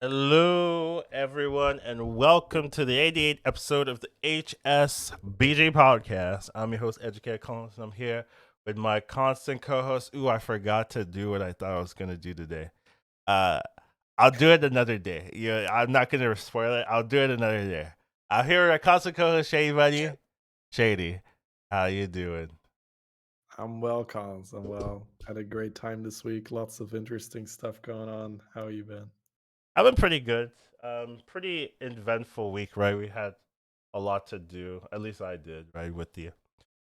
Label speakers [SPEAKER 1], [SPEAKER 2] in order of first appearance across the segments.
[SPEAKER 1] Hello, everyone, and welcome to the 88th episode of the HSBG podcast. I'm your host, Educatedcollins, and I'm here with my constant co-host. Ooh, I forgot to do what I thought I was going to do today. Uh, I'll do it another day. Yeah, I'm not going to spoil it. I'll do it another day. I'm here with my constant co-host, Shady Buddy. Shady, how you doing?
[SPEAKER 2] I'm well, Cons. I'm well. Had a great time this week. Lots of interesting stuff going on. How you been?
[SPEAKER 1] I've been pretty good. Pretty eventful week, right? We had a lot to do. At least I did, right? With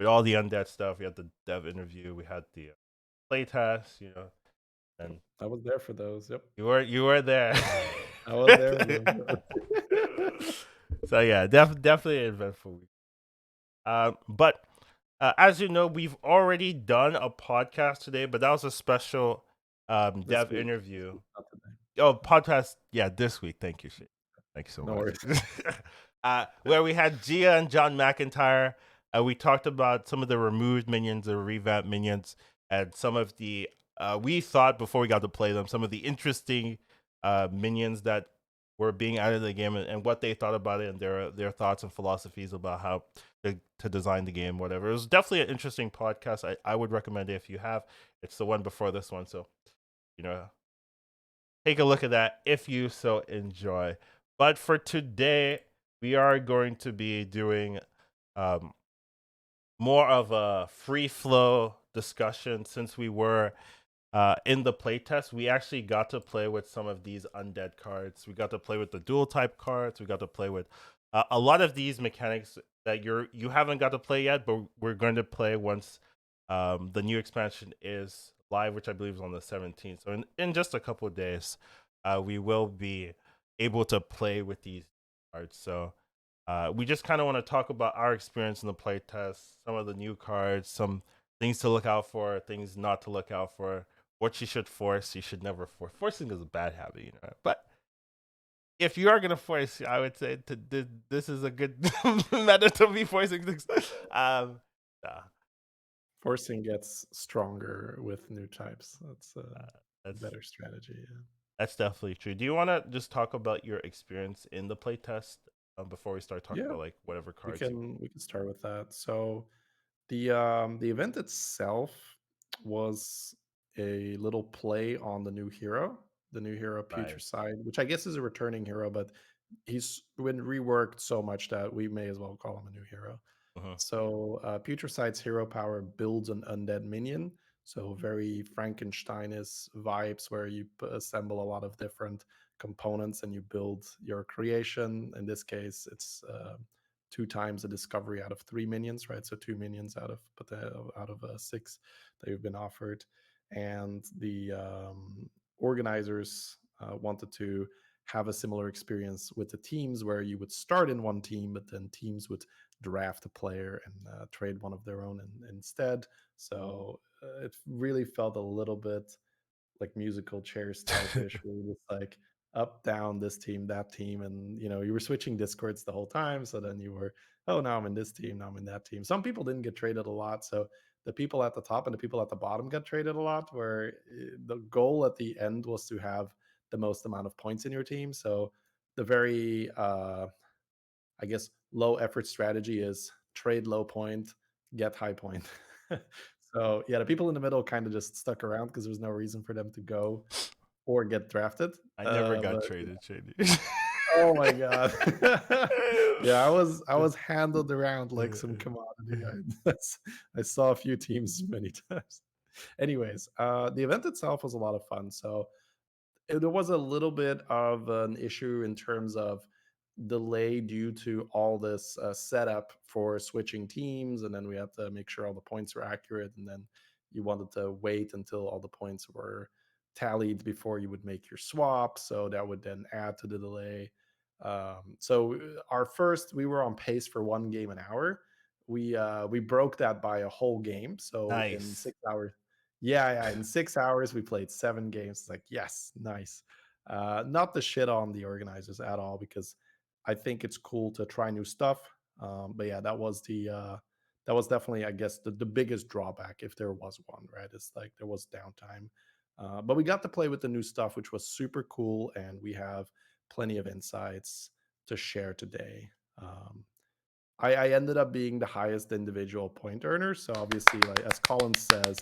[SPEAKER 1] all the undead stuff. We had the dev interview. We had the playtest,
[SPEAKER 2] Yep.
[SPEAKER 1] and
[SPEAKER 2] I was there for those. Yep.
[SPEAKER 1] you were there.
[SPEAKER 2] I was there for them.
[SPEAKER 1] So yeah, definitely an eventful week. But as you know, we've already done a podcast today, but that was a special
[SPEAKER 2] This
[SPEAKER 1] dev
[SPEAKER 2] week.
[SPEAKER 1] interview.
[SPEAKER 2] Not today.
[SPEAKER 1] Oh, podcast, yeah, this week. Thank you, shit. Thank you so
[SPEAKER 2] No
[SPEAKER 1] much.
[SPEAKER 2] worries.
[SPEAKER 1] Where we had Gia and John McIntyre. We talked about some of the removed minions, the revamped minions, and some of the we thought before we got to play them, some of the interesting minions that were being added to the game, and what they thought about it, and their thoughts and philosophies about how to design the game, whatever. It was definitely an interesting podcast. I would recommend it if you have. It's the one before this one, so you know take a look at that if you so enjoy. But for today, we are going to be doing um, more of a free flow discussion since we were in the playtest. We actually got to play with some of these undead cards. We got to play with the dual type cards. We got to play with a lot of these mechanics that you haven't got to play yet, but we're going to play once the new expansion is live, which I believe is on the 17th. So in just a couple of days, we will be able to play with these cards. So we just kind of want to talk about our experience in the playtest, some of the new cards, some things to look out for, things not to look out for, what you should force, you should never force. Forcing is a bad habit, But if you are gonna force, I would say this is a good method to be forcing things. Um, uh,
[SPEAKER 2] Forcing gets stronger with new types. That's a
[SPEAKER 1] that's
[SPEAKER 2] better strategy. Yeah.
[SPEAKER 1] that's definitely true. Do you want to just talk about your experience in the playtest before we start talking
[SPEAKER 2] Yeah.
[SPEAKER 1] about like whatever
[SPEAKER 2] We
[SPEAKER 1] cards you?
[SPEAKER 2] can we can start with that. So the event itself was a little play on the new hero Future
[SPEAKER 1] Nice.
[SPEAKER 2] Side, which I guess is a returning hero, but he's been reworked so much that we may as well call him a new hero.
[SPEAKER 1] Uh-huh.
[SPEAKER 2] So Future Side's hero power builds an undead minion. So very Frankensteinish vibes where you assemble a lot of different components and you build your creation. In this case, it's two times a discovery out of three minions, right? So two minions out of six that you've been offered, and the organizers wanted to have a similar experience with the teams where you would start in one team, but then teams would draft a player and trade one of their own instead. So it really felt a little bit like musical chairs type-ish, where it was like up, down, this team, that team, and you were switching discords the whole time. So then you were, oh, now I'm in this team, now I'm in that team. Some people didn't get traded a lot, so the people at the top and the people at the bottom got traded a lot. Where the goal at the end was to have the most amount of points in your team. So the very I guess low effort strategy is trade low point, get high point. So yeah, the people in the middle kind of just stuck around because there was no reason for them to go or get drafted.
[SPEAKER 1] I never got
[SPEAKER 2] But
[SPEAKER 1] traded, Shady.
[SPEAKER 2] oh my god, yeah, I was handled around like some commodity. I saw a few teams many times. Anyways, the event itself was a lot of fun. So there was a little bit of an issue in terms of delay due to all this setup for switching teams, and then we had to make sure all the points were accurate, and then you wanted to wait until all the points were tallied before you would make your swap, so that would then add to the delay. So our first, we were on pace for one game an hour. We broke that by a whole game. So in
[SPEAKER 1] Nice.
[SPEAKER 2] 6 hours, yeah, in 6 hours we played 7 games. It's like, yes, nice. Not the shit on the organizers at all, because I think it's cool to try new stuff. But yeah, that was definitely, I guess, the biggest drawback, if there was one, right? It's like there was downtime. But we got to play with the new stuff, which was super cool, and we have plenty of insights to share today. Um, I ended up being the highest individual point earner, so obviously, like as Collins says,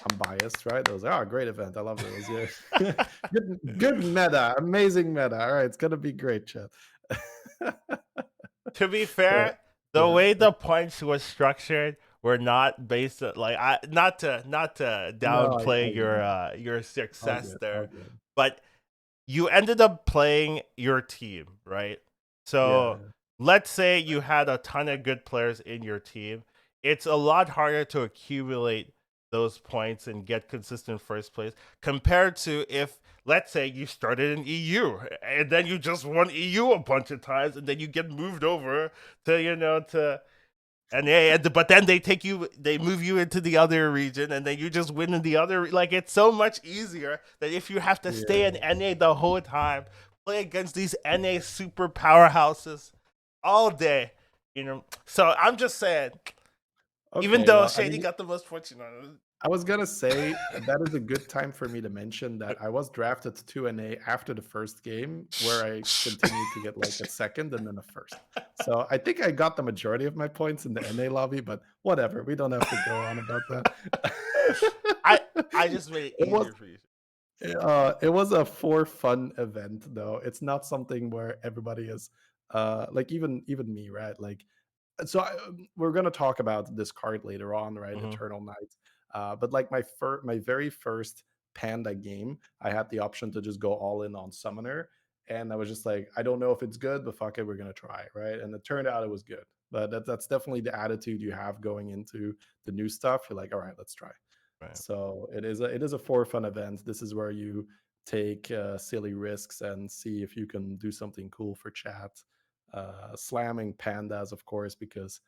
[SPEAKER 2] I'm biased, right? It was great event. I loved it. It was good meta, amazing meta. All right, it's gonna be great, chat.
[SPEAKER 1] To be
[SPEAKER 2] So,
[SPEAKER 1] fair, the
[SPEAKER 2] yeah,
[SPEAKER 1] way the points was structured were not based on, like, I not to
[SPEAKER 2] no,
[SPEAKER 1] downplay
[SPEAKER 2] I get it.
[SPEAKER 1] your
[SPEAKER 2] All
[SPEAKER 1] success
[SPEAKER 2] good, all
[SPEAKER 1] there,
[SPEAKER 2] good.
[SPEAKER 1] but you ended up playing your team, right? So
[SPEAKER 2] Yeah,
[SPEAKER 1] let's say you had a ton of good players in your team. It's a lot harder to accumulate those points and get consistent first place compared to if, let's say, you started in EU and then you just won EU a bunch of times and then you get moved over to, to but then they move you into the other region, and then you just win in the other. Like, it's so much easier than if you have to stay in
[SPEAKER 2] yeah.
[SPEAKER 1] NA the whole time, play against these NA super powerhouses all day. So I'm just saying, even
[SPEAKER 2] Okay,
[SPEAKER 1] though
[SPEAKER 2] well, I
[SPEAKER 1] Shady
[SPEAKER 2] mean,
[SPEAKER 1] got the most fortunate,
[SPEAKER 2] I was gonna say that is a good time for me to mention that I was drafted to NA after the first game, where I continued to get like a second and then a first. So I think I got the majority of my points in the NA lobby, but whatever. We don't have to go on about that.
[SPEAKER 1] I I just made it
[SPEAKER 2] It was
[SPEAKER 1] easier for you.
[SPEAKER 2] it was a for fun event though. It's not something where everybody is like even me, right? Like we're going to talk about this card later on, right?
[SPEAKER 1] Hmm.
[SPEAKER 2] Eternal Night. But like my very first Panda game, I had the option to just go all in on Summoner, and I was just like, I don't know if it's good, but fuck it, we're gonna try, right? And it turned out it was good. But that's definitely the attitude you have going into the new stuff. You're like, all right, let's try.
[SPEAKER 1] Right.
[SPEAKER 2] So it is a for fun event. This is where you take silly risks and see if you can do something cool for chat. Slamming pandas, of course, because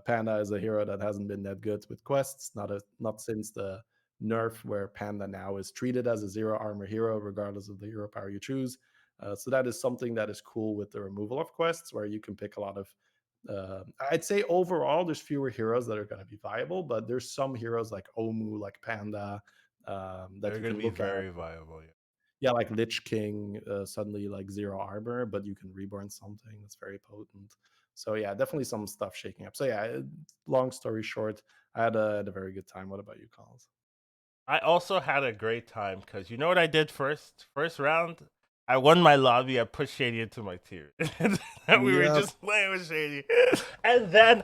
[SPEAKER 2] Panda is a hero that hasn't been that good with quests. Not since the nerf where Panda now is treated as a zero armor hero, regardless of the hero power you choose. So that is something that is cool with the removal of quests, where you can pick a lot of. I'd say overall, there's fewer heroes that are going to be viable, but there's some heroes like Omu, like Panda, that
[SPEAKER 1] They're
[SPEAKER 2] you
[SPEAKER 1] gonna
[SPEAKER 2] can
[SPEAKER 1] be
[SPEAKER 2] look at.
[SPEAKER 1] very viable. Yeah.
[SPEAKER 2] Yeah, like Lich King, suddenly like zero armor, but you can reborn something that's very potent. So yeah, definitely some stuff shaking up. So yeah, long story short, I had a very good time. What about you, Collins?
[SPEAKER 1] I also had a great time because you know what I did first? First round, I won my lobby. I put Shady into my tier. And we were
[SPEAKER 2] Yep,
[SPEAKER 1] just playing with Shady. And then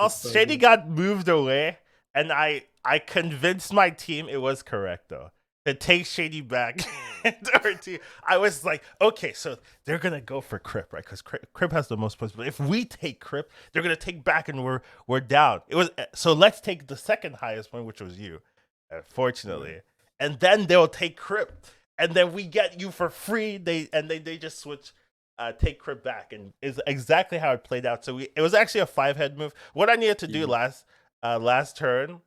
[SPEAKER 2] it's so
[SPEAKER 1] Shady
[SPEAKER 2] good.
[SPEAKER 1] got moved away, and I convinced my team it was correct though to take Shady back into our team. I was like, okay, so they're gonna go for Crip, right? Because Crip has the most points. But if we take Crip, they're gonna take back, and we're down. It was so let's take the second highest point, which was you,
[SPEAKER 2] Yeah,
[SPEAKER 1] unfortunately, and then they'll take Crip, and then we get you for free. They just switch. Take Crip back, and is exactly how it played out. So it was actually a 5 head move. What I needed to do
[SPEAKER 2] yeah,
[SPEAKER 1] last turn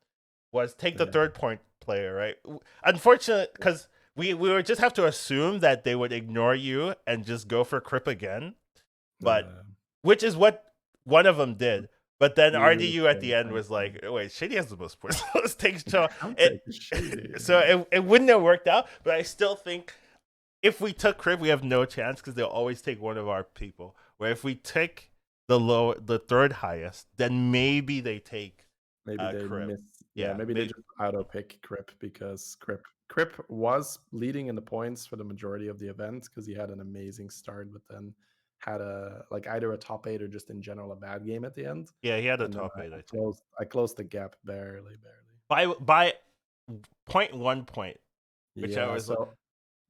[SPEAKER 1] was take the
[SPEAKER 2] yeah,
[SPEAKER 1] third point player, right? Unfortunately, because we would just have to assume that they would ignore you and just go for Crip again, but
[SPEAKER 2] uh,
[SPEAKER 1] which is what one of them did. But then
[SPEAKER 2] we
[SPEAKER 1] RDU at
[SPEAKER 2] said
[SPEAKER 1] the
[SPEAKER 2] the
[SPEAKER 1] end
[SPEAKER 2] same
[SPEAKER 1] was
[SPEAKER 2] thing.
[SPEAKER 1] like, "Wait, Shady has the most points. Let's take so
[SPEAKER 2] I'm
[SPEAKER 1] it."
[SPEAKER 2] taking shady.
[SPEAKER 1] So it wouldn't have worked out, but I still think if we took Crib, we have no chance because they'll always take one of our people. Where if we take the third highest, then maybe they take
[SPEAKER 2] Maybe they
[SPEAKER 1] Crib.
[SPEAKER 2] miss. Yeah,
[SPEAKER 1] Yeah,
[SPEAKER 2] maybe they just auto pick Crip because Crip was leading in the points for the majority of the event because he had an amazing start, but then had a like either a top eight or just in general a bad game at the end.
[SPEAKER 1] yeah, he had a
[SPEAKER 2] And then
[SPEAKER 1] top
[SPEAKER 2] I,
[SPEAKER 1] eight,
[SPEAKER 2] I
[SPEAKER 1] I think,
[SPEAKER 2] closed the gap barely.
[SPEAKER 1] by point 1 point, which I
[SPEAKER 2] Yeah,
[SPEAKER 1] was
[SPEAKER 2] so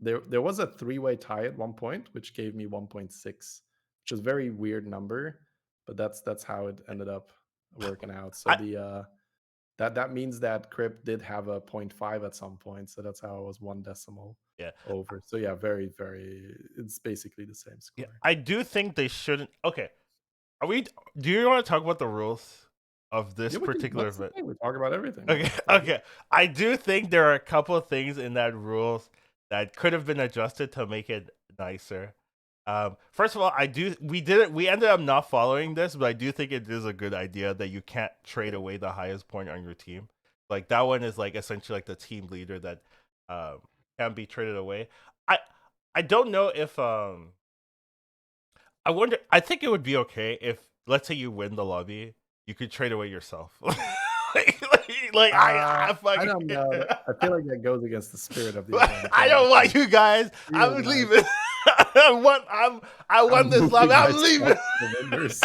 [SPEAKER 2] there was a three-way tie at one point, which gave me 1.6, which is a very weird number, but that's how it ended up working out. So
[SPEAKER 1] I
[SPEAKER 2] that means that Crip did have a point 0.5 at some point, so that's how it was one decimal
[SPEAKER 1] yeah
[SPEAKER 2] over. So yeah, very. It's basically the same
[SPEAKER 1] yeah
[SPEAKER 2] score.
[SPEAKER 1] I do think they shouldn't. Okay, are we? Do you want to talk about the rules of this
[SPEAKER 2] Yeah, we can.
[SPEAKER 1] particular
[SPEAKER 2] That's the
[SPEAKER 1] event?
[SPEAKER 2] thing. We talk about everything, man.
[SPEAKER 1] Okay,
[SPEAKER 2] It's all good.
[SPEAKER 1] okay. I do think there are a couple of things in that rules that could have been adjusted to make it nicer. First of all, we ended up not following this, but I do think it is a good idea that you can't trade away the highest point on your team. Like that one is like essentially like the team leader that um, can be traded away. I I don't know if I wonder. I think it would be okay if, let's say, you win the lobby, you could trade away yourself. I
[SPEAKER 2] I
[SPEAKER 1] fucking
[SPEAKER 2] don't know. I feel like that goes against the spirit of the event,
[SPEAKER 1] I
[SPEAKER 2] right?
[SPEAKER 1] don't want
[SPEAKER 2] Because
[SPEAKER 1] you guys.
[SPEAKER 2] real
[SPEAKER 1] I'm
[SPEAKER 2] life,
[SPEAKER 1] leaving. I won
[SPEAKER 2] I'm
[SPEAKER 1] this lobby.
[SPEAKER 2] moving
[SPEAKER 1] I'm
[SPEAKER 2] myself
[SPEAKER 1] leaving.
[SPEAKER 2] to the vendors.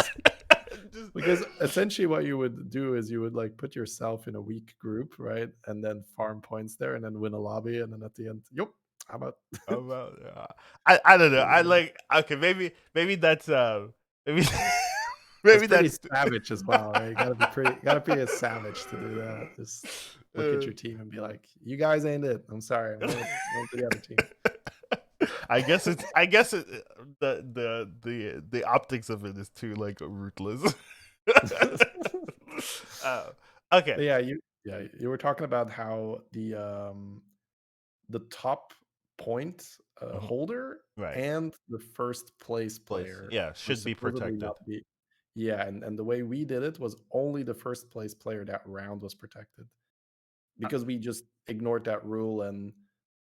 [SPEAKER 1] Just,
[SPEAKER 2] Because essentially what you would do is you would like put yourself in a weak group, right? And then farm points there and then win a lobby. And then at the end, yep, I'm out.
[SPEAKER 1] about, I don't know. I like, okay, maybe that's maybe
[SPEAKER 2] That's
[SPEAKER 1] maybe
[SPEAKER 2] pretty
[SPEAKER 1] that's
[SPEAKER 2] savage as well, right? You gotta be a savage to do that. Just look at
[SPEAKER 1] uh,
[SPEAKER 2] your team and be like, "You guys ain't it. I'm sorry. I'm going to the other team."
[SPEAKER 1] I guess the optics of it is too like ruthless. uh, okay.
[SPEAKER 2] But you were talking about how the top point
[SPEAKER 1] Mhm.
[SPEAKER 2] holder
[SPEAKER 1] Right.
[SPEAKER 2] and the first place
[SPEAKER 1] Place.
[SPEAKER 2] player
[SPEAKER 1] Yeah,
[SPEAKER 2] were
[SPEAKER 1] should be
[SPEAKER 2] supposedly
[SPEAKER 1] protected.
[SPEAKER 2] not be. Yeah, and the way we did it was only the first place player that round was protected
[SPEAKER 1] Uh,
[SPEAKER 2] because we just ignored that rule and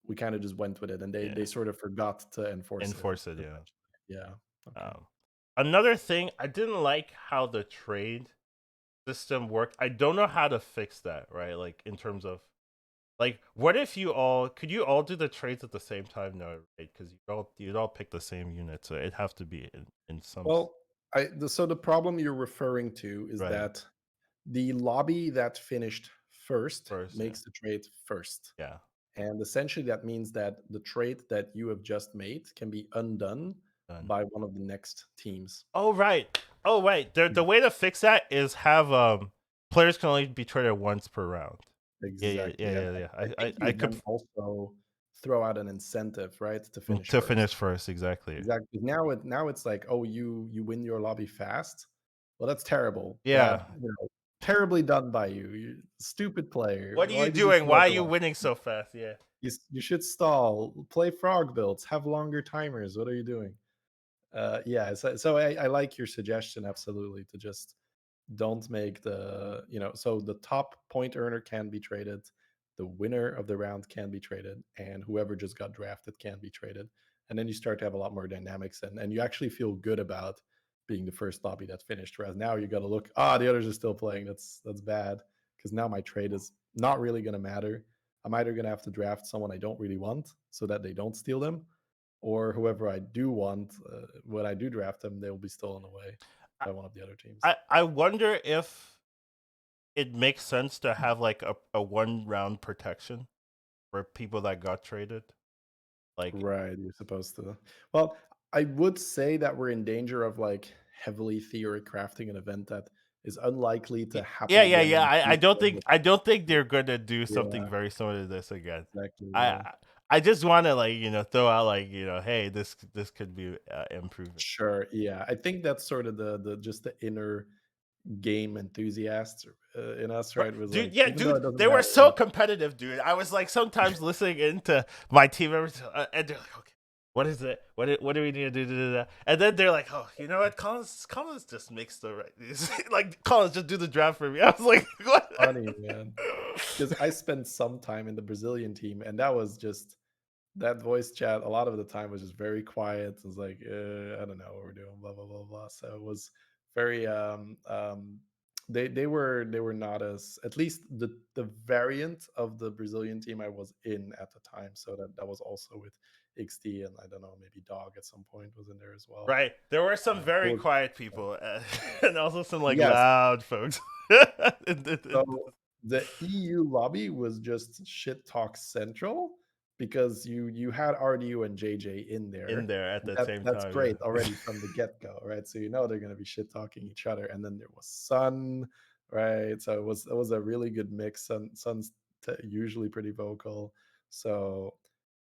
[SPEAKER 2] we kind of just went with it, and they
[SPEAKER 1] yeah.
[SPEAKER 2] sort of forgot to enforce it.
[SPEAKER 1] Enforce it, yeah.
[SPEAKER 2] Essentially. Yeah. Okay.
[SPEAKER 1] Um, Another thing, I didn't like how the trade system worked. I don't know how to fix that, right? Like, in terms of, like, what if could you all do the trades at the same time? No, right? Because you'd all pick the same unit, so it'd have to be in some
[SPEAKER 2] Well, so the problem you're referring to is
[SPEAKER 1] right
[SPEAKER 2] that the lobby that finished first
[SPEAKER 1] first, yeah,
[SPEAKER 2] makes the trade first.
[SPEAKER 1] yeah,
[SPEAKER 2] And essentially, that means that the trade that you have just made can be undone
[SPEAKER 1] done.
[SPEAKER 2] by one of the next teams.
[SPEAKER 1] Oh right, oh right. The
[SPEAKER 2] Yeah,
[SPEAKER 1] way to fix that is have players can only be traded once per round.
[SPEAKER 2] exactly. And
[SPEAKER 1] Yeah.
[SPEAKER 2] I think
[SPEAKER 1] I
[SPEAKER 2] you
[SPEAKER 1] could
[SPEAKER 2] then also throw out an incentive, right, to finish
[SPEAKER 1] to
[SPEAKER 2] first.
[SPEAKER 1] finish first, exactly.
[SPEAKER 2] Exactly. Now it's like, oh, you win your lobby fast. Well, that's terrible.
[SPEAKER 1] Yeah.
[SPEAKER 2] That terribly done by you. You stupid player.
[SPEAKER 1] What are you
[SPEAKER 2] Why did you
[SPEAKER 1] doing?
[SPEAKER 2] start
[SPEAKER 1] Why are
[SPEAKER 2] the
[SPEAKER 1] you
[SPEAKER 2] lobby?
[SPEAKER 1] winning so fast? Yeah.
[SPEAKER 2] You should stall. Play frog builds. Have longer timers. What are you doing? Yeah. So I like your suggestion absolutely to just don't make so the top point earner can be traded, the winner of the round can be traded, and whoever just got drafted can be traded. And then you start to have a lot more dynamics, and you actually feel good about being the first lobby that finished. Whereas now you got to look, the others are still playing. That's bad because now my trade is not really going to matter. I'm either going to have to draft someone I don't really want so that they don't steal them, or whoever I do want, when I do draft them, they will be stolen away
[SPEAKER 1] I,
[SPEAKER 2] by one of the other teams.
[SPEAKER 1] I wonder if it makes sense to have like a 1 round protection for people that got traded. Like,
[SPEAKER 2] Right, you're supposed to. Well, I would say that we're in danger of like heavily theory crafting an event that is unlikely to happen again
[SPEAKER 1] yeah.
[SPEAKER 2] in the future.
[SPEAKER 1] I don't think they're gonna do something
[SPEAKER 2] Yeah,
[SPEAKER 1] very similar to this again.
[SPEAKER 2] exactly. Yeah.
[SPEAKER 1] I I just want to, like, throw out, like, hey, this could be improvement.
[SPEAKER 2] Sure. Yeah. I think that's sort of the just the inner game enthusiast in us,
[SPEAKER 1] Right.
[SPEAKER 2] right? Was
[SPEAKER 1] Dude,
[SPEAKER 2] like,
[SPEAKER 1] yeah,
[SPEAKER 2] even though
[SPEAKER 1] dude,
[SPEAKER 2] it doesn't
[SPEAKER 1] they were
[SPEAKER 2] matter,
[SPEAKER 1] so competitive, dude. I was like sometimes listening into my team members, and they're like, okay, what is it? What do we need to do? And then they're like, oh, you know what? Collins just makes the right. Like, Collins, just do the draft for me. I was like, what?
[SPEAKER 2] funny, man. Because I spent some time in the Brazilian team, and that was just that voice chat a lot of the time was just very quiet. It was like, I don't know what we're doing, blah blah blah blah. So it was very they were not as, at least the variant of the Brazilian team I was in at the time. So that was also with XD, and I don't know, maybe Dog at some point was in there as well.
[SPEAKER 1] Right. There were some
[SPEAKER 2] It
[SPEAKER 1] very
[SPEAKER 2] was,
[SPEAKER 1] quiet people, and also some like
[SPEAKER 2] yes.
[SPEAKER 1] loud folks.
[SPEAKER 2] So the EU lobby was just shit talk central because you had RDU and JJ in
[SPEAKER 1] In
[SPEAKER 2] there.
[SPEAKER 1] there at
[SPEAKER 2] And
[SPEAKER 1] the
[SPEAKER 2] That
[SPEAKER 1] same
[SPEAKER 2] that's
[SPEAKER 1] time,
[SPEAKER 2] great
[SPEAKER 1] yeah.
[SPEAKER 2] already from the get go, right? So you know they're gonna be shit talking each other. And then there was Sun, right? So it was a really good mix. Sun's usually pretty vocal. So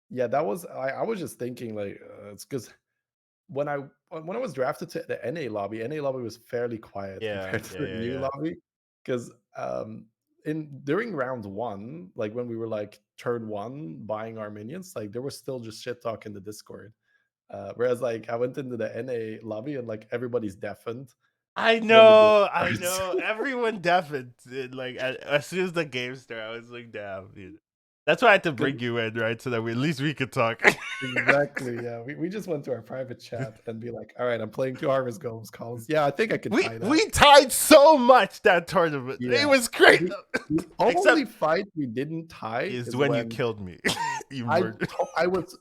[SPEAKER 2] yeah, that was I was just thinking like it's because when I was drafted to the NA lobby was fairly quiet compared to the EU
[SPEAKER 1] Yeah.
[SPEAKER 2] lobby, 'cause, in during round 1, like, when we were, like, turn 1 buying our minions, like, there was still just shit talk in the Discord. Whereas, like, I went into the NA lobby and, like, everybody's deafened when the game
[SPEAKER 1] I
[SPEAKER 2] starts.
[SPEAKER 1] know. Everyone deafened. Like, as soon as the game started, I was like, damn, dude. That's why I had to
[SPEAKER 2] 'Cause
[SPEAKER 1] bring you in, right? So that at least we could talk.
[SPEAKER 2] exactly, yeah. We just went to our private chat and be like, "All right, I'm playing 2 Harvest Golems, Collins. Yeah, I think I could tie that."
[SPEAKER 1] We tied so much that tournament. It
[SPEAKER 2] Yeah.
[SPEAKER 1] was great.
[SPEAKER 2] The only
[SPEAKER 1] Except
[SPEAKER 2] fight we didn't tie
[SPEAKER 1] is
[SPEAKER 2] is
[SPEAKER 1] when you
[SPEAKER 2] when
[SPEAKER 1] killed me. You murdered.
[SPEAKER 2] I was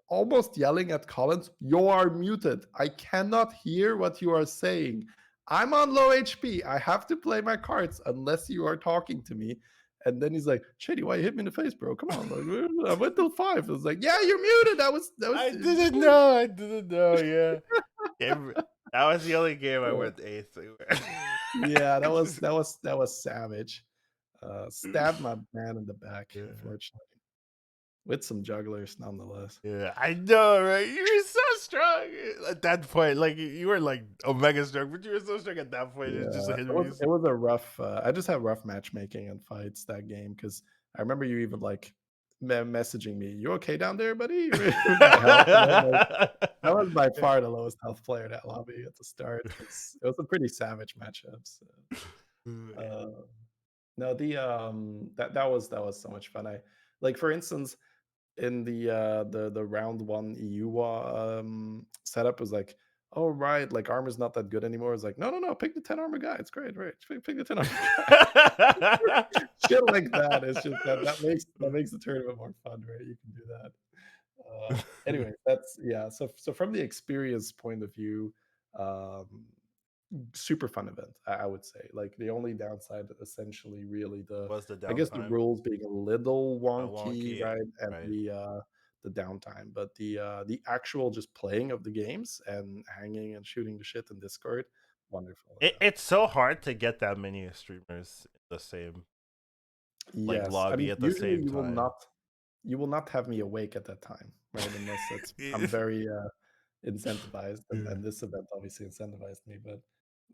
[SPEAKER 2] almost yelling at Collins, "You are muted. I cannot hear what you are saying. I'm on low HP. I have to play my cards unless you are talking to me." And then he's like, "Shady, why you hit me in the face, bro? Come on, like I went till 5." I was like, "Yeah, you're muted. That was."
[SPEAKER 1] I didn't know. I didn't know. Yeah. Game- that was the only game I went eighth.
[SPEAKER 2] Yeah, that was savage. Stabbed my man in the back,
[SPEAKER 1] Yeah.
[SPEAKER 2] unfortunately, with some jugglers nonetheless.
[SPEAKER 1] Yeah, I know, right? You were so strong at that point. Like you were like omega strong, but you were so strong at that point. It's just
[SPEAKER 2] Yeah,
[SPEAKER 1] hit me.
[SPEAKER 2] it was a rough. I just had rough matchmaking and fights that game because I remember you even like messaging me. "You okay down there, buddy? We need help." And I'm like, that was by far the lowest health player in that lobby at the start because it was a pretty savage matchups. Uh, no, that was so much fun. I like, for instance, in the round one EU setup was like, oh right, like armor's not that good anymore. It's like, no, no, no, pick the 10 armor guy. It's great, right? Pick the 10 armor guy. Shit like that. It's just that makes the tournament more fun, right? You can do that. Anyway, that's yeah. So from the experience point of view, um, super fun event, I would say. Like the only downside, essentially, really
[SPEAKER 1] Was the
[SPEAKER 2] I guess the
[SPEAKER 1] downtime
[SPEAKER 2] rules being a little wonky,
[SPEAKER 1] wonky?
[SPEAKER 2] right, and
[SPEAKER 1] Right.
[SPEAKER 2] the downtime, but the actual just playing of the games and hanging and shooting the shit in Discord, wonderful.
[SPEAKER 1] It's so hard to get that many streamers in the same like
[SPEAKER 2] Yes, I
[SPEAKER 1] lobby
[SPEAKER 2] mean,
[SPEAKER 1] at the
[SPEAKER 2] usually
[SPEAKER 1] same time.
[SPEAKER 2] you will not have me awake at that time, right? Unless it's I'm very incentivized, and this event obviously incentivized me. But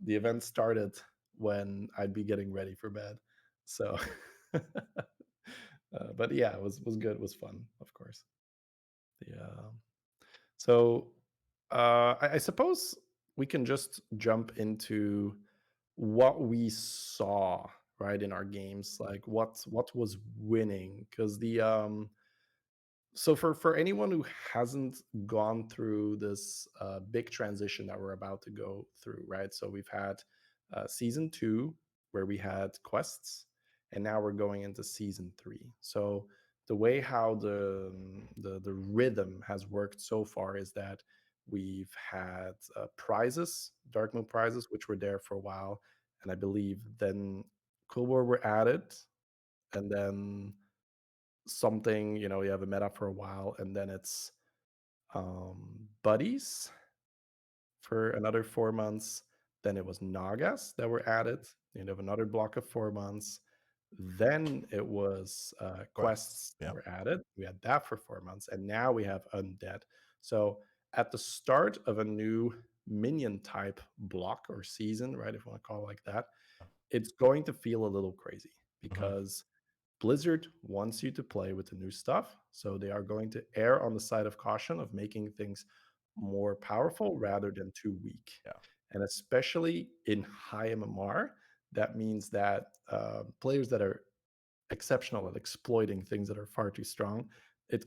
[SPEAKER 2] the event started when I'd be getting ready for bed, so. But yeah, it was good. It was fun, of course. Yeah. So I suppose we can just jump into what we saw right in our games, like what was winning, because the so for anyone who hasn't gone through this big transition that we're about to go through, right? So we've had season 2 where we had quests, and now we're going into season 3. So the way how the rhythm has worked so far is that we've had prizes, dark moon prizes, which were there for a while, and I believe then Cool War were added, and then something, you have a meta for a while, and then it's buddies for another 4 months. Then it was Nagas that were added. You have another block of 4 months. Then it was
[SPEAKER 1] Quests.
[SPEAKER 2] quests that
[SPEAKER 1] Yeah.
[SPEAKER 2] were added. We had that for 4 months, and now we have Undead. So at the start of a new minion type block or season, right? If you want to call it like that, it's going to feel a little crazy
[SPEAKER 1] Hmm.
[SPEAKER 2] because Blizzard wants you to play with the new stuff, so they are going to err on the side of caution of making things more powerful rather than too weak.
[SPEAKER 1] Yeah.
[SPEAKER 2] And especially in high MMR, that means that players that are exceptional at exploiting things that are far too strong, it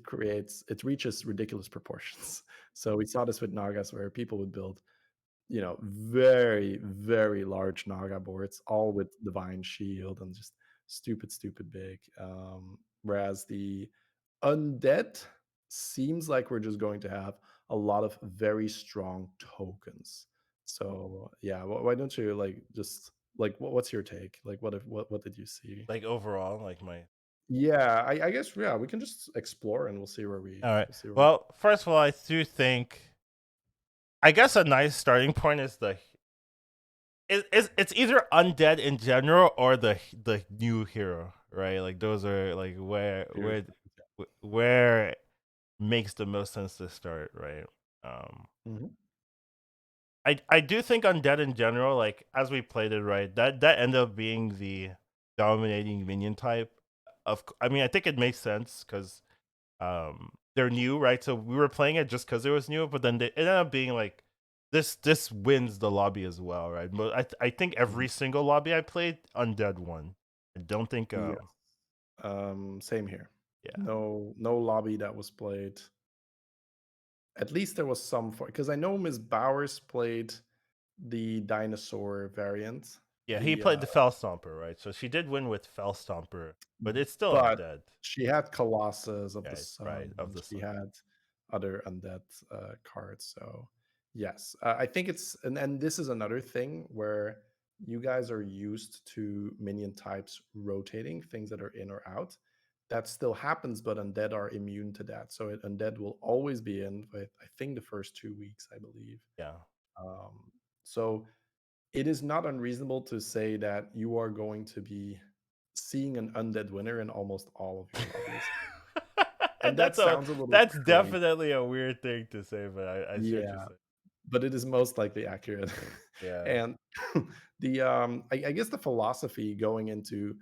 [SPEAKER 2] reaches ridiculous proportions. So we saw this with Nagas, where people would build very, very large Naga boards, all with Divine Shield and just stupid big. Whereas the Undead seems like we're just going to have a lot of very strong tokens. So yeah, why don't you like just like what's your take? Like what did you see?
[SPEAKER 1] Like overall, like my.
[SPEAKER 2] Yeah, I guess yeah, we can just explore and we'll see where we
[SPEAKER 1] All right.
[SPEAKER 2] we'll see where we.
[SPEAKER 1] Well, first of all, I do think. I guess a nice starting point is it's either undead in general or the new hero, right? Like those are like
[SPEAKER 2] Here's
[SPEAKER 1] where it makes the most sense to start, right? Um,
[SPEAKER 2] Mhm.
[SPEAKER 1] I do think undead in general, like as we played it, right, that ended up being the dominating minion type. I mean, I think it makes sense because they're new, right? So we were playing it just because it was new, but then it ended up being like this wins the lobby as well, right? But I think
[SPEAKER 2] Mhm.
[SPEAKER 1] every single lobby I played, undead won. I don't think
[SPEAKER 2] Yes. Same here.
[SPEAKER 1] Yeah.
[SPEAKER 2] No lobby that was played. At least there was some for because I know Ms. Bowers played the dinosaur variant.
[SPEAKER 1] Yeah, he
[SPEAKER 2] The
[SPEAKER 1] played the Fell Stomper, right? So she did win with Fell Stomper, but it's still
[SPEAKER 2] but
[SPEAKER 1] undead.
[SPEAKER 2] she had Colossus of the
[SPEAKER 1] Right, right,
[SPEAKER 2] Sun,
[SPEAKER 1] of
[SPEAKER 2] and
[SPEAKER 1] the
[SPEAKER 2] she
[SPEAKER 1] sun.
[SPEAKER 2] had other undead cards. So yes, I think it's and this is another thing where you guys are used to minion types rotating things that are in or out. That still happens, but undead are immune to that. So undead will always be in with I think the first 2 weeks, I believe.
[SPEAKER 1] Yeah.
[SPEAKER 2] Um, so it is not unreasonable to say that you are going to be seeing an undead winner in almost all of your lobbies. And that
[SPEAKER 1] that's a
[SPEAKER 2] sounds a little
[SPEAKER 1] that's
[SPEAKER 2] crazy.
[SPEAKER 1] definitely a weird thing to say, but I see what you're
[SPEAKER 2] Yeah,
[SPEAKER 1] saying.
[SPEAKER 2] but it is most likely accurate.
[SPEAKER 1] Yeah.
[SPEAKER 2] And I guess the philosophy going into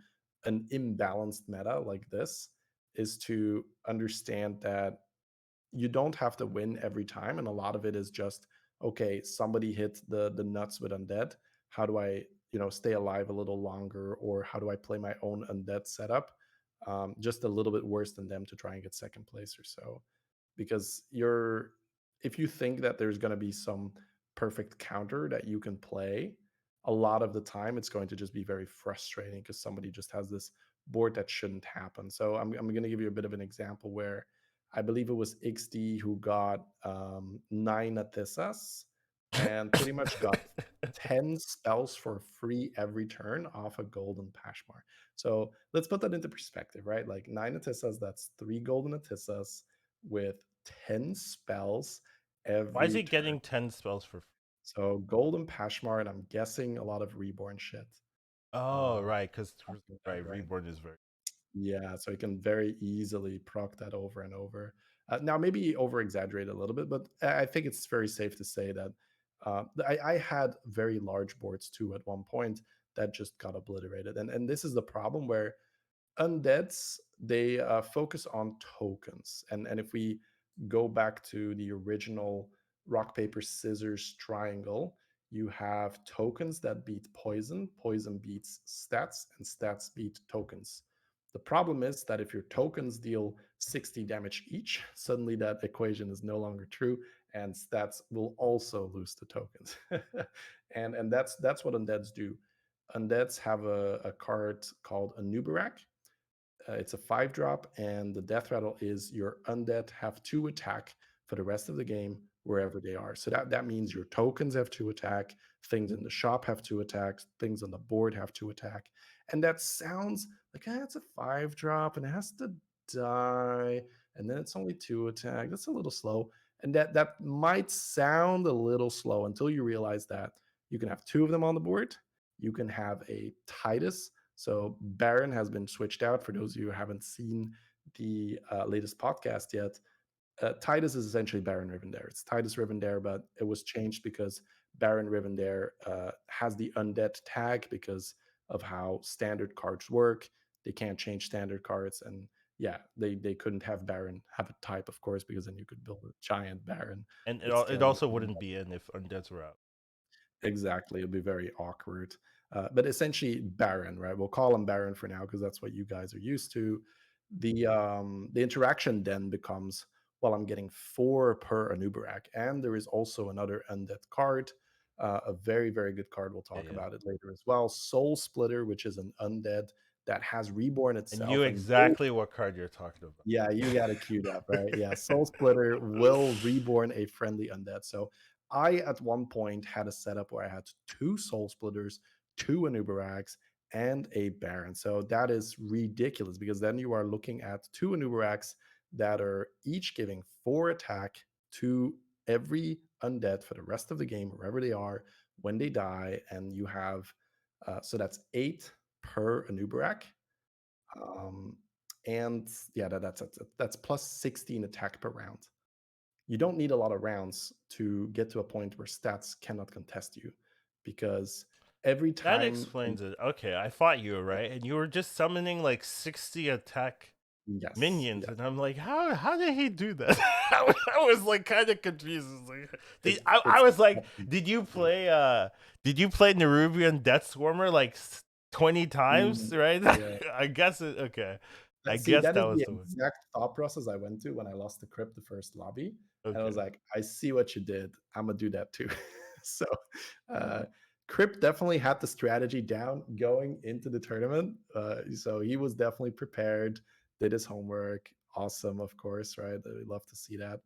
[SPEAKER 2] an imbalanced meta like this is to understand that you don't have to win every time, and a lot of it is just okay, somebody hit the nuts with undead. How do I, stay alive a little longer, or how do I play my own undead setup just a little bit worse than them to try and get second place or so? Because if you think that there's going to be some perfect counter that you can play, a lot of the time it's going to just be very frustrating because somebody just has this board that shouldn't happen. So I'm going to give you a bit of an example where I believe it was XD who got 9 Athesas and pretty much got 10 spells for free every turn off a golden Pashmar. So let's put that into perspective, right? Like 9 Athesas, that's 3 golden Athesas with 10 spells
[SPEAKER 1] Why is
[SPEAKER 2] every
[SPEAKER 1] he
[SPEAKER 2] turn.
[SPEAKER 1] getting 10 spells for
[SPEAKER 2] So golden Pashmar, and I'm guessing a lot of reborn shit.
[SPEAKER 1] Oh,
[SPEAKER 2] Uh,
[SPEAKER 1] right, because
[SPEAKER 2] Something like that,
[SPEAKER 1] right,
[SPEAKER 2] right?
[SPEAKER 1] Reborn is very
[SPEAKER 2] Yeah, so you can very easily proc that over and over. Now, maybe over exaggerate a little bit, but I think it's very safe to say that I had very large boards too at one point that just got obliterated. And this is the problem where undeads they focus on tokens, and if we go back to the original rock paper scissors triangle, you have tokens that beat poison, poison beats stats, and stats beat tokens. The problem is that if your tokens deal 60 damage each, suddenly that equation is no longer true, and stats will also lose to tokens. And that's what undeads do. Undeads have a card called a Nubarak. It's a 5 drop, and the death rattle is your undead have 2 attack for the rest of the game wherever they are. So that means your tokens have 2 attack, things in the shop have 2 attacks, things on the board have 2 attack. And that sounds like it's a 5 drop and it has to die, and then it's only 2 attack. That's a little slow. And that might sound a little slow until you realize that you can have 2 of them on the board. You can have a Titus, so Baron has been switched out. For those of you who haven't seen the latest podcast yet, Titus is essentially Baron Rivendare. It's Titus Rivendare, but it was changed because Baron Rivendare has the undead tag because of how standard cards work. They can't change standard cards, and yeah, they couldn't have Baron have a type, of course, because then you could build a giant Baron
[SPEAKER 1] and
[SPEAKER 2] with
[SPEAKER 1] it
[SPEAKER 2] scaling.
[SPEAKER 1] also wouldn't be in if undeads were out.
[SPEAKER 2] Exactly, it'll be very awkward. But essentially, Baron, right? We'll call him Baron for now because that's what you guys are used to. The interaction then becomes, well, I'm getting 4 per Anubarak, and there is also another undead card, a very very good card. We'll
[SPEAKER 1] Yeah,
[SPEAKER 2] talk
[SPEAKER 1] yeah.
[SPEAKER 2] about it later as well. Soul Splitter, which is an undead that has reborn
[SPEAKER 1] And you
[SPEAKER 2] itself, and
[SPEAKER 1] exactly what card you're talking about.
[SPEAKER 2] yeah, you got it queued up, right? Yeah, Soul Splitter will reborn a friendly undead. So I at one point had a setup where I had 2 Soul Splitters, 2 Anubaraks, and a Baron. So that is ridiculous because then you are looking at 2 Anubaraks that are each giving 4 attack to every undead for the rest of the game, wherever they are, when they die, and you have so that's 8 per Anubarak. Um, and yeah, that's plus 16 attack per round. You don't need a lot of rounds to get to a point where stats cannot contest you because every
[SPEAKER 1] That
[SPEAKER 2] time, and
[SPEAKER 1] explains it. Okay, I fought you, right? And you were just summoning like 60 attack
[SPEAKER 2] yes,
[SPEAKER 1] minions,
[SPEAKER 2] yes,
[SPEAKER 1] and I'm like, how did he do that? I was like kind of confused. I
[SPEAKER 2] it's
[SPEAKER 1] was like, did you play Nerubian Death Swarmer like 20 times,
[SPEAKER 2] mm,
[SPEAKER 1] right?
[SPEAKER 2] yeah.
[SPEAKER 1] I guess it okay. I
[SPEAKER 2] See,
[SPEAKER 1] guess
[SPEAKER 2] that
[SPEAKER 1] that
[SPEAKER 2] is
[SPEAKER 1] was
[SPEAKER 2] the
[SPEAKER 1] the one.
[SPEAKER 2] exact thought process I went to when I lost the crypt the first lobby, and I was
[SPEAKER 1] Okay.
[SPEAKER 2] like, "I see what you did. Imma do that too." So, uh, Crypt definitely had the strategy down going into the tournament, so he was definitely prepared, did his homework. Awesome, of course, right? We love to see that.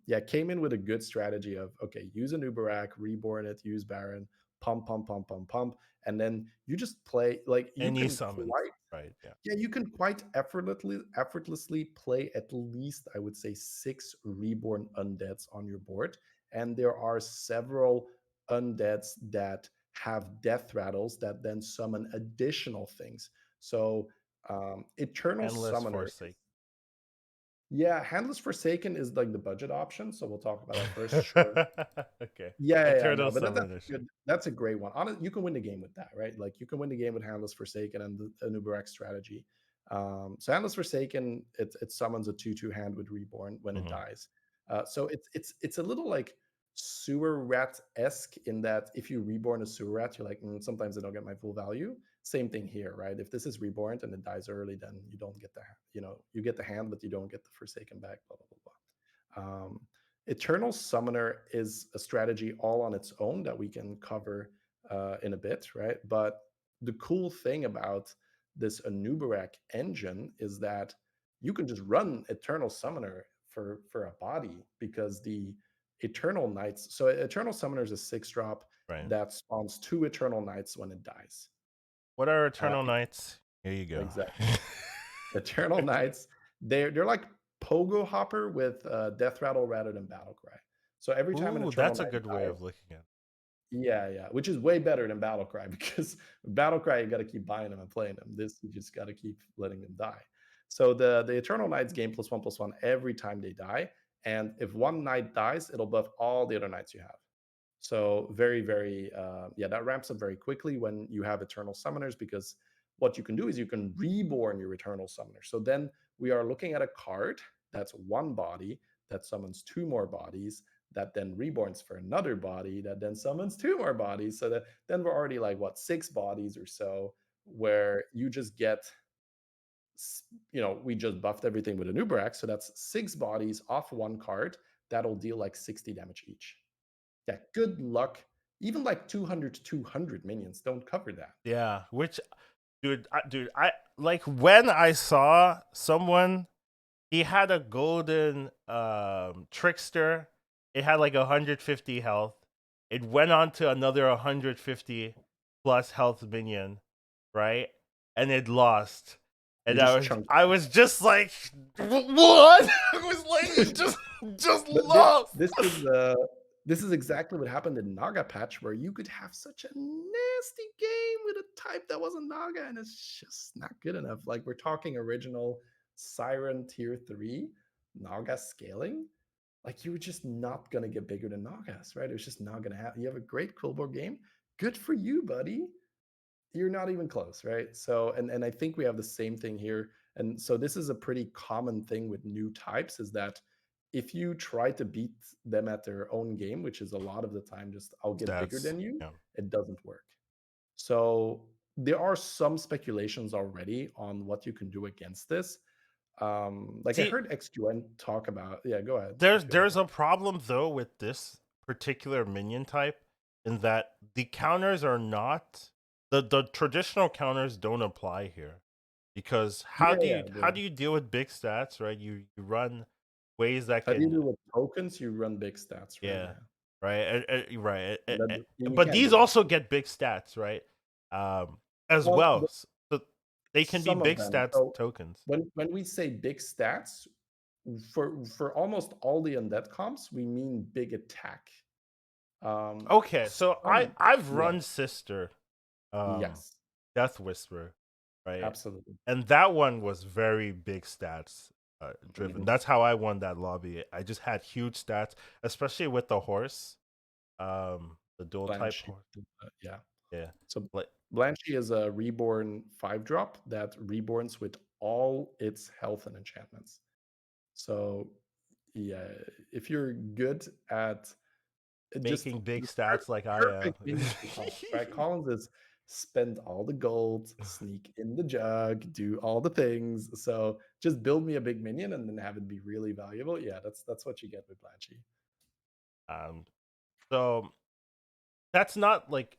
[SPEAKER 2] Yeah, came in with a good strategy of okay, use an Uberak, reborn it, use Baron, pump, pump, pump, pump, pump, and then you just play like you
[SPEAKER 1] Any
[SPEAKER 2] can
[SPEAKER 1] summons,
[SPEAKER 2] quite
[SPEAKER 1] right? Yeah.
[SPEAKER 2] yeah, you can quite effortlessly play at least I would say six reborn undeads on your board, and there are several undeads that have death rattles that then summon additional things. So Eternal
[SPEAKER 1] Endless
[SPEAKER 2] Summoner.
[SPEAKER 1] forsake.
[SPEAKER 2] Yeah, Handless Forsaken is like the budget option, so we'll talk about that first. Sure.
[SPEAKER 1] Okay.
[SPEAKER 2] Yeah,
[SPEAKER 1] Eternal
[SPEAKER 2] no, but that's
[SPEAKER 1] summoner, sure.
[SPEAKER 2] good. That's a great one. You can win the game with that, right? Like you can win the game with Handless Forsaken and the Uber strategy. So Handless Forsaken, it summons a 2/2 hand with Reborn when it
[SPEAKER 1] Hmm.
[SPEAKER 2] dies. So it's a little like sewer rat esque in that if you reborn a sewer rat, you're like sometimes I don't get my full value. Same thing here, right? If this is reborn and it dies early, then you don't get the you get the hand, but you don't get the Forsaken back. Blah blah blah blah. Eternal Summoner is a strategy all on its own that we can cover in a bit, right? But the cool thing about this Anubarak engine is that you can just run Eternal Summoner for a body because the Eternal Knights. So Eternal Summoner is a 6 drop
[SPEAKER 1] Right.
[SPEAKER 2] that spawns 2 Eternal Knights when it dies.
[SPEAKER 1] What are
[SPEAKER 2] Uh,
[SPEAKER 1] eternal knights? Here you go.
[SPEAKER 2] exactly. Eternal Knights, they're like Pogo Hopper with Death Rattle rather than Battle Cry. So every time an
[SPEAKER 1] Ooh,
[SPEAKER 2] Eternal
[SPEAKER 1] that's a
[SPEAKER 2] Knight
[SPEAKER 1] good way
[SPEAKER 2] dies,
[SPEAKER 1] of looking at
[SPEAKER 2] yeah, yeah, which is way better than Battle Cry because Battle Cry you got to keep buying them and playing them. This you just got to keep letting them die. So the Eternal Knights gain +1/+1 every time they die, and if one knight dies, it'll buff all the other knights you have. So very, very, yeah, that ramps up very quickly when you have Eternal Summoners because what you can do is you can reborn your Eternal Summoner. So then we are looking at a card that's one body that summons 2 more bodies that then reborns for another body that then summons 2 more bodies. So that then we're already like what 6 bodies or so where you just get we just buffed everything with a Nubrax, so that's 6 bodies off one card that'll deal like 60 damage each. Yeah, good luck. Even like 200 to 200 minions don't cover that.
[SPEAKER 1] Yeah, which dude, I like when I saw someone he had a golden trickster. It had like 150 health. It went on to another 150 plus health minion, right? And it lost.
[SPEAKER 2] You
[SPEAKER 1] And
[SPEAKER 2] just chunk
[SPEAKER 1] I was just like, what? I was like, it
[SPEAKER 2] it.
[SPEAKER 1] just
[SPEAKER 2] But
[SPEAKER 1] lost.
[SPEAKER 2] this is exactly what happened in Naga patch, where you could have such a nasty game with a type that wasn't Naga, and it's just not good enough. Like we're talking original Siren tier 3 Naga scaling. Like you were just not gonna get bigger than Nagas, right? It was just not gonna happen. You have a great Coolboard game. Good for you, buddy. You're not even close, right? So, and I think we have the same thing here. And so this is a pretty common thing with new types is that if you try to beat them at their own game, which is a lot of the time just I'll get bigger
[SPEAKER 1] Stats.
[SPEAKER 2] than you,
[SPEAKER 1] Yeah.
[SPEAKER 2] it doesn't work. So there are some speculations already on what you can do against this. Like I
[SPEAKER 1] See,
[SPEAKER 2] heard XQN talk about, yeah, go ahead
[SPEAKER 1] there's
[SPEAKER 2] if you have
[SPEAKER 1] there's a problem though with this particular minion type in that the counters are not the traditional counters don't apply here because
[SPEAKER 2] yeah, yeah.
[SPEAKER 1] how do you deal with big stats, right? You run ways that
[SPEAKER 2] How do you
[SPEAKER 1] can
[SPEAKER 2] do with tokens? You run big stats, right?
[SPEAKER 1] yeah,
[SPEAKER 2] Yeah.
[SPEAKER 1] right, right,
[SPEAKER 2] And you
[SPEAKER 1] but
[SPEAKER 2] can't do
[SPEAKER 1] these
[SPEAKER 2] that.
[SPEAKER 1] also get big stats, right? As
[SPEAKER 2] Well,
[SPEAKER 1] well, so they can be
[SPEAKER 2] some of
[SPEAKER 1] big
[SPEAKER 2] them.
[SPEAKER 1] stats
[SPEAKER 2] So
[SPEAKER 1] tokens.
[SPEAKER 2] when we say big stats, for almost all the undead comps, we mean big attack.
[SPEAKER 1] Okay, so
[SPEAKER 2] Some,
[SPEAKER 1] I've
[SPEAKER 2] yeah,
[SPEAKER 1] run sister um
[SPEAKER 2] yes,
[SPEAKER 1] Death Whisper, right?
[SPEAKER 2] absolutely.
[SPEAKER 1] And that one was very big stats driven.
[SPEAKER 2] Mhm.
[SPEAKER 1] That's how I won that lobby. I just had huge stats, especially with the horse, the dual type
[SPEAKER 2] Blanche,
[SPEAKER 1] horse.
[SPEAKER 2] yeah.
[SPEAKER 1] Yeah,
[SPEAKER 2] So
[SPEAKER 1] like
[SPEAKER 2] Blanche is a reborn 5 drop that reborns with all its health and enchantments. So yeah, if you're good at just
[SPEAKER 1] making big
[SPEAKER 2] the
[SPEAKER 1] stats like I am.
[SPEAKER 2] perfect minion for Collins, right? Collins is spend all the gold, sneak in the jug, do all the things. So just build me a big minion and then have it be really valuable. Yeah, that's what you get with Blanchi.
[SPEAKER 1] Um, so that's not like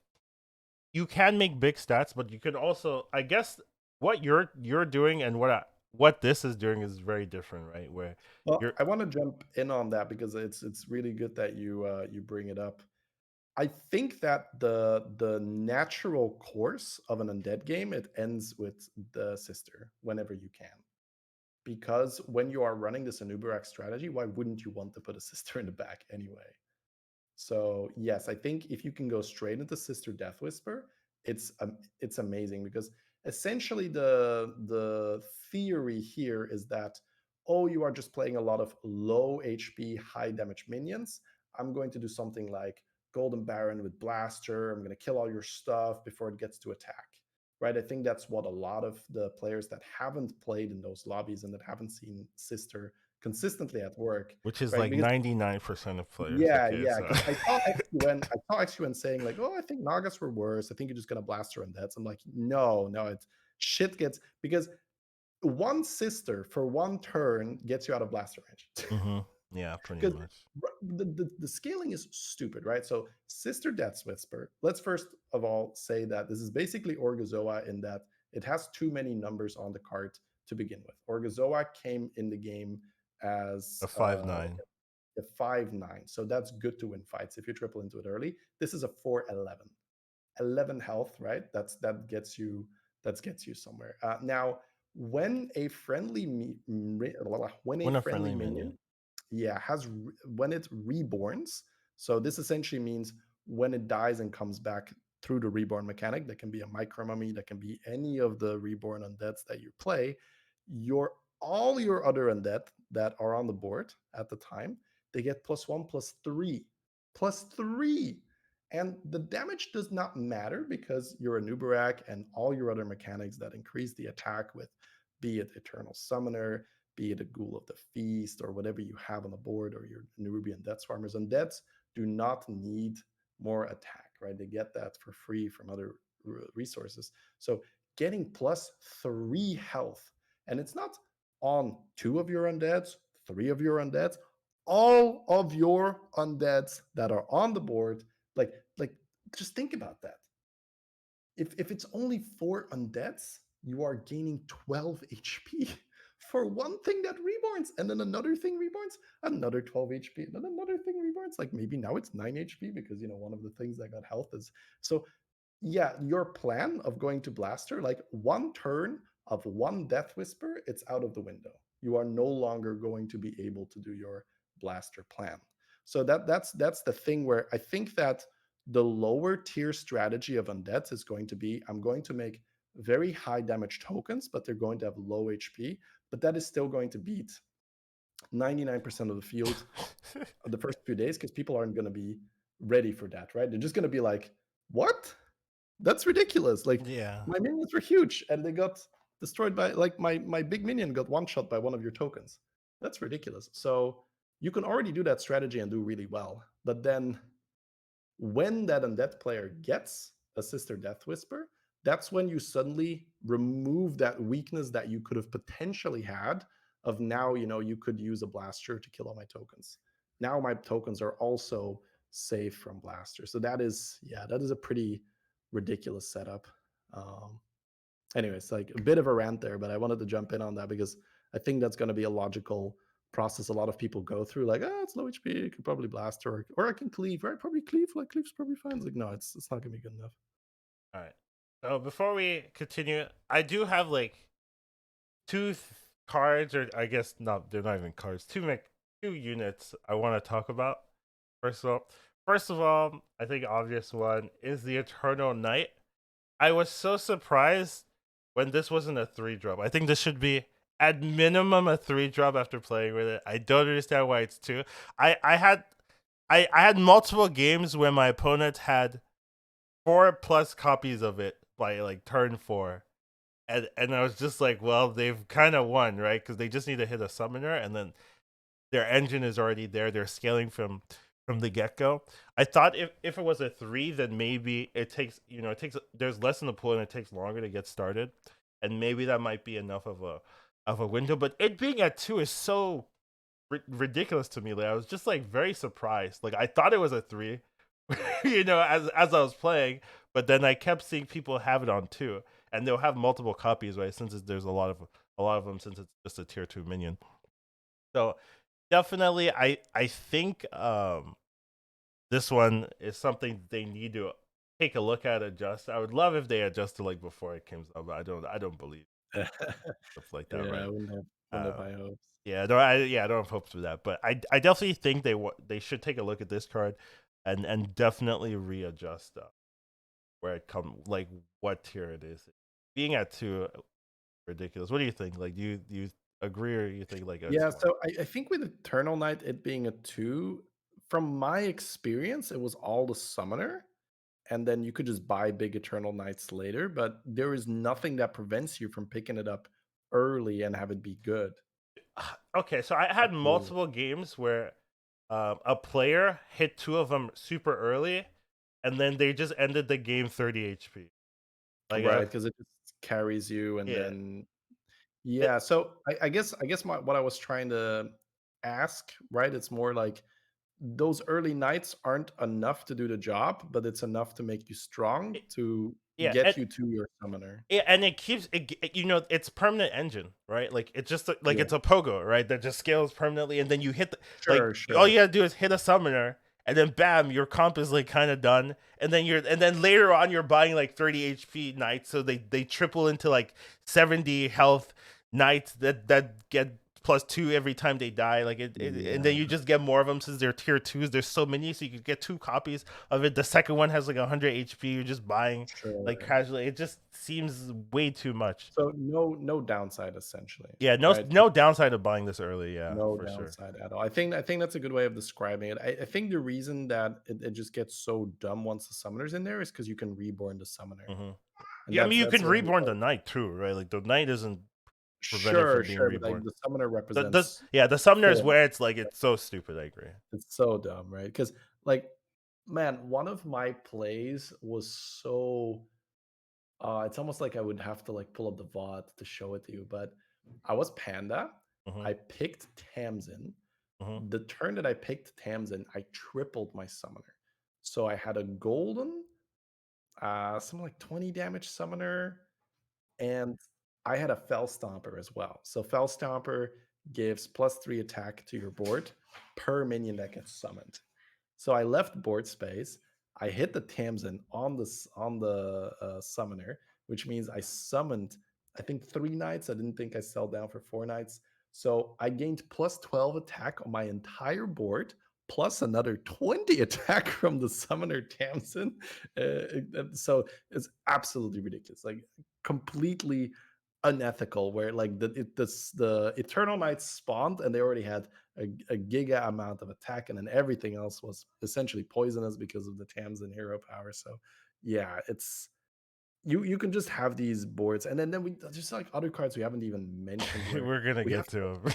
[SPEAKER 1] you can make big stats, but you can also, I guess, what you're doing and what this is doing is very different, right? Where
[SPEAKER 2] Well,
[SPEAKER 1] you're
[SPEAKER 2] I want to jump in on that because it's really good that you bring it up. I think that the natural course of an undead game, it ends with the sister whenever you can. Because when you are running this Anubarak strategy, why wouldn't you want to put a sister in the back anyway? So yes, I think if you can go straight into Sister Death Whisper, it's amazing because essentially the theory here is that, oh, you are just playing a lot of low HP, high damage minions. I'm going to do something like Golden Baron with Blaster. I'm going to kill all your stuff before it gets to attack. Right? I think that's what a lot of the players that haven't played in those lobbies and that haven't seen Sister consistently at work,
[SPEAKER 1] which is
[SPEAKER 2] right?
[SPEAKER 1] like
[SPEAKER 2] Because
[SPEAKER 1] 99% of players.
[SPEAKER 2] yeah,
[SPEAKER 1] Okay,
[SPEAKER 2] yeah,
[SPEAKER 1] so
[SPEAKER 2] because I saw XUN saying like, "Oh, I think Nagas were worse. I think you're just gonna blast her and that's." I'm like, no, no, it's shit gets because one sister for one turn gets you out of blaster range.
[SPEAKER 1] hmm yeah, pretty
[SPEAKER 2] Because
[SPEAKER 1] much.
[SPEAKER 2] the scaling is stupid, right? So Sister Death's Whisper. Let's first of all say that this is basically Orgazoa in that it has too many numbers on the card to begin with. Orgazoa came in the game as
[SPEAKER 1] A 5/9.
[SPEAKER 2] a 5/9. So that's good to win fights if you triple into it early. This is a 4/11. 11 health, right? That gets you somewhere. Now, when a friendly when a
[SPEAKER 1] When a
[SPEAKER 2] friendly
[SPEAKER 1] friendly minion.
[SPEAKER 2] minion, yeah, when it reborns. So this essentially means when it dies and comes back through the reborn mechanic, that can be a micro mummy, that can be any of the reborn undeads that you play. Your all your other undead that are on the board at the time, they get +1, +3, +3. And the damage does not matter because you're a Nubarak and all your other mechanics that increase the attack with, be it Eternal Summoner, be it a Ghoul of the Feast, or whatever you have on the board, or your Nerubian Death Swarmers. And Deaths do not need more attack, right? They get that for free from other resources. So getting +3 health, and it's not on 2 of your undeads, 3 of your undeads, all of your undeads that are on the board, like just think about that. If it's only 4 undeads, you are gaining 12 HP for one thing that reborns, and then another thing reborns, another 12 HP, and then another thing reborns. Like maybe now it's 9 HP because one of the things that got health is so. Yeah, your plan of going to Blaster, like one turn of one Death Whisper, it's out of the window. You are no longer going to be able to do your Blaster plan. So that's the thing where I think that the lower tier strategy of undeads is going to be, I'm going to make very high damage tokens, but they're going to have low HP, but that is still going to beat 99% of the field the first few days because people aren't going to be ready for that, right? They're just going to be like, what? That's ridiculous. Like
[SPEAKER 1] Yeah.
[SPEAKER 2] my minions were huge and they got destroyed by like my big minion got one shot by one of your tokens. That's ridiculous. So you can already do that strategy and do really well. But then when that undead player gets a Sister Death Whisper, that's when you suddenly remove that weakness that you could have potentially had of now, you could use a blaster to kill all my tokens. Now my tokens are also safe from blaster. So that is a pretty ridiculous setup. Um, Anyways, like a bit of a rant there, but I wanted to jump in on that because I think that's going to be a logical process a lot of people go through. Like, it's low HP, I could probably blast, or I can cleave, right? Probably cleave. Like cleave's probably fine. It's like, no, it's not gonna be good enough.
[SPEAKER 1] All right. So before we continue, I do have like two cards, or I guess not. They're not even cards. Two units I want to talk about. First of all, I think obvious one is the Eternal Knight. I was so surprised when this wasn't a 3-drop. I think this should be at minimum a 3-drop after playing with it. I don't understand why it's 2. I had I had multiple games where my opponent had 4+ copies of it by like turn 4. And I was just like, well, they've kind of won, right? Because they just need to hit a summoner, and then their engine is already there. They're scaling from from the get go. I thought if it was a 3, then maybe it takes it takes there's less in the pool and it takes longer to get started, and maybe that might be enough of a window. But it being at 2 is so ridiculous to me. Like I was just like very surprised. Like I thought it was a 3, as I was playing, but then I kept seeing people have it on 2, and they'll have multiple copies, right? Since there's a lot of them, since it's just a tier 2 minion. So definitely, I think this one is something they need to take a look at, adjust. I would love if they adjusted like before it came out, but I don't believe stuff like that,
[SPEAKER 2] Yeah,
[SPEAKER 1] right?
[SPEAKER 2] wouldn't have
[SPEAKER 1] Uh,
[SPEAKER 2] high hopes.
[SPEAKER 1] I don't have hopes for that, but I definitely think they should take a look at this card, and definitely readjust where it come like what tier it is. Being at 2, ridiculous. What do you think? Like, do you agree, or you think like it's
[SPEAKER 2] Yeah,
[SPEAKER 1] fine?
[SPEAKER 2] so I think with Eternal Knight, it being a 2, from my experience, it was all the summoner, and then you could just buy big Eternal Knights later, but there is nothing that prevents you from picking it up early and have it be good.
[SPEAKER 1] Okay, so I had
[SPEAKER 2] Up to you.
[SPEAKER 1] multiple games where a player hit 2 of them super early, and then they just ended the game 30 HP. Like,
[SPEAKER 2] Right, because it just carries you, and
[SPEAKER 1] yeah,
[SPEAKER 2] then
[SPEAKER 1] it,
[SPEAKER 2] yeah, so I guess what I was trying to ask, right, it's more like those early nights aren't enough to do the job, but it's enough to make you strong
[SPEAKER 1] it
[SPEAKER 2] to
[SPEAKER 1] yeah,
[SPEAKER 2] get you to your summoner.
[SPEAKER 1] yeah, and it keeps it's permanent engine, right? Like it's just like
[SPEAKER 2] Yeah.
[SPEAKER 1] it's a pogo, right? That just scales permanently, and then you hit
[SPEAKER 2] Sure,
[SPEAKER 1] all
[SPEAKER 2] sure.
[SPEAKER 1] you gotta do is hit a summoner, and then bam, your comp is like kind of done, and then later on you're buying like 30 HP knights, so they triple into like 70 health knights that get +2 every time they die. Like and then
[SPEAKER 2] Yeah,
[SPEAKER 1] you just get more of them since they're tier 2s. There's so many, so you could get 2 copies of it. The second one has like 100 HP. You're just buying like
[SPEAKER 2] sure.
[SPEAKER 1] casually. It just seems way too much.
[SPEAKER 2] So no downside essentially,
[SPEAKER 1] Yeah,
[SPEAKER 2] right?
[SPEAKER 1] no downside of buying this early. Yeah,
[SPEAKER 2] No
[SPEAKER 1] for sure.
[SPEAKER 2] downside at all. I think that's a good way of describing it. I think the reason that it just gets so dumb once the summoner's in there is because you can reborn the summoner,
[SPEAKER 1] Hmm.
[SPEAKER 2] and
[SPEAKER 1] Yeah, I mean you
[SPEAKER 2] that's
[SPEAKER 1] can
[SPEAKER 2] a
[SPEAKER 1] reborn the knight too, right? Like the knight isn't prevented
[SPEAKER 2] sure,
[SPEAKER 1] from being
[SPEAKER 2] sure, but like
[SPEAKER 1] reborn.
[SPEAKER 2] the summoner
[SPEAKER 1] The
[SPEAKER 2] represents
[SPEAKER 1] yeah, the summoner is
[SPEAKER 2] form.
[SPEAKER 1] where it's like it's so stupid. I agree.
[SPEAKER 2] It's so dumb, right? Because like, man, one of my plays was so it's almost like I would have to like pull up the VOD to show it to you. But I was Panda.
[SPEAKER 1] Hmm.
[SPEAKER 2] I picked Tamsin.
[SPEAKER 1] Hmm.
[SPEAKER 2] The turn that I picked Tamsin, I tripled my summoner. So I had a golden, something like 20 damage summoner, and I had a Fell Stomper as well. So Fell Stomper gives +3 attack to your board per minion that gets summoned. So I left board space. I hit the Tamsin on the summoner, which means I summoned I think 3 knights. I didn't think I sell down for 4 knights. So I gained +12 attack on my entire board, plus another 20 attack from the summoner Tamsin. So it's absolutely ridiculous. Like completely unethical where like the eternal knights spawned and they already had a giga amount of attack, and then everything else was essentially poisonous because of the tams and hero power. So yeah, it's you can just have these boards, and then we just like other cards we haven't even mentioned where
[SPEAKER 1] We're gonna
[SPEAKER 2] we have
[SPEAKER 1] get to him.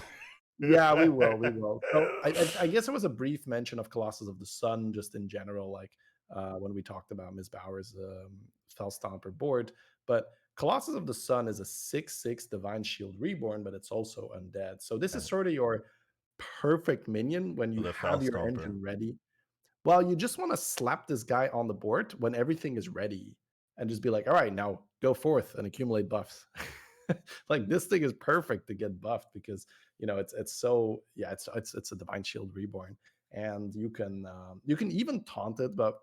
[SPEAKER 2] yeah, we will. So I guess there was a brief mention of Colossus of the Sun just in general, like when we talked about Ms. Bauer's Fell Stomper board. But Colossus of the Sun is a 6/6 Divine Shield Reborn, but it's also undead. So this is
[SPEAKER 1] Yeah,
[SPEAKER 2] sort of your perfect minion when you
[SPEAKER 1] the fell
[SPEAKER 2] have your
[SPEAKER 1] stomper.
[SPEAKER 2] engine ready. Well, you just want to slap this guy on the board when everything is ready and just be like, all right, now go forth and accumulate buffs. Like this thing is perfect to get buffed because it's so yeah it's a divine shield reborn, and you can even taunt it. But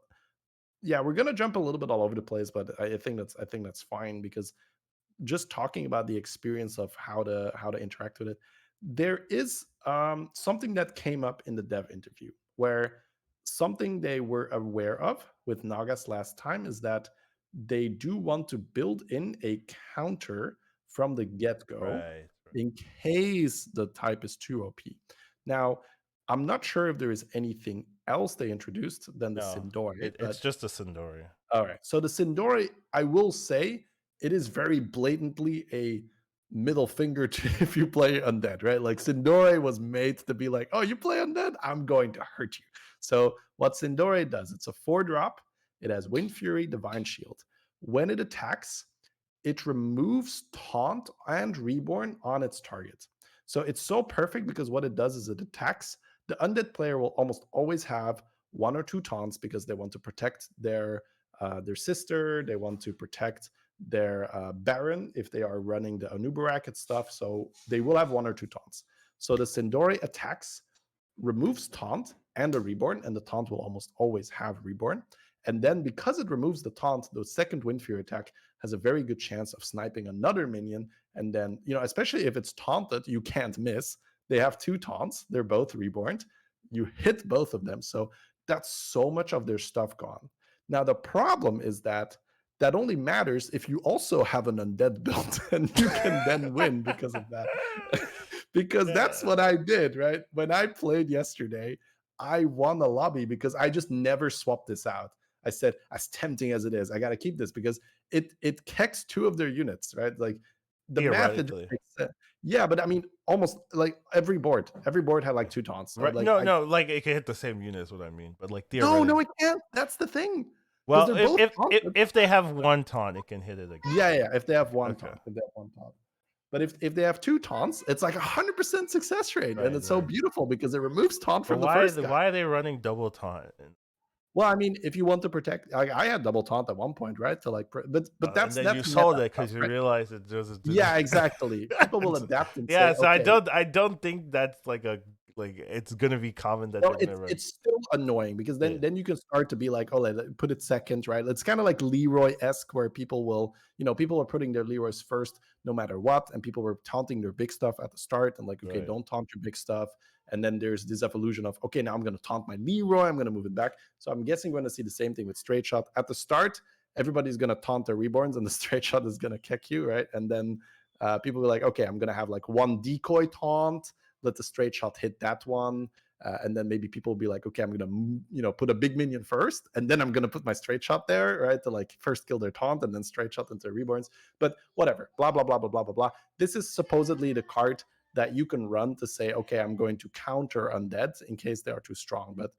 [SPEAKER 2] yeah, we're gonna jump a little bit all over the place, but I think that's fine because just talking about the experience of how to interact with it, there is something that came up in the dev interview where something they were aware of with Nagas last time is that they do want to build in a counter from the get-go
[SPEAKER 1] Right. Right.
[SPEAKER 2] in case the type is too OP. Now, I'm not sure if there is anything else they introduced than the
[SPEAKER 1] No,
[SPEAKER 2] Sindori,
[SPEAKER 1] it's
[SPEAKER 2] but
[SPEAKER 1] just a Sindori.
[SPEAKER 2] all right. So the Sindori, I will say, it is very blatantly a middle finger to if you play Undead, right? Like Sindore was made to be like, oh, you play Undead? I'm going to hurt you. So what Sindore does, it's a 4-drop. It has Wind Fury, Divine Shield. When it attacks, it removes Taunt and Reborn on its target. So it's so perfect because what it does is it attacks. The Undead player will almost always have 1 or 2 taunts because they want to protect their sister. They want to protect their Baron if they are running the Anubarak and stuff. So they will have 1 or 2 taunts. So the Sindori attacks, removes taunt and a reborn, and the taunt will almost always have reborn. And then because it removes the taunt, the second Wind Fury attack has a very good chance of sniping another minion. And then, especially if it's taunted, you can't miss. They have 2 taunts. They're both reborn. You hit both of them. So that's so much of their stuff gone. Now, the problem is that only matters if you also have an undead build and you can then win because of that. Because that's what I did, right? When I played yesterday, I won a lobby because I just never swapped this out. I said, as tempting as it is, I got to keep this because it kicks 2 of their units, right? Like the math, it just
[SPEAKER 1] Theoretically.
[SPEAKER 2] makes sense. Yeah, but I mean, almost like every board had like 2 taunts. So
[SPEAKER 1] Right.
[SPEAKER 2] like,
[SPEAKER 1] No, no, like it can hit the same unit is what I mean. But like
[SPEAKER 2] no,
[SPEAKER 1] theoretically.
[SPEAKER 2] it can't. That's the thing because
[SPEAKER 1] Well,
[SPEAKER 2] they're both taunted.
[SPEAKER 1] if they have 1 taunt, it can hit it again.
[SPEAKER 2] Yeah. If they have one
[SPEAKER 1] Okay.
[SPEAKER 2] taunt, But if they have 2 taunts, it's like 100% success rate, and
[SPEAKER 1] Right,
[SPEAKER 2] it's so
[SPEAKER 1] right.
[SPEAKER 2] beautiful because it removes taunt
[SPEAKER 1] But
[SPEAKER 2] from the first guy.
[SPEAKER 1] why are they running double taunt?
[SPEAKER 2] Well, I mean, if you want to protect, I had double taunt at one point, right? To like, but
[SPEAKER 1] And
[SPEAKER 2] that's
[SPEAKER 1] then you
[SPEAKER 2] meta
[SPEAKER 1] sold it
[SPEAKER 2] stuff,
[SPEAKER 1] because you
[SPEAKER 2] right?
[SPEAKER 1] realized it just didn't.
[SPEAKER 2] Yeah, exactly. People will adapt and
[SPEAKER 1] Yeah,
[SPEAKER 2] say,
[SPEAKER 1] so
[SPEAKER 2] okay,
[SPEAKER 1] I don't think that's like it's gonna be common that
[SPEAKER 2] well,
[SPEAKER 1] they're gonna
[SPEAKER 2] it's
[SPEAKER 1] run.
[SPEAKER 2] it's still annoying because
[SPEAKER 1] Yeah,
[SPEAKER 2] then you can start to be like, oh, put it second, right? It's kind of like Leroy-esque where people will, people are putting their Leroys first no matter what, and people were taunting their big stuff at the start and like, okay,
[SPEAKER 1] right.
[SPEAKER 2] don't taunt your big stuff. And then there's this evolution of, okay, now I'm going to taunt my Leroy, I'm going to move it back. So I'm guessing we're going to see the same thing with straight shot at the start. Everybody's going to taunt their reborns, and the straight shot is going to kick you, right? And then people were like, okay, I'm going to have like 1 decoy taunt, let the straight shot hit that one, and then maybe people will be like, okay, I'm gonna put a big minion first, and then I'm gonna put my straight shot there, right, to like first kill their taunt and then straight shot into reborns. But whatever, blah blah blah blah blah blah blah. This is supposedly the card that you can run to say, okay, I'm going to counter undead in case they are too strong. But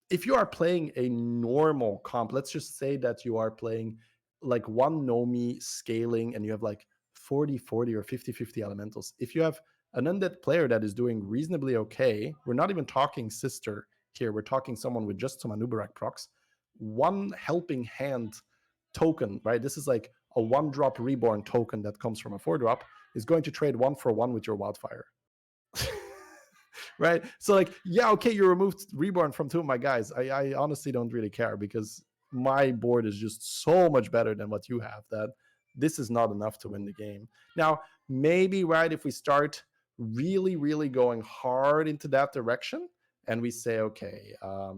[SPEAKER 2] if you are playing a normal comp, let's just say that you are playing like 1 Nomi scaling and you have like 40-40 or 50-50 elementals. If you have an undead player that is doing reasonably okay, we're not even talking sister here. We're talking someone with just some Anubarak procs. 1 helping hand token, right? This is like a 1-drop reborn token that comes from a 4-drop, is going to trade 1 for 1 with your wildfire. Right? So like, yeah, okay, you removed reborn from 2 of my guys. I honestly don't really care because my board is just so much better than what you have that this is not enough to win the game. Now, maybe, right, if we start really, really going hard into that direction and we say, okay,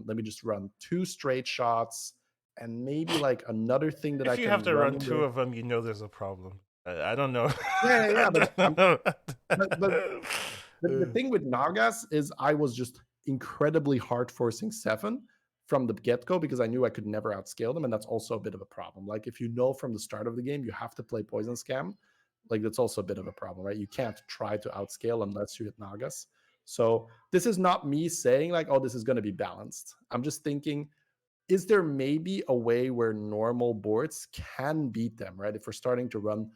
[SPEAKER 2] let me just run 2 straight shots and maybe like another thing that I
[SPEAKER 1] If you have
[SPEAKER 2] can
[SPEAKER 1] to
[SPEAKER 2] run
[SPEAKER 1] run
[SPEAKER 2] in
[SPEAKER 1] 2
[SPEAKER 2] there.
[SPEAKER 1] of them, I don't know. I don't know.
[SPEAKER 2] Yeah, but
[SPEAKER 1] I don't know.
[SPEAKER 2] but the thing with Nagas is I was just incredibly hard forcing 7 from the get-go because I knew I could never outscale them, and that's also a bit of a problem. Like if you know from the start of the game you have to play Poison Scam, like that's also a bit of a problem, right? You can't try to outscale unless you hit Nagas. So this is not me saying like, oh, this is going to be balanced. I'm just thinking, is there maybe a way where normal boards can beat them, right? If we're starting to run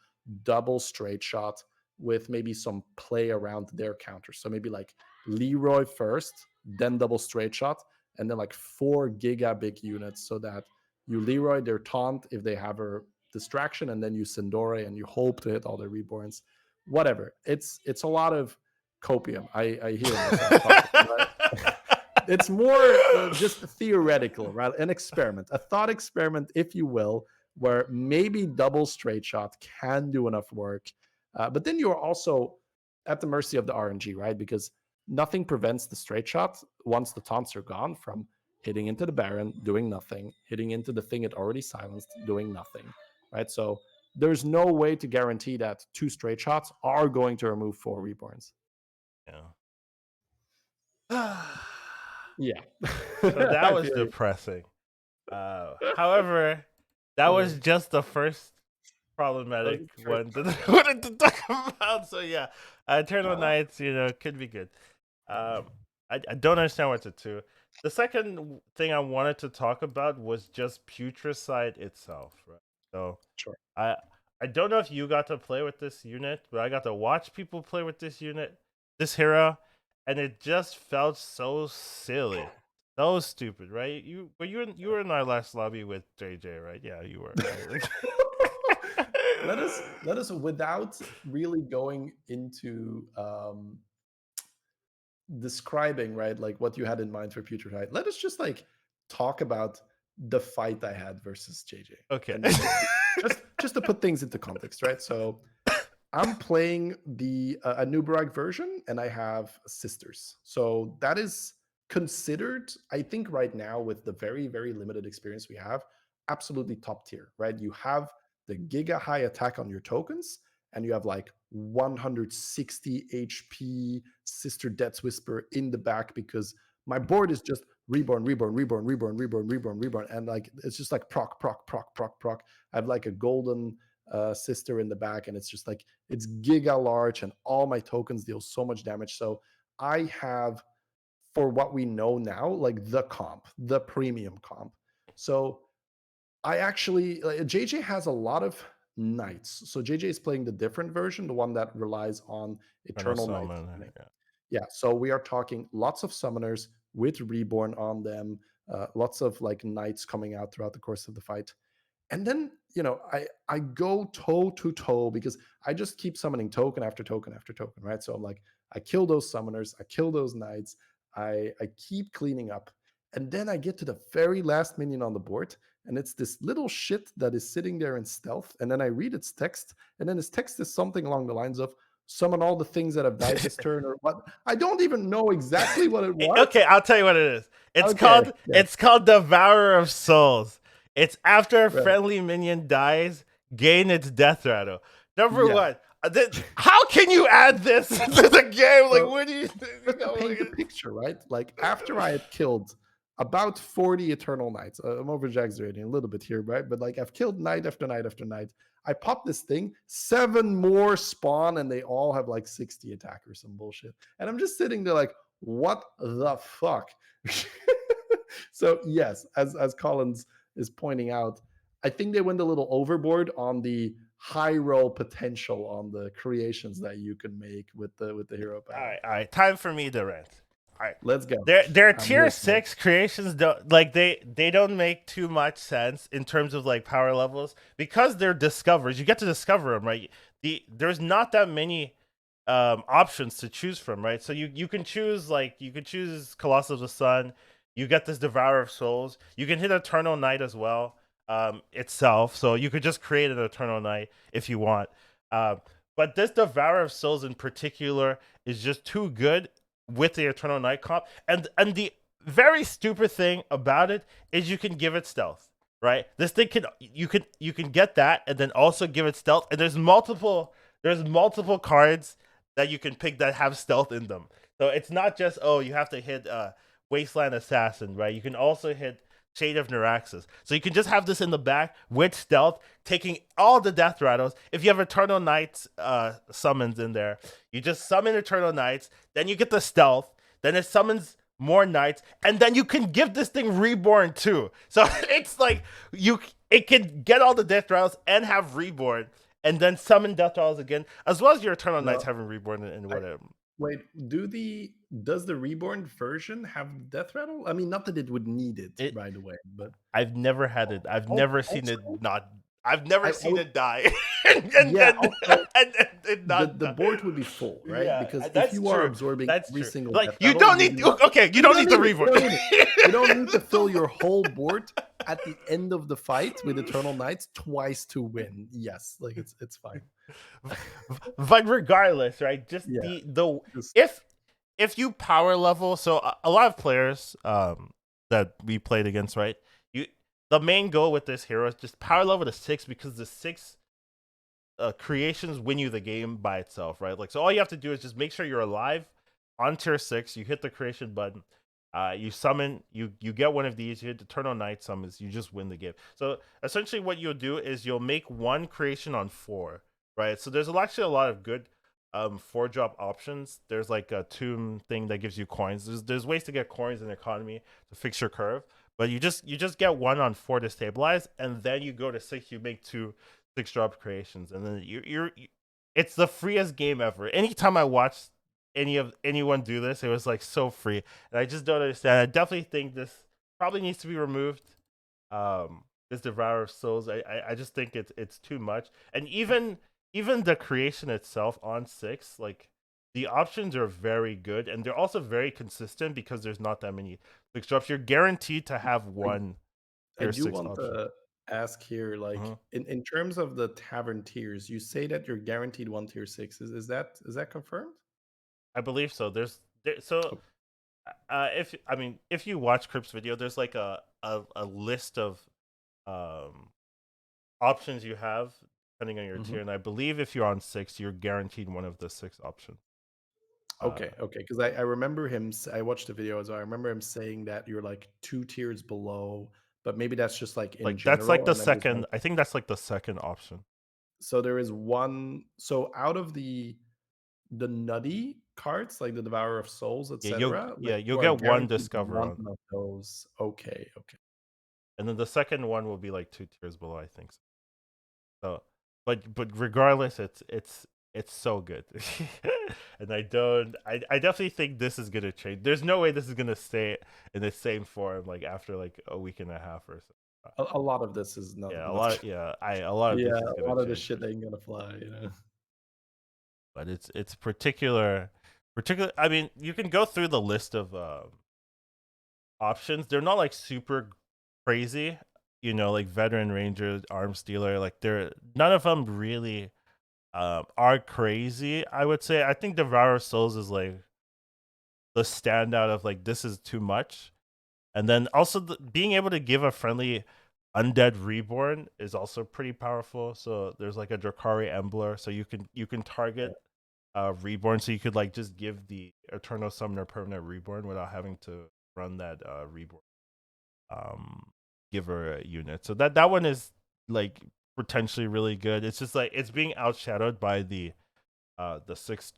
[SPEAKER 2] double straight shot with maybe some play around their counters. So maybe like Leroy first, then double straight shot, and then like 4 giga big units so that you Leroy their taunt if they have a distraction, and then you Sindore and you hope to hit all their reborns. Whatever. It's a lot of copium. I hear myself talking, right? It's more just theoretical, right? An experiment, a thought experiment, if you will, where maybe double straight shot can do enough work. But then you're also at the mercy of the RNG, right? Because nothing prevents the straight shot once the taunts are gone from hitting into the Baron, doing nothing, hitting into the thing it already silenced, doing nothing, right? So there's no way to guarantee that 2 straight shots are going to remove 4 reborns.
[SPEAKER 1] Yeah.
[SPEAKER 2] Yeah.
[SPEAKER 1] So that
[SPEAKER 2] I
[SPEAKER 1] was
[SPEAKER 2] feel you.
[SPEAKER 1] depressing. However, that
[SPEAKER 2] Uh,
[SPEAKER 1] was just the first problematic
[SPEAKER 2] Very
[SPEAKER 1] one that I wanted to talk about. So yeah, Eternal Nights, could be good. Um, I don't understand what to do. The second thing I wanted to talk about was just Putricide itself, right? So
[SPEAKER 2] sure.
[SPEAKER 1] I I don't know if you got to play with this unit, but I got to watch people play with this unit, this hero, and it just felt so silly, so stupid, right? You were in our last lobby with JJ, right? Yeah, you were, right?
[SPEAKER 2] Let us without really going into describing, right, like what you had in mind for future fight. Let us just like talk about the fight I had versus JJ,
[SPEAKER 1] Okay.
[SPEAKER 2] and just to put things into context, right? So I'm playing the Anubarak version, and I have sisters. So that is considered, I think, right now with the very very limited experience we have, absolutely top tier, right? You have the giga high attack on your tokens, and you have like 160 HP Sister Death's Whisper in the back because my board is just reborn, reborn, reborn, reborn, reborn, reborn, reborn, and like it's just like proc, proc, proc, proc, proc. I have like a golden sister in the back, and it's just like it's giga large, and all my tokens deal so much damage. So I have, for what we know now, like the comp, the premium comp. So I actually JJ has a lot of knights. So JJ is playing the different version, the one that relies on
[SPEAKER 1] Eternal
[SPEAKER 2] eternal knight
[SPEAKER 1] Summon,
[SPEAKER 2] summoning.
[SPEAKER 1] yeah.
[SPEAKER 2] Yeah, so we are talking lots of summoners with reborn on them, lots of like knights coming out throughout the course of the fight. And then, I go toe to toe because I just keep summoning token after token after token, right? So I'm like, I kill those summoners, I kill those knights, I keep cleaning up. And then I get to the very last minion on the board, and it's this little shit that is sitting there in stealth. And then I read its text, and then its text is something along the lines of summon all the things that have died this turn, or what. I don't even know exactly what it was.
[SPEAKER 1] Okay, I'll tell you what it is. It's
[SPEAKER 2] Okay,
[SPEAKER 1] called
[SPEAKER 2] yeah,
[SPEAKER 1] it's called Devourer of Souls. It's after a
[SPEAKER 2] right.
[SPEAKER 1] friendly minion dies, gain its death rattle. Number
[SPEAKER 2] Yeah.
[SPEAKER 1] one, how can you add this to the game? Like,
[SPEAKER 2] So
[SPEAKER 1] what do you think?
[SPEAKER 2] just to paint the picture, right? Like after I had killed about 40 Eternal Knights, I'm over exaggerating a little bit here, right? But like I've killed night after night after night. I pop this thing, 7 more spawn, and they all have like 60 attack or some bullshit. And I'm just sitting there like, what the fuck? So yes, as Collins is pointing out, I think they went a little overboard on the high roll potential on the creations that you can make with the hero power.
[SPEAKER 1] All right. Time for me to rant. All right.
[SPEAKER 2] Let's go.
[SPEAKER 1] Their
[SPEAKER 2] I'm
[SPEAKER 1] tier
[SPEAKER 2] listening.
[SPEAKER 1] 6 creations don't like they don't make too much sense in terms of like power levels because they're discovers. You get to discover them, right? There's not that many options to choose from, right? So you can choose Colossus of the Sun. You get this Devourer of Souls. You can hit Eternal Night as well itself. So you could just create an Eternal Night if you want. But this Devourer of Souls in particular is just too good with the Eternal Night comp. And the very stupid thing about it is you can give it stealth, right? This thing you can get that and then also give it stealth. And there's multiple cards that you can pick that have stealth in them. So it's not just you have to hit Wasteland Assassin, right? You can also hit Shade of Neuraxis. So you can just have this in the back with stealth, taking all the death rattles. If you have Eternal Knights summons in there, you just summon Eternal Knights, then you get the stealth, then it summons more knights, and then you can give this thing reborn too. So it's like it can get all the death rattles and have reborn, and then summon death rattles again, as well as your Eternal Knights
[SPEAKER 2] No,
[SPEAKER 1] having reborn and
[SPEAKER 2] I,
[SPEAKER 1] whatever.
[SPEAKER 2] wait. Does the reborn version have death rattle? I mean, not that it would need it
[SPEAKER 1] It
[SPEAKER 2] right away, but
[SPEAKER 1] I've never had it. I've never seen it
[SPEAKER 2] also,
[SPEAKER 1] not. I've never
[SPEAKER 2] I
[SPEAKER 1] seen
[SPEAKER 2] would,
[SPEAKER 1] it die, and and
[SPEAKER 2] yeah.
[SPEAKER 1] and,
[SPEAKER 2] Also,
[SPEAKER 1] and
[SPEAKER 2] the
[SPEAKER 1] not
[SPEAKER 2] the
[SPEAKER 1] die.
[SPEAKER 2] board would be full, right?
[SPEAKER 1] Yeah,
[SPEAKER 2] Because if
[SPEAKER 1] that's
[SPEAKER 2] you are
[SPEAKER 1] true.
[SPEAKER 2] absorbing
[SPEAKER 1] That's
[SPEAKER 2] every
[SPEAKER 1] true.
[SPEAKER 2] single
[SPEAKER 1] Like
[SPEAKER 2] death
[SPEAKER 1] you
[SPEAKER 2] rattle,
[SPEAKER 1] don't
[SPEAKER 2] you do
[SPEAKER 1] need.
[SPEAKER 2] not.
[SPEAKER 1] Okay, you
[SPEAKER 2] You
[SPEAKER 1] don't
[SPEAKER 2] don't
[SPEAKER 1] need the
[SPEAKER 2] need it. You
[SPEAKER 1] reborn.
[SPEAKER 2] don't need it. You don't need to fill your whole board at the end of the fight with Eternal Knights twice to win. Yes, like it's fine.
[SPEAKER 1] But regardless, right? Just
[SPEAKER 2] Yeah,
[SPEAKER 1] the
[SPEAKER 2] just
[SPEAKER 1] if you power level, so a lot of players that we played against, right? You the main goal with this hero is just power level to 6 because the 6 creations win you the game by itself, right? Like so all you have to do is just make sure you're alive on tier 6, you hit the creation button. You summon, you get one of these. You hit the Eternal Night summons. You just win the game. So essentially, what you'll do is you'll make one creation on four, right? So there's actually a lot of good 4-drop options. There's like a tomb thing that gives you coins. There's ways to get coins in the economy to fix your curve, but you just get one on four to stabilize, and then you go to six. You make two 6-drop creations, and then it's the freest game ever. Anytime I watch anyone do this, it was like so free, and I just don't understand. I definitely think this probably needs to be removed. This Devourer of Souls, I just think it's too much, and even the creation itself on six, like the options are very good, and they're also very consistent because there's not that many 6 drops. You're guaranteed to have
[SPEAKER 2] I
[SPEAKER 1] one
[SPEAKER 2] I
[SPEAKER 1] tier
[SPEAKER 2] do
[SPEAKER 1] six
[SPEAKER 2] want
[SPEAKER 1] option.
[SPEAKER 2] to ask here, like
[SPEAKER 1] Mhm.
[SPEAKER 2] in terms of the tavern tiers, you say that you're guaranteed one tier six. Is that confirmed?
[SPEAKER 1] I believe so. So
[SPEAKER 2] Oh,
[SPEAKER 1] if I mean if you watch Crip's video, there's like a list of um options you have depending on your
[SPEAKER 2] mhm.
[SPEAKER 1] tier, and I believe if you're on six, you're guaranteed one of the six options.
[SPEAKER 2] Okay,
[SPEAKER 1] Uh,
[SPEAKER 2] okay. Because I remember I watched the video as well. I remember him saying that you're like two tiers below, but maybe that's just like in
[SPEAKER 1] like that's like
[SPEAKER 2] general.
[SPEAKER 1] the
[SPEAKER 2] And then there's like
[SPEAKER 1] second. I think that's like the second option.
[SPEAKER 2] so there is one. So out of the nutty cards, like the Devourer of Souls, etc., like
[SPEAKER 1] You'll
[SPEAKER 2] you are
[SPEAKER 1] get one
[SPEAKER 2] guaranteed
[SPEAKER 1] discover
[SPEAKER 2] one
[SPEAKER 1] on,
[SPEAKER 2] of those. Okay, okay.
[SPEAKER 1] and then the second one will be like 2 tiers below. I think so. But regardless, it's so good, and I definitely think this is gonna change. There's no way this is gonna stay in the same form like after like a week and a half or so.
[SPEAKER 2] A lot of this is not
[SPEAKER 1] Yeah,
[SPEAKER 2] gonna.
[SPEAKER 1] a lot of
[SPEAKER 2] Yeah,
[SPEAKER 1] this is
[SPEAKER 2] a
[SPEAKER 1] gonna
[SPEAKER 2] lot of this
[SPEAKER 1] change for
[SPEAKER 2] shit
[SPEAKER 1] sure.
[SPEAKER 2] ain't gonna fly.
[SPEAKER 1] But it's particular. I mean, you can go through the list of options. They're not like super crazy, like veteran ranger, arms dealer. Like they're none of them really are crazy. I would say I think Devourer of Souls is like the standout of like this is too much. And then also being able to give a friendly undead reborn is also pretty powerful. So there's like a Drakari Embler, so you can target reborn, so you could like just give the Eternal Summoner permanent reborn without having to run that reborn um giver unit. So that one is like potentially really good. It's just like it's being outshadowed by the six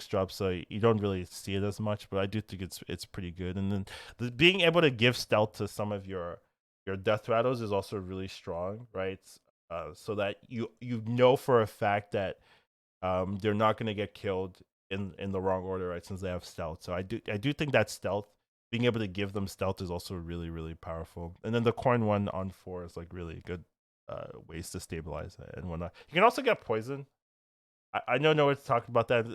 [SPEAKER 1] drops, so you don't really see it as much, but I do think it's pretty good. And then being able to give stealth to some of your death rattles is also really strong, right? So that you know for a fact that they're not going to get killed in the wrong order, right? Since they have stealth. So I do think that stealth, being able to give them stealth, is also really really powerful. And then the coin one on four is like really good ways to stabilize it and whatnot. You can also get poison. I don't know what to talk about that.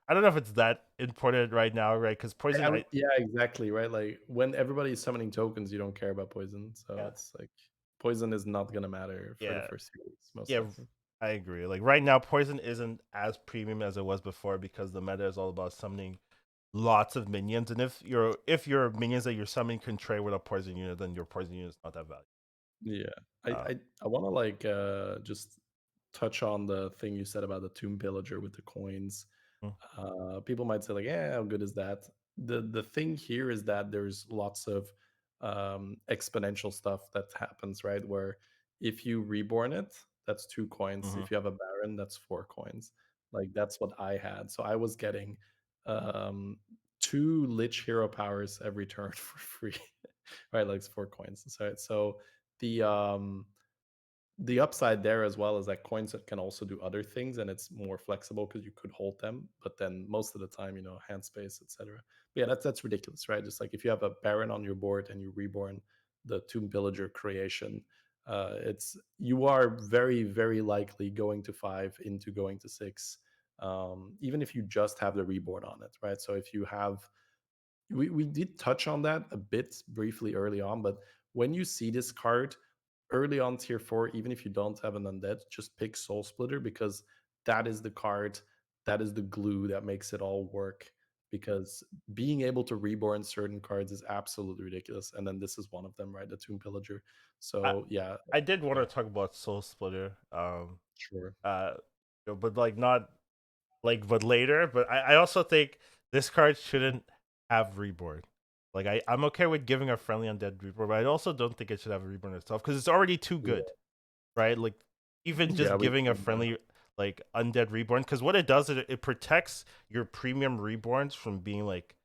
[SPEAKER 1] I don't know if it's that important right now, right? Because poison,
[SPEAKER 2] Yeah, exactly, right? Like when everybody's summoning tokens, you don't care about poison. So
[SPEAKER 1] yeah,
[SPEAKER 2] it's like poison is not gonna matter for the
[SPEAKER 1] yeah,
[SPEAKER 2] first few weeks, most
[SPEAKER 1] yeah.
[SPEAKER 2] likely.
[SPEAKER 1] I agree. Like right now, poison isn't as premium as it was before because the meta is all about summoning lots of minions, and if your minions that you're summoning can trade with a poison unit, then your poison unit is not that valuable.
[SPEAKER 2] Yeah. I
[SPEAKER 1] Uh,
[SPEAKER 2] I, I wanna like just touch on the thing you said about the tomb pillager with the coins.
[SPEAKER 1] mm,
[SPEAKER 2] People might say like, "Yeah, how good is that?" The thing here is that there's lots of exponential stuff that happens, right? Where if you reborn it, that's 2 coins.
[SPEAKER 1] mhm.
[SPEAKER 2] If you have a baron, that's 4 coins. Like that's what I had. So I was getting um, two lich hero powers every turn for free, right? Like it's 4 coins. So the um the upside there as well is that coins that can also do other things and it's more flexible because you could hold them, but then most of the time, hand space, etc. Yeah, that's ridiculous, right? Just like if you have a baron on your board and you reborn the tomb pillager creation, it's you are very very likely going to five into going to six, even if you just have the reborn on it, right? So if you have we did touch on that a bit briefly early on, but when you see this card early on tier four, even if you don't have an undead, just pick Soul Splitter because that is the card, that is the glue that makes it all work. Because being able to reborn certain cards is absolutely ridiculous, and then this is one of them, right? The Tomb Pillager.
[SPEAKER 1] I
[SPEAKER 2] So yeah,
[SPEAKER 1] I did want
[SPEAKER 2] yeah,
[SPEAKER 1] to talk about Soul Splitter,
[SPEAKER 2] sure.
[SPEAKER 1] uh, but like not like but later. But I also think this card shouldn't have reborn. Like I'm okay with giving a friendly undead reborn, but I also don't think it should have a reborn itself because it's already too good, right? Like even
[SPEAKER 2] Yeah,
[SPEAKER 1] just
[SPEAKER 2] we
[SPEAKER 1] giving a
[SPEAKER 2] can.
[SPEAKER 1] friendly like undead reborn, because what it does is it protects your premium reborns from being like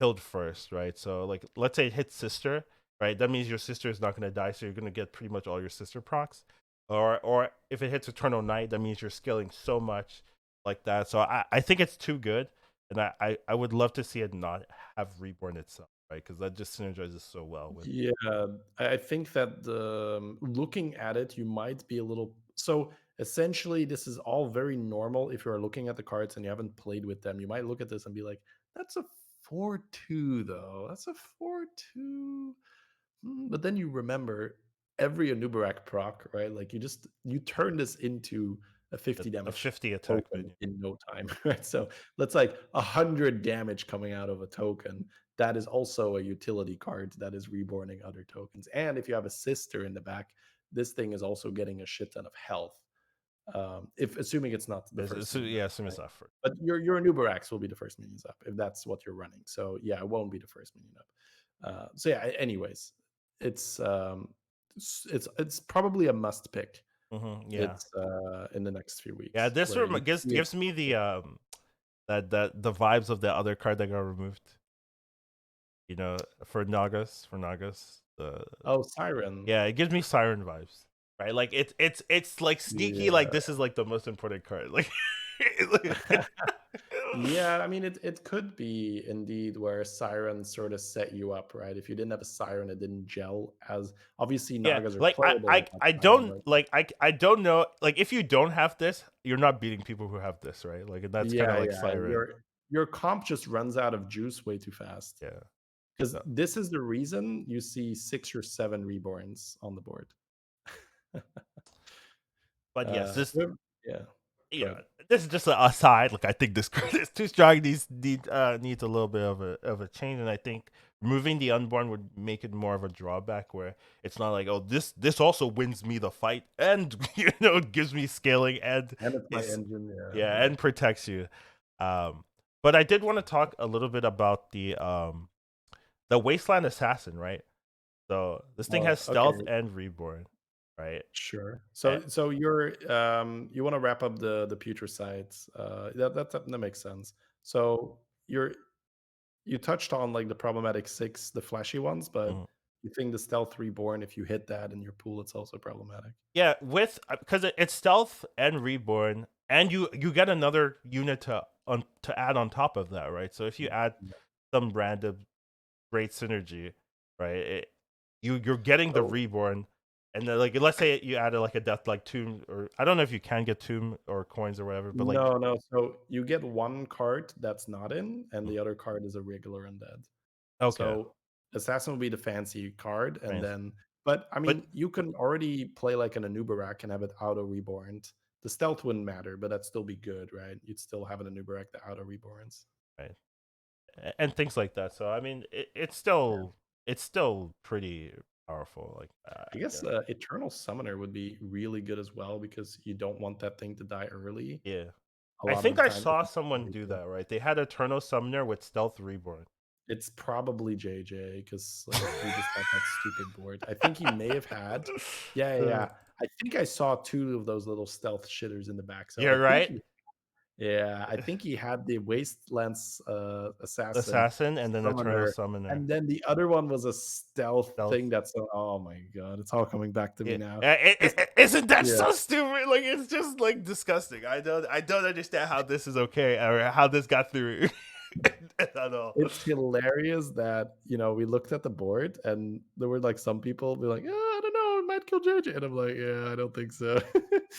[SPEAKER 1] killed first, right? So like let's say it hits sister, right? That means your sister is not gonna die, so you're gonna get pretty much all your sister procs. Or if it hits Eternal Night, that means you're scaling so much like that. So I think it's too good, and I would love to see it not have reborn itself, right? Because that just synergizes so well with.
[SPEAKER 2] Yeah, I think that looking at it, you might be a little. So essentially, this is all very normal. If you're looking at the cards and you haven't played with them, you might look at this and be like, "That's a 4/2, though. That's a 4/2." But then you remember every Anubarak proc, right? Like you turn this into a 50
[SPEAKER 1] A
[SPEAKER 2] damage
[SPEAKER 1] 50 attack
[SPEAKER 2] token
[SPEAKER 1] minion.
[SPEAKER 2] in no time, right? So that's like 100 damage coming out of a token. That is also a utility card that is reborning other tokens. And if you have a sister in the back, this thing is also getting a shit ton of health. If assuming it's not the first
[SPEAKER 1] So
[SPEAKER 2] minion
[SPEAKER 1] yeah,
[SPEAKER 2] up,
[SPEAKER 1] assume it's
[SPEAKER 2] right?
[SPEAKER 1] not first.
[SPEAKER 2] But your Nubarax will be the first minions up if that's what you're running. So yeah, it won't be the first minion up. So yeah. Anyways, it's it's probably a must pick.
[SPEAKER 1] Yeah,
[SPEAKER 2] It's in the next few
[SPEAKER 1] yeah.
[SPEAKER 2] weeks
[SPEAKER 1] This
[SPEAKER 2] where you see it.
[SPEAKER 1] gives me the that the vibes of the other card that got removed. You know, for Nagas, the
[SPEAKER 2] Oh, Siren.
[SPEAKER 1] yeah, it gives me Siren vibes, right? Like it's like sneaky. Like
[SPEAKER 2] Yeah.
[SPEAKER 1] this is like the most important card. Like,
[SPEAKER 2] Yeah, I mean it could be indeed where Siren sort of set you up, right? If you didn't have a Siren, it didn't gel as obviously
[SPEAKER 1] yeah,
[SPEAKER 2] Nagas are
[SPEAKER 1] like
[SPEAKER 2] playable without
[SPEAKER 1] I
[SPEAKER 2] Siren,
[SPEAKER 1] don't
[SPEAKER 2] but
[SPEAKER 1] like I don't know like if you don't have this, you're not beating people who have this, right? Like and that's kind of
[SPEAKER 2] yeah,
[SPEAKER 1] like
[SPEAKER 2] yeah. And
[SPEAKER 1] Siren.
[SPEAKER 2] your comp just runs out of juice way too fast.
[SPEAKER 1] Yeah.
[SPEAKER 2] Because
[SPEAKER 1] So,
[SPEAKER 2] this is the reason you see 6 or 7 reborns on the board.
[SPEAKER 1] but yes, this
[SPEAKER 2] Yeah,
[SPEAKER 1] you know,
[SPEAKER 2] good.
[SPEAKER 1] this is just an aside. Like I think this card is too strong. Needs a little bit of a change, and I think removing the unborn would make it more of a drawback where it's not like, oh, this also wins me the fight and gives me scaling and
[SPEAKER 2] And it's my
[SPEAKER 1] is
[SPEAKER 2] engine, yeah,
[SPEAKER 1] yeah
[SPEAKER 2] yeah.
[SPEAKER 1] and protects you. But I did want to talk a little bit about the Wasteland Assassin, right? So this thing has stealth
[SPEAKER 2] Okay,
[SPEAKER 1] and reborn, right?
[SPEAKER 2] sure.
[SPEAKER 1] Eh,
[SPEAKER 2] So you're you want to wrap up the future sites. That makes sense. So you touched on like the problematic 6, the flashy ones, but
[SPEAKER 1] mhm.
[SPEAKER 2] you think the stealth reborn, if you hit that in your pool, it's also problematic.
[SPEAKER 1] Yeah, with because it's stealth and reborn, and you get another unit to add on top of that, right? So if you add
[SPEAKER 2] Yeah.
[SPEAKER 1] some random great synergy, right, you're getting the
[SPEAKER 2] So
[SPEAKER 1] reborn, and then like let's say you added like a death like tomb, or I don't know if you can get tomb or coins or whatever, but like
[SPEAKER 2] no. So you get one card that's not in, and
[SPEAKER 1] mm,
[SPEAKER 2] the other card is a regular undead.
[SPEAKER 1] okay,
[SPEAKER 2] So assassin will be the fancy card, and
[SPEAKER 1] fancy.
[SPEAKER 2] then but I
[SPEAKER 1] But
[SPEAKER 2] mean you can already play like an Anubarak and have it auto reborn. The stealth wouldn't matter, but that'd still be good, right? You'd still have an Anubarak that auto reborns.
[SPEAKER 1] right, and things like that. So I mean,
[SPEAKER 2] Yeah.
[SPEAKER 1] it's still pretty powerful. Like
[SPEAKER 2] I
[SPEAKER 1] yeah,
[SPEAKER 2] guess Eternal Summoner would be really good as well because you don't want that thing to die early.
[SPEAKER 1] yeah.
[SPEAKER 2] A
[SPEAKER 1] I
[SPEAKER 2] lot of
[SPEAKER 1] think
[SPEAKER 2] the
[SPEAKER 1] I
[SPEAKER 2] time,
[SPEAKER 1] saw someone do that, right? They had Eternal Summoner with Stealth Reborn.
[SPEAKER 2] it's probably JJ because like he just had that stupid board. I think he may have had. Yeah, yeah,
[SPEAKER 1] Uh,
[SPEAKER 2] yeah. I think I saw 2 of those little stealth shitters in the back. So I
[SPEAKER 1] You're
[SPEAKER 2] think
[SPEAKER 1] right.
[SPEAKER 2] he yeah, I think he had the Wastelands Assassin
[SPEAKER 1] Assassin and then Eternal
[SPEAKER 2] Summoner,
[SPEAKER 1] Summoner.
[SPEAKER 2] and then the other one was a stealth
[SPEAKER 1] Stealth.
[SPEAKER 2] thing that's oh my god, it's all coming back to me
[SPEAKER 1] Yeah.
[SPEAKER 2] now. 'Cause
[SPEAKER 1] Isn't that
[SPEAKER 2] yeah,
[SPEAKER 1] so stupid? Like it's just like disgusting. I don't understand how this is okay or how this got through at all.
[SPEAKER 2] it's hilarious that, we looked at the board and there were like some people be like, "Yeah, I don't know, it might kill JJ." And I'm like, "Yeah, I don't think so."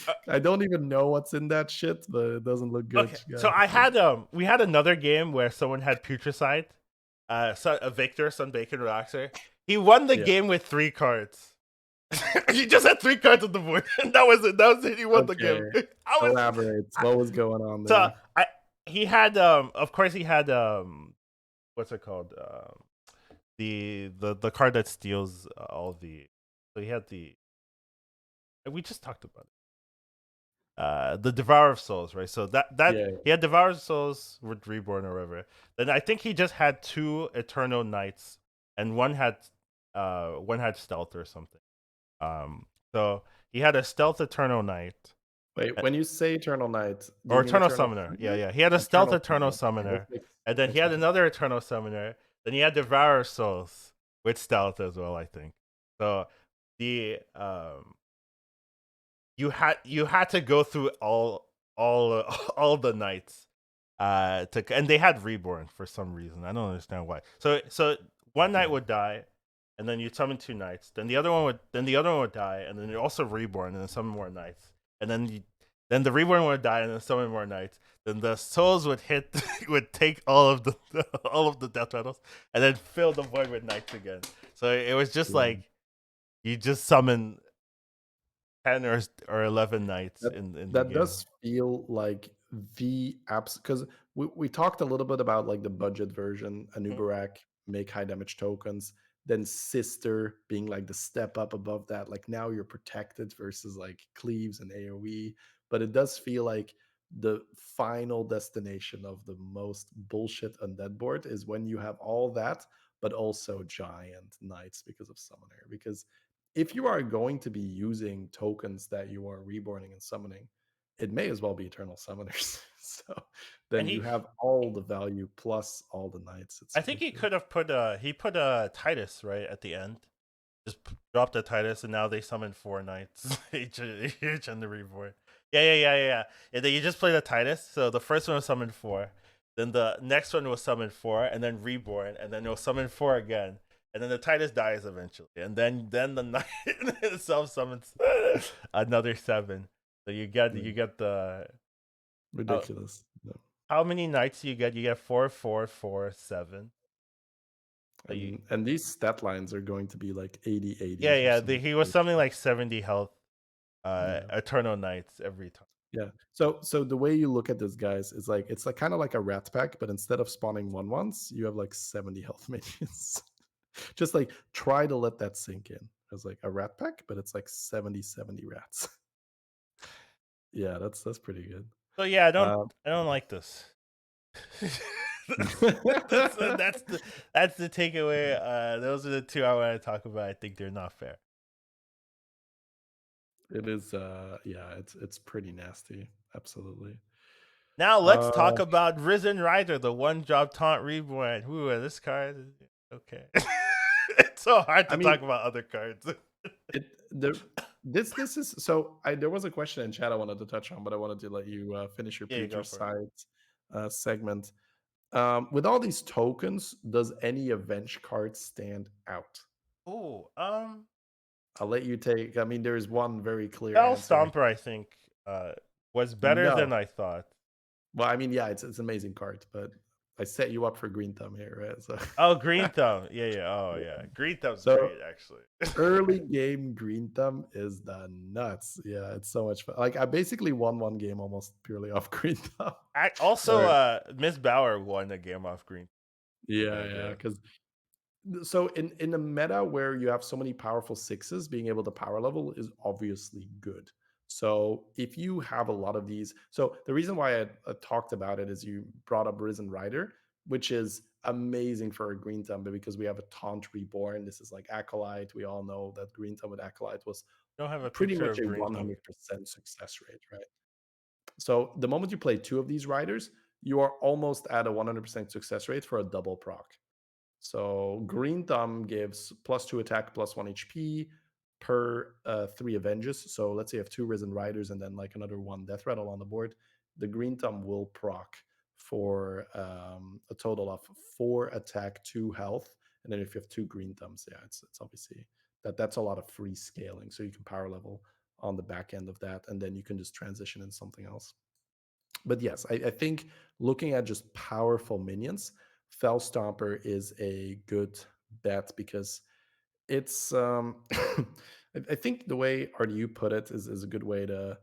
[SPEAKER 1] Uh,
[SPEAKER 2] I don't even know what's in that shit, but it doesn't look good,
[SPEAKER 1] okay, so
[SPEAKER 2] guys.
[SPEAKER 1] I had we had another game where someone had Putricide, a Victor, Sun Bacon Relaxer. He won the
[SPEAKER 2] Yeah.
[SPEAKER 1] game with 3 cards. He just had 3 cards on the board, and that was it. That was it. He won the
[SPEAKER 2] Okay.
[SPEAKER 1] game. I was
[SPEAKER 2] Elaborate.
[SPEAKER 1] I,
[SPEAKER 2] What was going on
[SPEAKER 1] so
[SPEAKER 2] there?
[SPEAKER 1] I he had of course he had what's it called the card that steals all the so he had the we just talked about it the Devourer of Souls, right? So that
[SPEAKER 2] Yeah.
[SPEAKER 1] he had Devourer of Souls with Reborn or whatever. Then I think he just had 2 Eternal Knights and one had stealth or something. So he had a stealth Eternal Knight,
[SPEAKER 2] Wait, when you say Eternal Knight, do
[SPEAKER 1] or
[SPEAKER 2] you mean
[SPEAKER 1] Eternal
[SPEAKER 2] Eternal
[SPEAKER 1] Summoner. Yeah,
[SPEAKER 2] Summoner?
[SPEAKER 1] yeah. He had a stealth
[SPEAKER 2] Eternal
[SPEAKER 1] Eternal
[SPEAKER 2] Summoner. Okay,
[SPEAKER 1] Summoner, and then he
[SPEAKER 2] makes
[SPEAKER 1] had
[SPEAKER 2] more sense.
[SPEAKER 1] another Eternal Summoner. Then he had Devourer Souls with stealth as well, I think. So the you had to go through all all the knights and they had reborn for some reason. I don't understand why. So one knight
[SPEAKER 2] Yeah.
[SPEAKER 1] would die, and then you summon two knights. Then the other one would die, and then you're also reborn, and then summon more knights. And then the reborn would die, and then summon more knights. Then the souls would hit would take all of the all of the death metals, and then fill the void with knights again. So it was just
[SPEAKER 2] Yeah.
[SPEAKER 1] like you just summon 10 or 11 knights
[SPEAKER 2] That
[SPEAKER 1] in the
[SPEAKER 2] that
[SPEAKER 1] game.
[SPEAKER 2] does feel like the apps, because we talked a little bit about like the budget version,
[SPEAKER 1] Mhm.
[SPEAKER 2] Anubarak, make high damage tokens, then Sister being like the step up above that. Like now you're protected versus like cleaves and AoE. But it does feel like the final destination of the most bullshit undead board is when you have all that, but also giant knights because of Summoner. Because if you are going to be using tokens that you are reborning and summoning, it may as well be eternal summoners. So
[SPEAKER 1] And
[SPEAKER 2] then you have all the value plus all the knights. It's
[SPEAKER 1] I think he
[SPEAKER 2] ridiculous.
[SPEAKER 1] could have put Titus right at the end. Just dropped the Titus, and now they summon four knights each and the reborn. Yeah. And then you just play the Titus. So the first one was summon four, then the next one was summon four, and then reborn, and then it'll summon four again, and then the Titus dies eventually, and then the knight itself summons another seven. So
[SPEAKER 2] Yeah,
[SPEAKER 1] you get the uh,
[SPEAKER 2] ridiculous. Yeah.
[SPEAKER 1] how many knights do you get? You get four, four, four, seven. So you
[SPEAKER 2] And these stat lines are going to be like 80
[SPEAKER 1] Yeah,
[SPEAKER 2] 80s or
[SPEAKER 1] yeah.
[SPEAKER 2] something.
[SPEAKER 1] He was something like 70 health,
[SPEAKER 2] Yeah.
[SPEAKER 1] Eternal Knights every time.
[SPEAKER 2] Yeah. So the way you look at this, guys, is like it's like kind of like a rat pack, but instead of spawning one once, you have like 70 health minions. Just like try to let that sink in. It's like a rat pack, but it's like 70 rats. Yeah, that's pretty good.
[SPEAKER 1] So yeah,
[SPEAKER 2] Um,
[SPEAKER 1] I don't like this. that's that's the takeaway. Those are the two I want to talk about. I think they're not fair.
[SPEAKER 2] it is yeah, it's pretty nasty. Absolutely.
[SPEAKER 1] Now let's
[SPEAKER 2] Uh
[SPEAKER 1] talk about Risen Rider, the one job taunt reborn. Ooh, this card. Okay, it's so hard
[SPEAKER 2] I
[SPEAKER 1] to
[SPEAKER 2] mean,
[SPEAKER 1] talk about other cards.
[SPEAKER 2] it there this is so I there was a question in chat I wanted to touch on, but I wanted to let you finish your
[SPEAKER 1] Yeah, you go
[SPEAKER 2] preacher
[SPEAKER 1] for it.
[SPEAKER 2] side segment. With all these tokens, does any avenge card stand out?
[SPEAKER 1] Ooh,
[SPEAKER 2] I'll let you take. I mean, there is one very clear
[SPEAKER 1] Spell
[SPEAKER 2] answer.
[SPEAKER 1] Stomper, I think, was better
[SPEAKER 2] No.
[SPEAKER 1] than I thought.
[SPEAKER 2] Well, I mean, yeah, it's an amazing card, but I set you up for Green Thumb here, right? So,
[SPEAKER 1] Oh, Green Thumb. Yeah, yeah. Oh,
[SPEAKER 2] yeah.
[SPEAKER 1] yeah. Green Thumb's
[SPEAKER 2] So
[SPEAKER 1] great, actually.
[SPEAKER 2] early game Green Thumb is the nuts. Yeah, it's so much fun. Like I basically won one game almost purely off Green Thumb.
[SPEAKER 1] Also,
[SPEAKER 2] Where
[SPEAKER 1] Miss Bauer won a game off Green the
[SPEAKER 2] yeah,
[SPEAKER 1] other
[SPEAKER 2] yeah,
[SPEAKER 1] day.
[SPEAKER 2] because so in a meta where you have so many powerful sixes, being able to power level is obviously good. So if you have a lot of these, so the reason why I talked about it is you brought up Risen Rider, which is amazing for a Green Thumb because we have a Taunt Reborn. This is like Acolyte. We all know that Green Thumb with Acolyte was
[SPEAKER 1] I don't have a
[SPEAKER 2] pretty
[SPEAKER 1] picture
[SPEAKER 2] much
[SPEAKER 1] of
[SPEAKER 2] a
[SPEAKER 1] Green Thumb.
[SPEAKER 2] 100% success rate, right? So the moment you play two of these riders, you are almost at a 100% success rate for a double proc. So Green Thumb gives +2 attack, +1 HP per 3 Avenges. So let's say you have 2 Risen Riders and then like another 1 Death Rattle on the board. The Green Thumb will proc for a total of 4 attack, 2 health. And then if you have 2 Green Thumbs, yeah, it's obviously that's a lot of free scaling. So you can power level on the back end of that, and then you can just transition in something else. But yes, I think looking at just powerful minions, Fell Stomper is a good bet because it's I think the way RDU put it is a good way to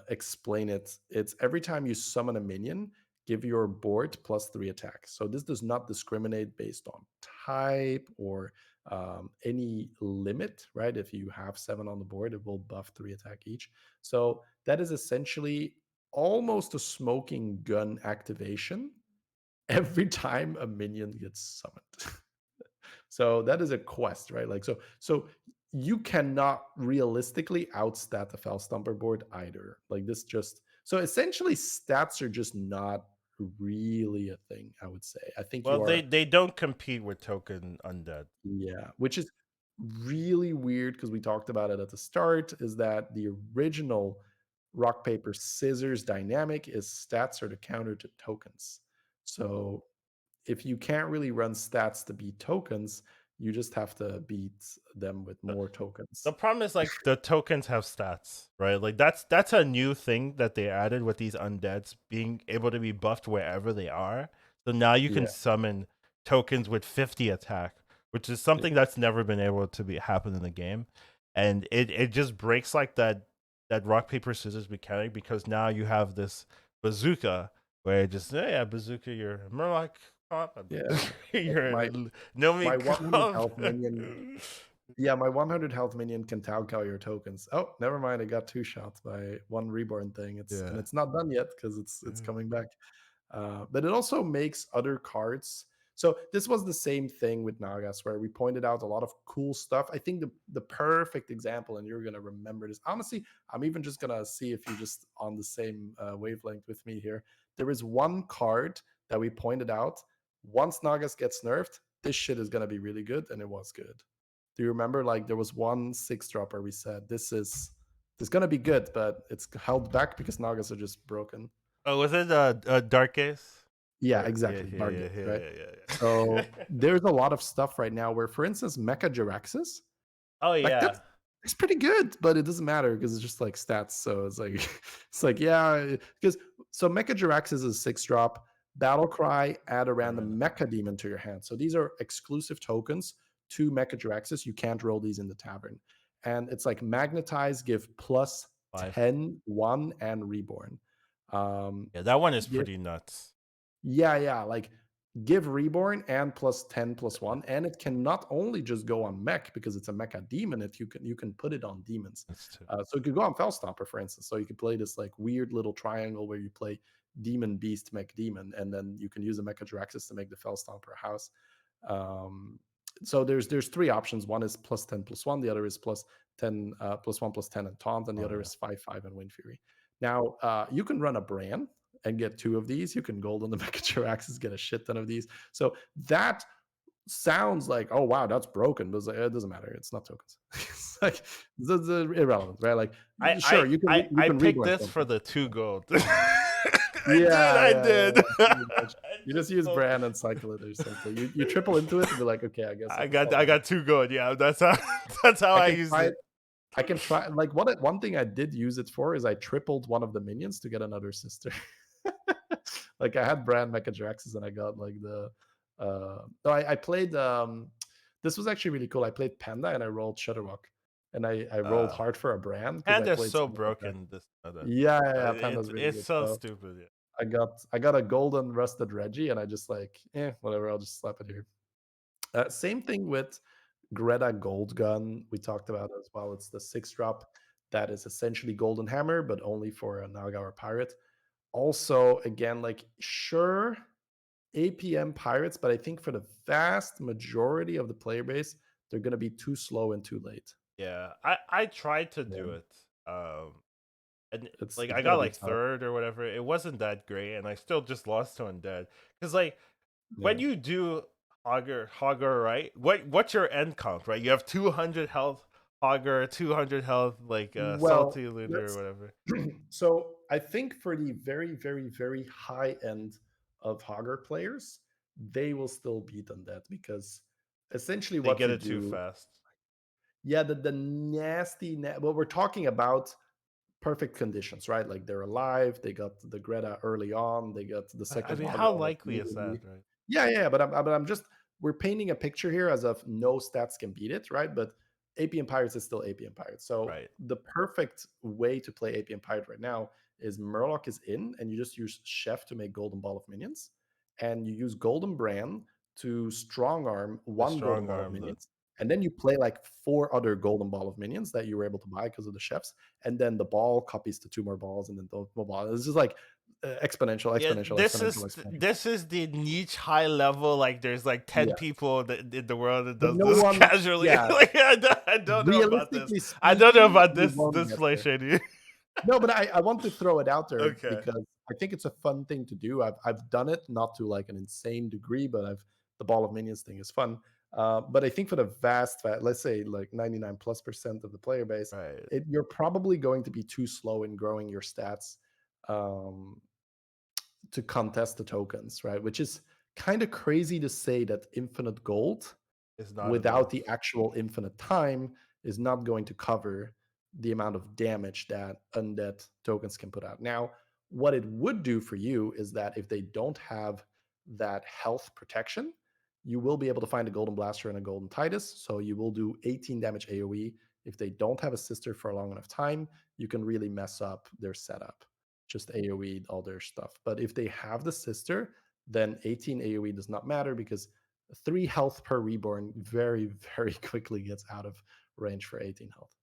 [SPEAKER 2] explain it. It's every time you summon a minion, give your board +3 attack. So this does not discriminate based on type or any limit, right? If you have 7 on the board, it will buff 3 attack each. So that is essentially almost a smoking gun activation every time a minion gets summoned. So that is a quest, right? Like so you cannot realistically outstat the Fell Stomper board either. Like this just so essentially stats are just not really a thing, I would say. I think
[SPEAKER 1] Well,
[SPEAKER 2] you
[SPEAKER 1] they
[SPEAKER 2] are
[SPEAKER 1] they don't compete with token undead.
[SPEAKER 2] yeah, which is really weird because we talked about it at the start, is that the original rock, paper, scissors dynamic is stats are the counter to tokens. So if you can't really run stats to beat tokens, you just have to beat them with more
[SPEAKER 1] The
[SPEAKER 2] tokens.
[SPEAKER 1] problem is like the tokens have stats, right? Like that's a new thing that they added with these undeads being able to be buffed wherever they are. So now you can
[SPEAKER 2] Yeah,
[SPEAKER 1] summon tokens with 50 attack, which is
[SPEAKER 2] yeah,
[SPEAKER 1] something that's never been able to be happen in the game. And it just breaks like that rock paper scissors mechanic because now you have this bazooka where it just yeah, bazooka you're Murloc comp,
[SPEAKER 2] yeah. Like
[SPEAKER 1] you're no me
[SPEAKER 2] my 100
[SPEAKER 1] comp.
[SPEAKER 2] health minion. Yeah, my 100 health minion can Talcow your tokens. Oh, never mind. I got two shots by one reborn thing.
[SPEAKER 1] Yeah.
[SPEAKER 2] It's not done yet because it's coming back. But it also makes other cards. So this was the same thing with Nagas, where we pointed out a lot of cool stuff. I think the perfect example, and you're gonna remember this. Honestly, I'm even just gonna see if you're just on the same wavelength with me here. There is one card that we pointed out. Once Nagas gets nerfed, this shit is gonna be really good, and it was good. Do you remember? Like there was one six dropper we said this gonna be good, but it's held back because Nagas are just broken.
[SPEAKER 1] Oh, was it Dark Ace?
[SPEAKER 2] Yeah,
[SPEAKER 1] Or yeah,
[SPEAKER 2] exactly.
[SPEAKER 1] yeah,
[SPEAKER 2] Bargain,
[SPEAKER 1] yeah, yeah,
[SPEAKER 2] right?
[SPEAKER 1] yeah, yeah.
[SPEAKER 2] So there's a lot of stuff right now where, for instance, Mecha Jiraxis,
[SPEAKER 1] Oh
[SPEAKER 2] like
[SPEAKER 1] yeah,
[SPEAKER 2] it's pretty good, but it doesn't matter because it's just like stats. So it's like it's like yeah, because so Mecha Jiraxis is a six drop. Battle Cry, add a
[SPEAKER 1] I ran
[SPEAKER 2] random Mecha Demon to your hand. So these are exclusive tokens to Mecha Jiraxis. You can't roll these in the tavern. And it's like Magnetize, give plus
[SPEAKER 1] five.
[SPEAKER 2] 10, 1, and Reborn. Um,
[SPEAKER 1] Yeah, that one is
[SPEAKER 2] give
[SPEAKER 1] pretty nuts.
[SPEAKER 2] yeah, yeah. Like give reborn and plus 10 plus 1. And it can not only just go on mech because it's a mecha demon, if you can put it on demons.
[SPEAKER 1] That's two.
[SPEAKER 2] So it could go on Fellstomper, for instance. So you could play this like weird little triangle where you play demon, beast, mech, demon, and then you can use a mecha Jiraxis to make the Fellstomper a house. Um, so there's three options. One is plus 10 plus 1, the other is plus 10 plus 1 plus 10 and taunt, and the
[SPEAKER 1] Oh
[SPEAKER 2] other
[SPEAKER 1] yeah.
[SPEAKER 2] is 5 5 and Wind Fury. Now you can run a brand and get two of these. You can gold on the Mecha Axis, get a shit ton of these. So that sounds like, oh wow, that's broken, but it's like, it doesn't matter. It's not tokens. It's like it's irrelevant, right? Like
[SPEAKER 1] I
[SPEAKER 2] sure,
[SPEAKER 1] I I
[SPEAKER 2] you
[SPEAKER 1] I
[SPEAKER 2] can
[SPEAKER 1] picked
[SPEAKER 2] reborn
[SPEAKER 1] this for
[SPEAKER 2] something.
[SPEAKER 1] the two gold.
[SPEAKER 2] Yeah,
[SPEAKER 1] I
[SPEAKER 2] yeah, yeah,
[SPEAKER 1] did.
[SPEAKER 2] yeah, pretty much.
[SPEAKER 1] I
[SPEAKER 2] You
[SPEAKER 1] did
[SPEAKER 2] just use
[SPEAKER 1] so-
[SPEAKER 2] brand and cycle it or something. You triple into it and be like, okay, I guess I can
[SPEAKER 1] I
[SPEAKER 2] follow.
[SPEAKER 1] got two gold. Yeah, that's how that's how
[SPEAKER 2] I
[SPEAKER 1] I
[SPEAKER 2] can
[SPEAKER 1] used
[SPEAKER 2] try
[SPEAKER 1] it.
[SPEAKER 2] I can try like one thing I did use it for is I tripled one of the minions to get another sister. Like I had brand Mechadraxes and I got like the no, I played this was actually really cool. I played Panda and I rolled Shutterwock. And I rolled
[SPEAKER 1] Uh,
[SPEAKER 2] hard for a brand because I
[SPEAKER 1] and they're
[SPEAKER 2] played
[SPEAKER 1] so
[SPEAKER 2] someone like that.
[SPEAKER 1] broken. This other.
[SPEAKER 2] Yeah, yeah, yeah, Panda's really
[SPEAKER 1] It's
[SPEAKER 2] good.
[SPEAKER 1] so
[SPEAKER 2] So
[SPEAKER 1] stupid. Yeah.
[SPEAKER 2] I got a golden rusted Reggie and I just like, whatever, I'll just slap it here. Same thing with Greta Gold Gun. We talked about as well. It's the six drop that is essentially Golden Hammer, but only for a Naga or Pirate. Also, again, like sure, APM Pirates, but I think for the vast majority of the player base, they're going to be too slow and too late.
[SPEAKER 1] Yeah, I tried to
[SPEAKER 2] Yeah,
[SPEAKER 1] do it. And like
[SPEAKER 2] it's
[SPEAKER 1] I
[SPEAKER 2] going to
[SPEAKER 1] got
[SPEAKER 2] be
[SPEAKER 1] like
[SPEAKER 2] tough.
[SPEAKER 1] third or whatever. It wasn't that great, and I still just lost to Undead. Because like when
[SPEAKER 2] Yeah.
[SPEAKER 1] you do Hogger, right? What's your end count, right? You have 200 health Hogger, 200 health like
[SPEAKER 2] Well,
[SPEAKER 1] Salty Looter or
[SPEAKER 2] let's.
[SPEAKER 1] whatever.
[SPEAKER 2] So I think for the very, very, very high end of Hogger players, they will still beat Undead because essentially
[SPEAKER 1] They
[SPEAKER 2] what
[SPEAKER 1] get
[SPEAKER 2] you
[SPEAKER 1] it too
[SPEAKER 2] do,
[SPEAKER 1] fast.
[SPEAKER 2] yeah, the well, we're talking about perfect conditions, right? Like they're alive, they got the Greta early on, they got the
[SPEAKER 1] I
[SPEAKER 2] second
[SPEAKER 1] mean,
[SPEAKER 2] one
[SPEAKER 1] how
[SPEAKER 2] like
[SPEAKER 1] likely is
[SPEAKER 2] immediately.
[SPEAKER 1] that, right?
[SPEAKER 2] Yeah, yeah, but I'm just we're painting a picture here as of no stats can beat it, right? But APM Pirates is still APM Pirates. So
[SPEAKER 1] Right.
[SPEAKER 2] the perfect way to play APM Pirate right now is Murloc is in, and you just use Chef to make Golden Ball of minions, and you use Golden Bran to strong arm
[SPEAKER 1] The
[SPEAKER 2] one Golden
[SPEAKER 1] strong
[SPEAKER 2] Ball of
[SPEAKER 1] arm, the
[SPEAKER 2] minions, and then you play like four other Golden Ball of minions that you were able to buy because of the chefs, and then the ball copies to two more balls, and then those more balls. It's just like
[SPEAKER 1] Yeah,
[SPEAKER 2] exponential, exponential.
[SPEAKER 1] this is the niche high level. Like, there's like 10
[SPEAKER 2] Yes,
[SPEAKER 1] people that, in the world that
[SPEAKER 2] but
[SPEAKER 1] does
[SPEAKER 2] no
[SPEAKER 1] this
[SPEAKER 2] one.
[SPEAKER 1] casually.
[SPEAKER 2] Yeah,
[SPEAKER 1] Like, I don't know about this.
[SPEAKER 2] realistically
[SPEAKER 1] I don't know
[SPEAKER 2] speaking,
[SPEAKER 1] about
[SPEAKER 2] we
[SPEAKER 1] this
[SPEAKER 2] won't get
[SPEAKER 1] play
[SPEAKER 2] there.
[SPEAKER 1] shady.
[SPEAKER 2] No, but I want to throw it out there
[SPEAKER 1] Okay.
[SPEAKER 2] because I think it's a fun thing to do. I've done it, not to like an insane degree, but I've the ball of minions thing is fun. But I think for the let's say like 99+% of the player base,
[SPEAKER 1] Right.
[SPEAKER 2] you're probably going to be too slow in growing your stats. Um, to contest the tokens, right? Which is kind of crazy to say that infinite gold
[SPEAKER 1] It's not
[SPEAKER 2] without
[SPEAKER 1] enough.
[SPEAKER 2] the actual infinite time is not going to cover the amount of damage that undead tokens can put out. Now, what it would do for you is that if they don't have that health protection, you will be able to find a golden blaster and a golden Titus. So you will do 18 damage AoE. If they don't have a sister for a long enough time, you can really mess up their setup. Just AoE all their stuff. But if they have the sister, then 18 AoE does not matter because 3 health per reborn very, very quickly gets out of range for 18 health.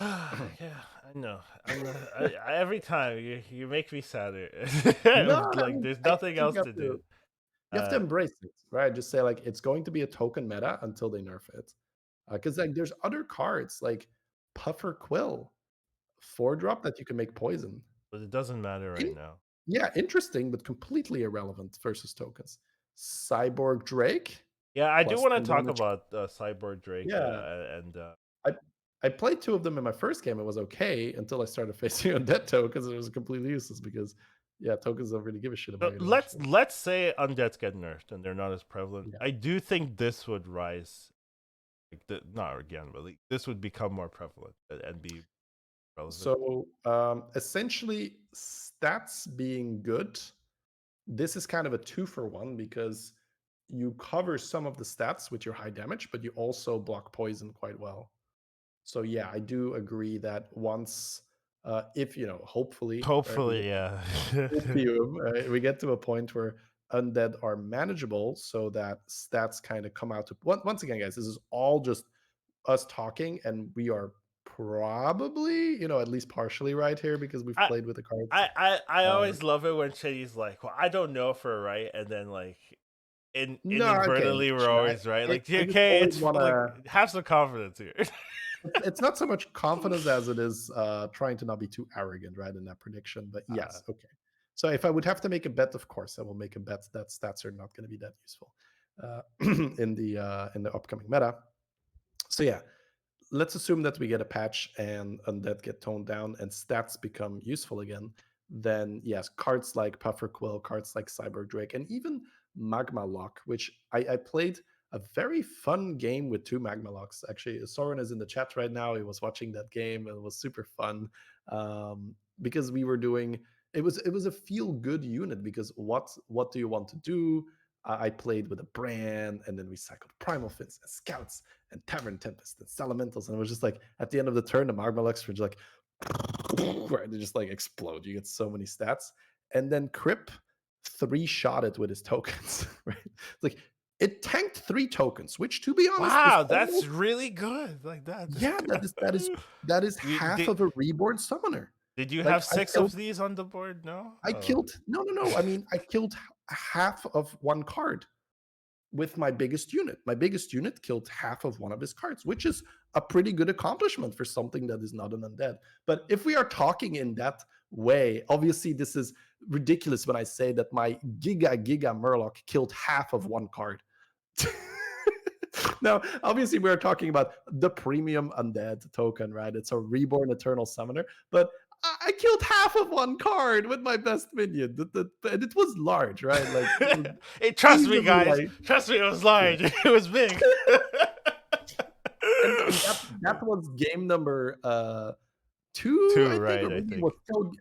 [SPEAKER 1] Yeah, I know. I'm not, every time you make me sadder.
[SPEAKER 2] No, I
[SPEAKER 1] Like,
[SPEAKER 2] mean,
[SPEAKER 1] there's
[SPEAKER 2] I
[SPEAKER 1] nothing
[SPEAKER 2] think
[SPEAKER 1] else to do.
[SPEAKER 2] you have to
[SPEAKER 1] Uh,
[SPEAKER 2] embrace it, right? Just say like it's going to be a token meta until they nerf it. Because like there's other cards like Puffer Quill, 4-drop that you can make poison.
[SPEAKER 1] but it doesn't matter right
[SPEAKER 2] In-
[SPEAKER 1] now.
[SPEAKER 2] yeah, interesting, but completely irrelevant versus tokens. Cyborg Drake,
[SPEAKER 1] Yeah, I do
[SPEAKER 2] plus
[SPEAKER 1] want to
[SPEAKER 2] 10
[SPEAKER 1] talk
[SPEAKER 2] damage.
[SPEAKER 1] about Cyborg Drake,
[SPEAKER 2] Yeah,
[SPEAKER 1] and
[SPEAKER 2] I I played 2 of them in my first game. It was okay until I started facing Undead tokens. It was completely useless because, yeah, tokens don't really give a shit about
[SPEAKER 1] so
[SPEAKER 2] your damage.
[SPEAKER 1] let's say undeads get nerfed and they're not as prevalent.
[SPEAKER 2] Yeah.
[SPEAKER 1] I do think this would rise, like, not again, but like, this would become more prevalent and be relevant.
[SPEAKER 2] So essentially, stats being good, this is kind of a 2-for-1 because you cover some of the stats with your high damage, but you also block poison quite well. So yeah, I do agree that once, if hopefully, right,
[SPEAKER 1] Hopefully, yeah.
[SPEAKER 2] we get to a point where undead are manageable so that stats kind of come out to once again, guys, this is all just us talking, and we are probably, at least partially right here because we've
[SPEAKER 1] I
[SPEAKER 2] played with the cards.
[SPEAKER 1] I
[SPEAKER 2] uh,
[SPEAKER 1] always love it when Shady's like, "Well, I don't know for right," and then like
[SPEAKER 2] no, okay,
[SPEAKER 1] inadvertently we're
[SPEAKER 2] sure.
[SPEAKER 1] always right. Like,
[SPEAKER 2] I just
[SPEAKER 1] okay,
[SPEAKER 2] always
[SPEAKER 1] it's
[SPEAKER 2] want
[SPEAKER 1] like,
[SPEAKER 2] to.
[SPEAKER 1] have some confidence here.
[SPEAKER 2] It's not so much confidence as it is trying to not be too arrogant, right, in that prediction. But
[SPEAKER 1] uh,
[SPEAKER 2] yes, okay. So if I would have to make a bet, of course, I will make a bet that stats are not going to be that useful in the upcoming meta. So yeah, let's assume that we get a patch and undead get toned down and stats become useful again. Then yes, cards like Puffer Quill, cards like Cyber Drake, and even Magma Lock, which I played a very fun game with 2 Magma Locks. Actually, Soren is in the chat right now. He was watching that game and it was super fun because we were doing. It was a feel good unit because what do you want to do? I played with a brand, and then we cycled Primal Fins and Scouts and Tavern Tempest and Salamentals, and it was just like at the end of the turn, the Magma Lux were just like where they just like explode. You get so many stats, and then Crip 3-shot it with his tokens. Right? It's like it tanked 3 tokens, which to be honest is
[SPEAKER 1] wow, that's
[SPEAKER 2] almost
[SPEAKER 1] really good. Like that.
[SPEAKER 2] yeah. That is
[SPEAKER 1] You,
[SPEAKER 2] half of a reborn summoner.
[SPEAKER 1] did you have
[SPEAKER 2] Like I
[SPEAKER 1] 6
[SPEAKER 2] killed
[SPEAKER 1] of these on the board? No.
[SPEAKER 2] I
[SPEAKER 1] Oh.
[SPEAKER 2] killed no no no. I mean I killed half of one card with my biggest unit. My biggest unit killed half of one of his cards, which is a pretty good accomplishment for something that is not an undead. But if we are talking in that way, obviously this is ridiculous when I say that my Giga Murloc killed half of one card. Now, obviously, we're talking about the premium undead token, right? It's a reborn eternal summoner, but I killed half of one card with my best minion, and it was large, right? Like it was
[SPEAKER 1] Hey, trust me,
[SPEAKER 2] easily
[SPEAKER 1] guys.
[SPEAKER 2] like
[SPEAKER 1] Trust me, it was
[SPEAKER 2] yeah.
[SPEAKER 1] large. It was big.
[SPEAKER 2] And that was game number 2,
[SPEAKER 1] Two,
[SPEAKER 2] I think,
[SPEAKER 1] right?
[SPEAKER 2] or
[SPEAKER 1] I
[SPEAKER 2] maybe
[SPEAKER 1] think.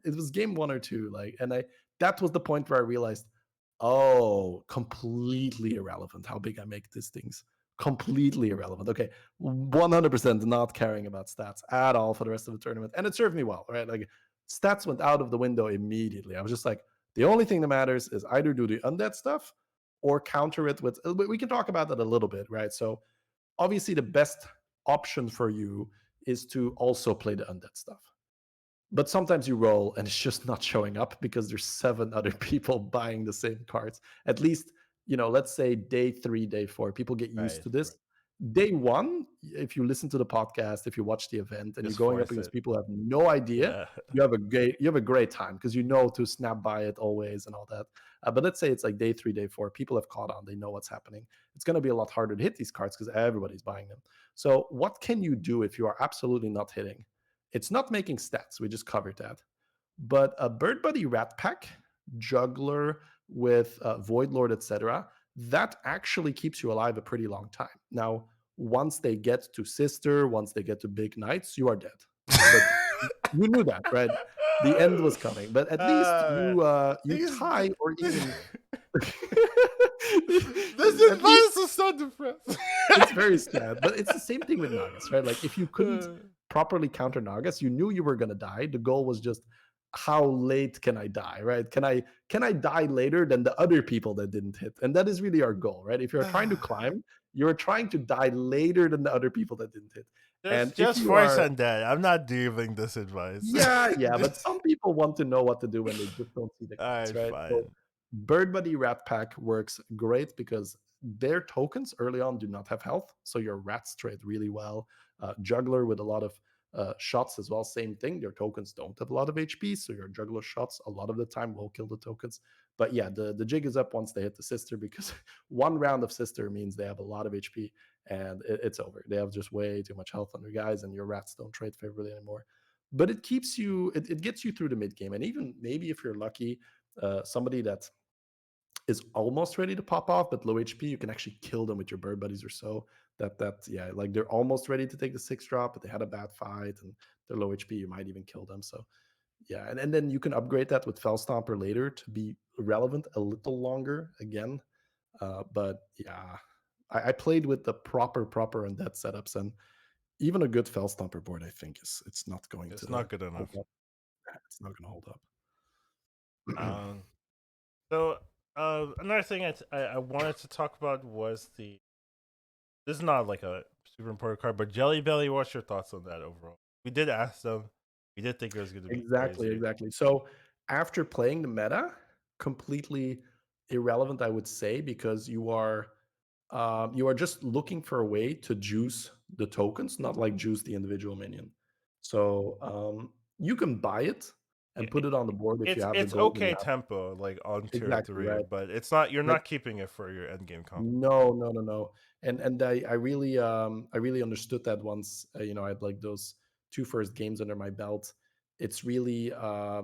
[SPEAKER 2] it was game 1 or 2, like, and I that was the point where I realized, oh, completely irrelevant how big I make these things. Completely irrelevant. Okay, 100% not caring about stats at all for the rest of the tournament, and it served me well, right? Like stats went out of the window immediately. I was just like, the only thing that matters is either do the undead stuff or counter it with. We can talk about that a little bit, right? So obviously, the best option for you is to also play the undead stuff. But sometimes you roll and it's just not showing up because there's 7 other people buying the same cards. At least, let's say day 3, day 4, people get used
[SPEAKER 1] Right,
[SPEAKER 2] to
[SPEAKER 1] right.
[SPEAKER 2] this. Day 1, if you listen to the podcast, if you watch the event and you're
[SPEAKER 1] Just
[SPEAKER 2] going up
[SPEAKER 1] force
[SPEAKER 2] against
[SPEAKER 1] it.
[SPEAKER 2] people who have no idea,
[SPEAKER 1] Yeah.
[SPEAKER 2] you have a great time because you know to snap by it always and all that. But let's say it's like day 3, day 4, people have caught on, they know what's happening. It's going to be a lot harder to hit these cards because everybody's buying them. So, what can you do if you are absolutely not hitting? It's not making stats. We just covered that. But a Bird Buddy Rat Pack, Juggler with Void Lord, etc., that actually keeps you alive a pretty long time. Now, once they get to Sister, once they get to Big Knights, you are dead. But you knew that, right? The end was coming. But at least
[SPEAKER 1] uh,
[SPEAKER 2] you
[SPEAKER 1] these,
[SPEAKER 2] tie or
[SPEAKER 1] this
[SPEAKER 2] even at least
[SPEAKER 1] advice is so depressing.
[SPEAKER 2] it's very sad, but it's the same thing with Nagas, right? Like if you couldn't properly counter Nagas, you knew you were gonna die. The goal was just how late can I die, right? Can I die later than the other people that didn't hit? And that is really our goal, right? If you're trying to climb, you're trying to die later than the other people that didn't hit. And if
[SPEAKER 1] Just
[SPEAKER 2] you
[SPEAKER 1] force
[SPEAKER 2] are
[SPEAKER 1] Undead. I'm not giving this advice.
[SPEAKER 2] yeah, yeah, but some people want to know what to do when they just don't see the
[SPEAKER 1] All
[SPEAKER 2] cards,
[SPEAKER 1] right,
[SPEAKER 2] right? So
[SPEAKER 1] fine.
[SPEAKER 2] Bird Buddy Rat Pack works great because their tokens early on do not have health, so your rats trade really well. Juggler with a lot of shots as well, same thing. Your tokens don't have a lot of HP, so your juggler shots a lot of the time will kill the tokens. But yeah, the jig is up once they hit the sister because one round of sister means they have a lot of HP and it's over. They have just way too much health on their guys, and your rats don't trade favorably anymore. But it keeps you, it gets you through the mid game, and even maybe if you're lucky, somebody that is almost ready to pop off, but low HP, you can actually kill them with your bird buddies or so. Yeah, like they're almost ready to take the 6 drop, but they had a bad fight and they're low HP. You might even kill them. So yeah, and then you can upgrade that with Fell Stomper later to be relevant a little longer again. But yeah, I played with the proper Undead setups, and even a good Fell Stomper board, I think, is it's not going
[SPEAKER 1] It's
[SPEAKER 2] to
[SPEAKER 1] not good
[SPEAKER 2] hold
[SPEAKER 1] enough.
[SPEAKER 2] up. It's not going to hold up.
[SPEAKER 1] Um, so another thing I wanted to talk about was the. This is not like a super important card, but Jelly Belly. What's your thoughts on that overall? We did ask them. We did think it was going to be
[SPEAKER 2] Exactly,
[SPEAKER 1] crazy.
[SPEAKER 2] exactly. So after playing the meta, completely irrelevant, I would say, because you are just looking for a way to juice the tokens, not like juice the individual minion. So you can buy it
[SPEAKER 1] Yeah,
[SPEAKER 2] and put it on the board if you have the
[SPEAKER 1] it's
[SPEAKER 2] gold and you
[SPEAKER 1] okay
[SPEAKER 2] have
[SPEAKER 1] tempo like on tier
[SPEAKER 2] exactly
[SPEAKER 1] three,
[SPEAKER 2] right.
[SPEAKER 1] but it's not. You're
[SPEAKER 2] Like
[SPEAKER 1] not keeping it for your end game comp.
[SPEAKER 2] no, no, no, no. And I really understood that once I had like those two first games under my belt. It's really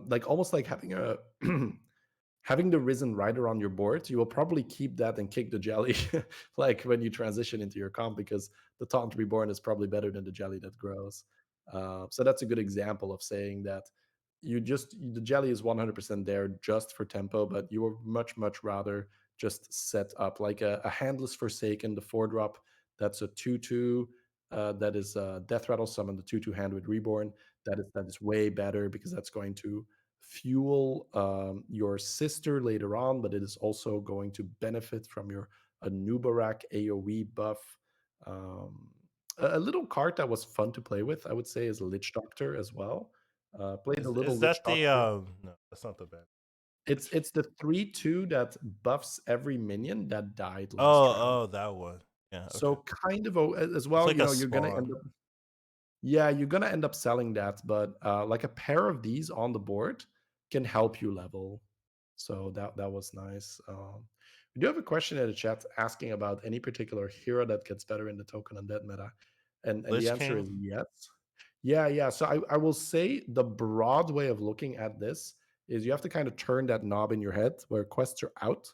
[SPEAKER 2] like almost like having a having the risen rider on your board. You will probably keep that and kick the jelly like when you transition into your comp because the taunt reborn is probably better than the jelly that grows. So that's a good example of saying that the jelly is 100% there just for tempo, but you would much rather just set up like a handless forsaken, the 4 drop. That's a 2/2. That is death rattle summon the 2/2 hand with reborn. That is way better because that's going to fuel your sister later on, but it is also going to benefit from your Anubarak AoE buff. Um, a little card that was fun to play with, I would say, is Lich Doctor as well. Played a little
[SPEAKER 1] Is
[SPEAKER 2] Lich
[SPEAKER 1] that the
[SPEAKER 2] Doctor.
[SPEAKER 1] no? That's not the bad.
[SPEAKER 2] It's the 3/2 that buffs every minion that died last round.
[SPEAKER 1] Oh, that one. Yeah. Okay.
[SPEAKER 2] So kind of as
[SPEAKER 1] It's
[SPEAKER 2] well,
[SPEAKER 1] like a
[SPEAKER 2] you're gonna end
[SPEAKER 1] spawn.
[SPEAKER 2] up yeah, you're gonna end up selling that, but like a pair of these on the board can help you level. So that was nice. We do have a question in the chat asking about any particular hero that gets better in the token undead meta, and the
[SPEAKER 1] Lich
[SPEAKER 2] answer
[SPEAKER 1] King.
[SPEAKER 2] is yes. Yeah, yeah. So I will say the broad way of looking at this is you have to kind of turn that knob in your head where quests are out.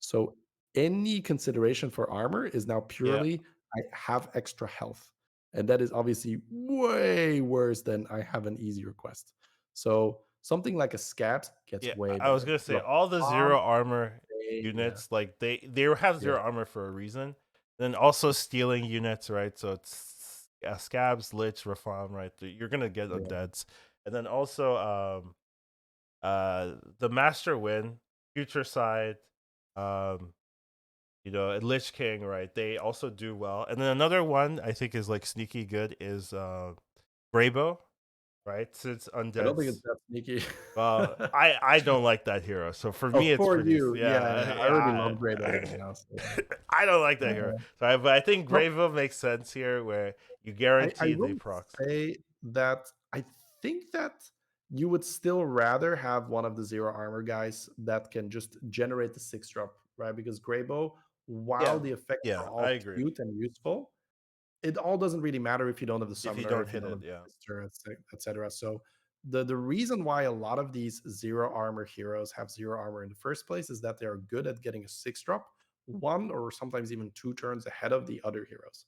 [SPEAKER 2] So any consideration for armor is now
[SPEAKER 1] Yeah.
[SPEAKER 2] purely I have extra health. And that is obviously way worse than I have an easier quest. So something like a scat gets
[SPEAKER 1] Yeah,
[SPEAKER 2] way
[SPEAKER 1] I was
[SPEAKER 2] better.
[SPEAKER 1] gonna say
[SPEAKER 2] Look,
[SPEAKER 1] all the
[SPEAKER 2] calm,
[SPEAKER 1] zero armor
[SPEAKER 2] yeah,
[SPEAKER 1] units, like they have
[SPEAKER 2] yeah,
[SPEAKER 1] zero armor for a reason. Then also stealing units, right? So it's scabs, lich, reform, right? You're gonna get
[SPEAKER 2] yeah.
[SPEAKER 1] undeads, and then also the master win, future side, um and lich king, right? They also do well, and then another one I think is like sneaky good is Braybo, right? Since
[SPEAKER 2] I don't think it's
[SPEAKER 1] Undead's.
[SPEAKER 2] that sneaky.
[SPEAKER 1] Well, I don't like that hero, so for
[SPEAKER 2] Oh,
[SPEAKER 1] me, it's
[SPEAKER 2] for
[SPEAKER 1] pretty.
[SPEAKER 2] you, yeah,
[SPEAKER 1] Yeah,
[SPEAKER 2] yeah. I already love Grabo right now, so
[SPEAKER 1] I don't like
[SPEAKER 2] yeah.
[SPEAKER 1] that hero. But I think
[SPEAKER 2] Well,
[SPEAKER 1] Gravo makes sense here, where you
[SPEAKER 2] I
[SPEAKER 1] guarantee the
[SPEAKER 2] will
[SPEAKER 1] procs.
[SPEAKER 2] say that I think that you would still rather have one of the zero armor guys that can just generate the 6 drop, right? Because Grabo, while
[SPEAKER 1] Yeah,
[SPEAKER 2] the effects
[SPEAKER 1] yeah,
[SPEAKER 2] are
[SPEAKER 1] I
[SPEAKER 2] all
[SPEAKER 1] agree.
[SPEAKER 2] cute and useful, it all doesn't really matter if you don't have the
[SPEAKER 1] If you
[SPEAKER 2] summoner,
[SPEAKER 1] don't
[SPEAKER 2] if you
[SPEAKER 1] hit
[SPEAKER 2] don't
[SPEAKER 1] it,
[SPEAKER 2] have
[SPEAKER 1] yeah,
[SPEAKER 2] the sister, etc. So the reason why a lot of these zero armor heroes have zero armor in the first place is that they are good at getting a 6 drop, one or sometimes even two turns ahead of the other heroes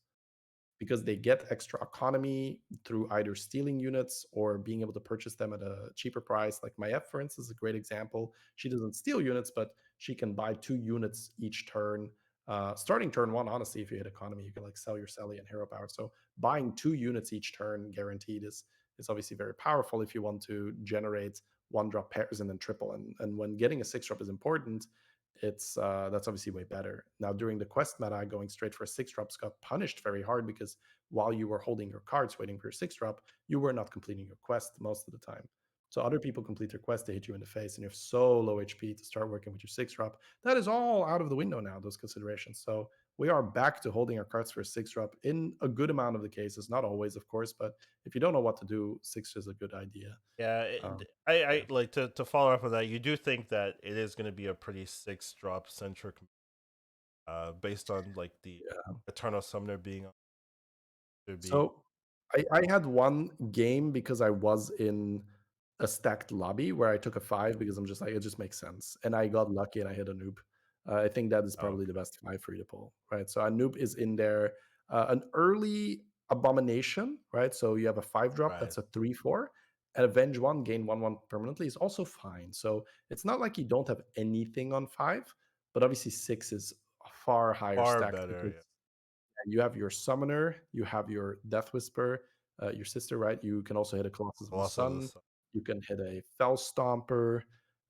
[SPEAKER 2] because they get extra economy through either stealing units or being able to purchase them at a cheaper price. Like Maiev, for instance, is a great example. She doesn't steal units, but she can buy 2 units each turn. Starting turn one, honestly, if you hit economy, you can like sell your Sally and hero power. So buying 2 units each turn guaranteed is obviously very powerful if you want to generate one drop pairs and then triple. And when getting a 6 drop is important, it's that's obviously way better. Now during the quest meta, going straight for a 6 drops got punished very hard because while you were holding your cards waiting for your 6 drop, you were not completing your quest most of the time. So other people complete their quest, they hit you in the face, and you have so low HP to start working with your 6 drop. That is all out of the window now, those considerations. So we are back to holding our cards for a 6 drop in a good amount of the cases, not always, of course, but if you don't know what to do, six is a good idea.
[SPEAKER 1] yeah.
[SPEAKER 2] Um,
[SPEAKER 1] I
[SPEAKER 2] yeah.
[SPEAKER 1] like to follow up on that. You do think that it is going to be a pretty six drop centric, based on like the
[SPEAKER 2] Yeah.
[SPEAKER 1] Eternal Summoner being on to be.
[SPEAKER 2] So I had one game because I was in a stacked lobby where I took a 5 because I'm just like, it just makes sense. And I got lucky and I hit a noob. I think that is
[SPEAKER 1] Oh,
[SPEAKER 2] probably the
[SPEAKER 1] okay,
[SPEAKER 2] best 5 for you to pull, right? So a noob is in there. An early abomination, right? So you have a 5 drop
[SPEAKER 1] right.
[SPEAKER 2] that's a 3/4. And Avenge 1, gain 1/1 permanently is also fine. So it's not like you don't have anything on 5, but obviously 6 is far higher
[SPEAKER 1] Far
[SPEAKER 2] stacked
[SPEAKER 1] better.
[SPEAKER 2] because
[SPEAKER 1] Yeah.
[SPEAKER 2] you have your summoner, you have your death whisper, your sister, right? You can also hit a Colossus of the
[SPEAKER 1] Colossus of the
[SPEAKER 2] Sun.
[SPEAKER 1] Sun.
[SPEAKER 2] You can hit a Fell Stomper.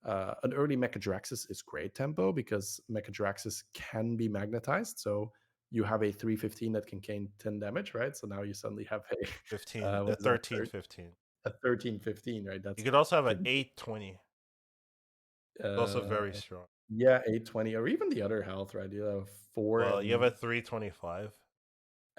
[SPEAKER 2] An early Mechadraxis is great tempo because Mechadraxis can be magnetized. So you have a 315 that can gain 10 damage, right? So now you suddenly have a
[SPEAKER 1] 15,
[SPEAKER 2] what
[SPEAKER 1] the
[SPEAKER 2] is that?
[SPEAKER 1] 13-15.
[SPEAKER 2] A 1315, right?
[SPEAKER 1] You
[SPEAKER 2] That's
[SPEAKER 1] could also have an
[SPEAKER 2] can
[SPEAKER 1] 8-20. Also
[SPEAKER 2] uh
[SPEAKER 1] very strong.
[SPEAKER 2] yeah, 820 or even the other health, right? You have four
[SPEAKER 1] Well, you have a
[SPEAKER 2] and
[SPEAKER 1] 325.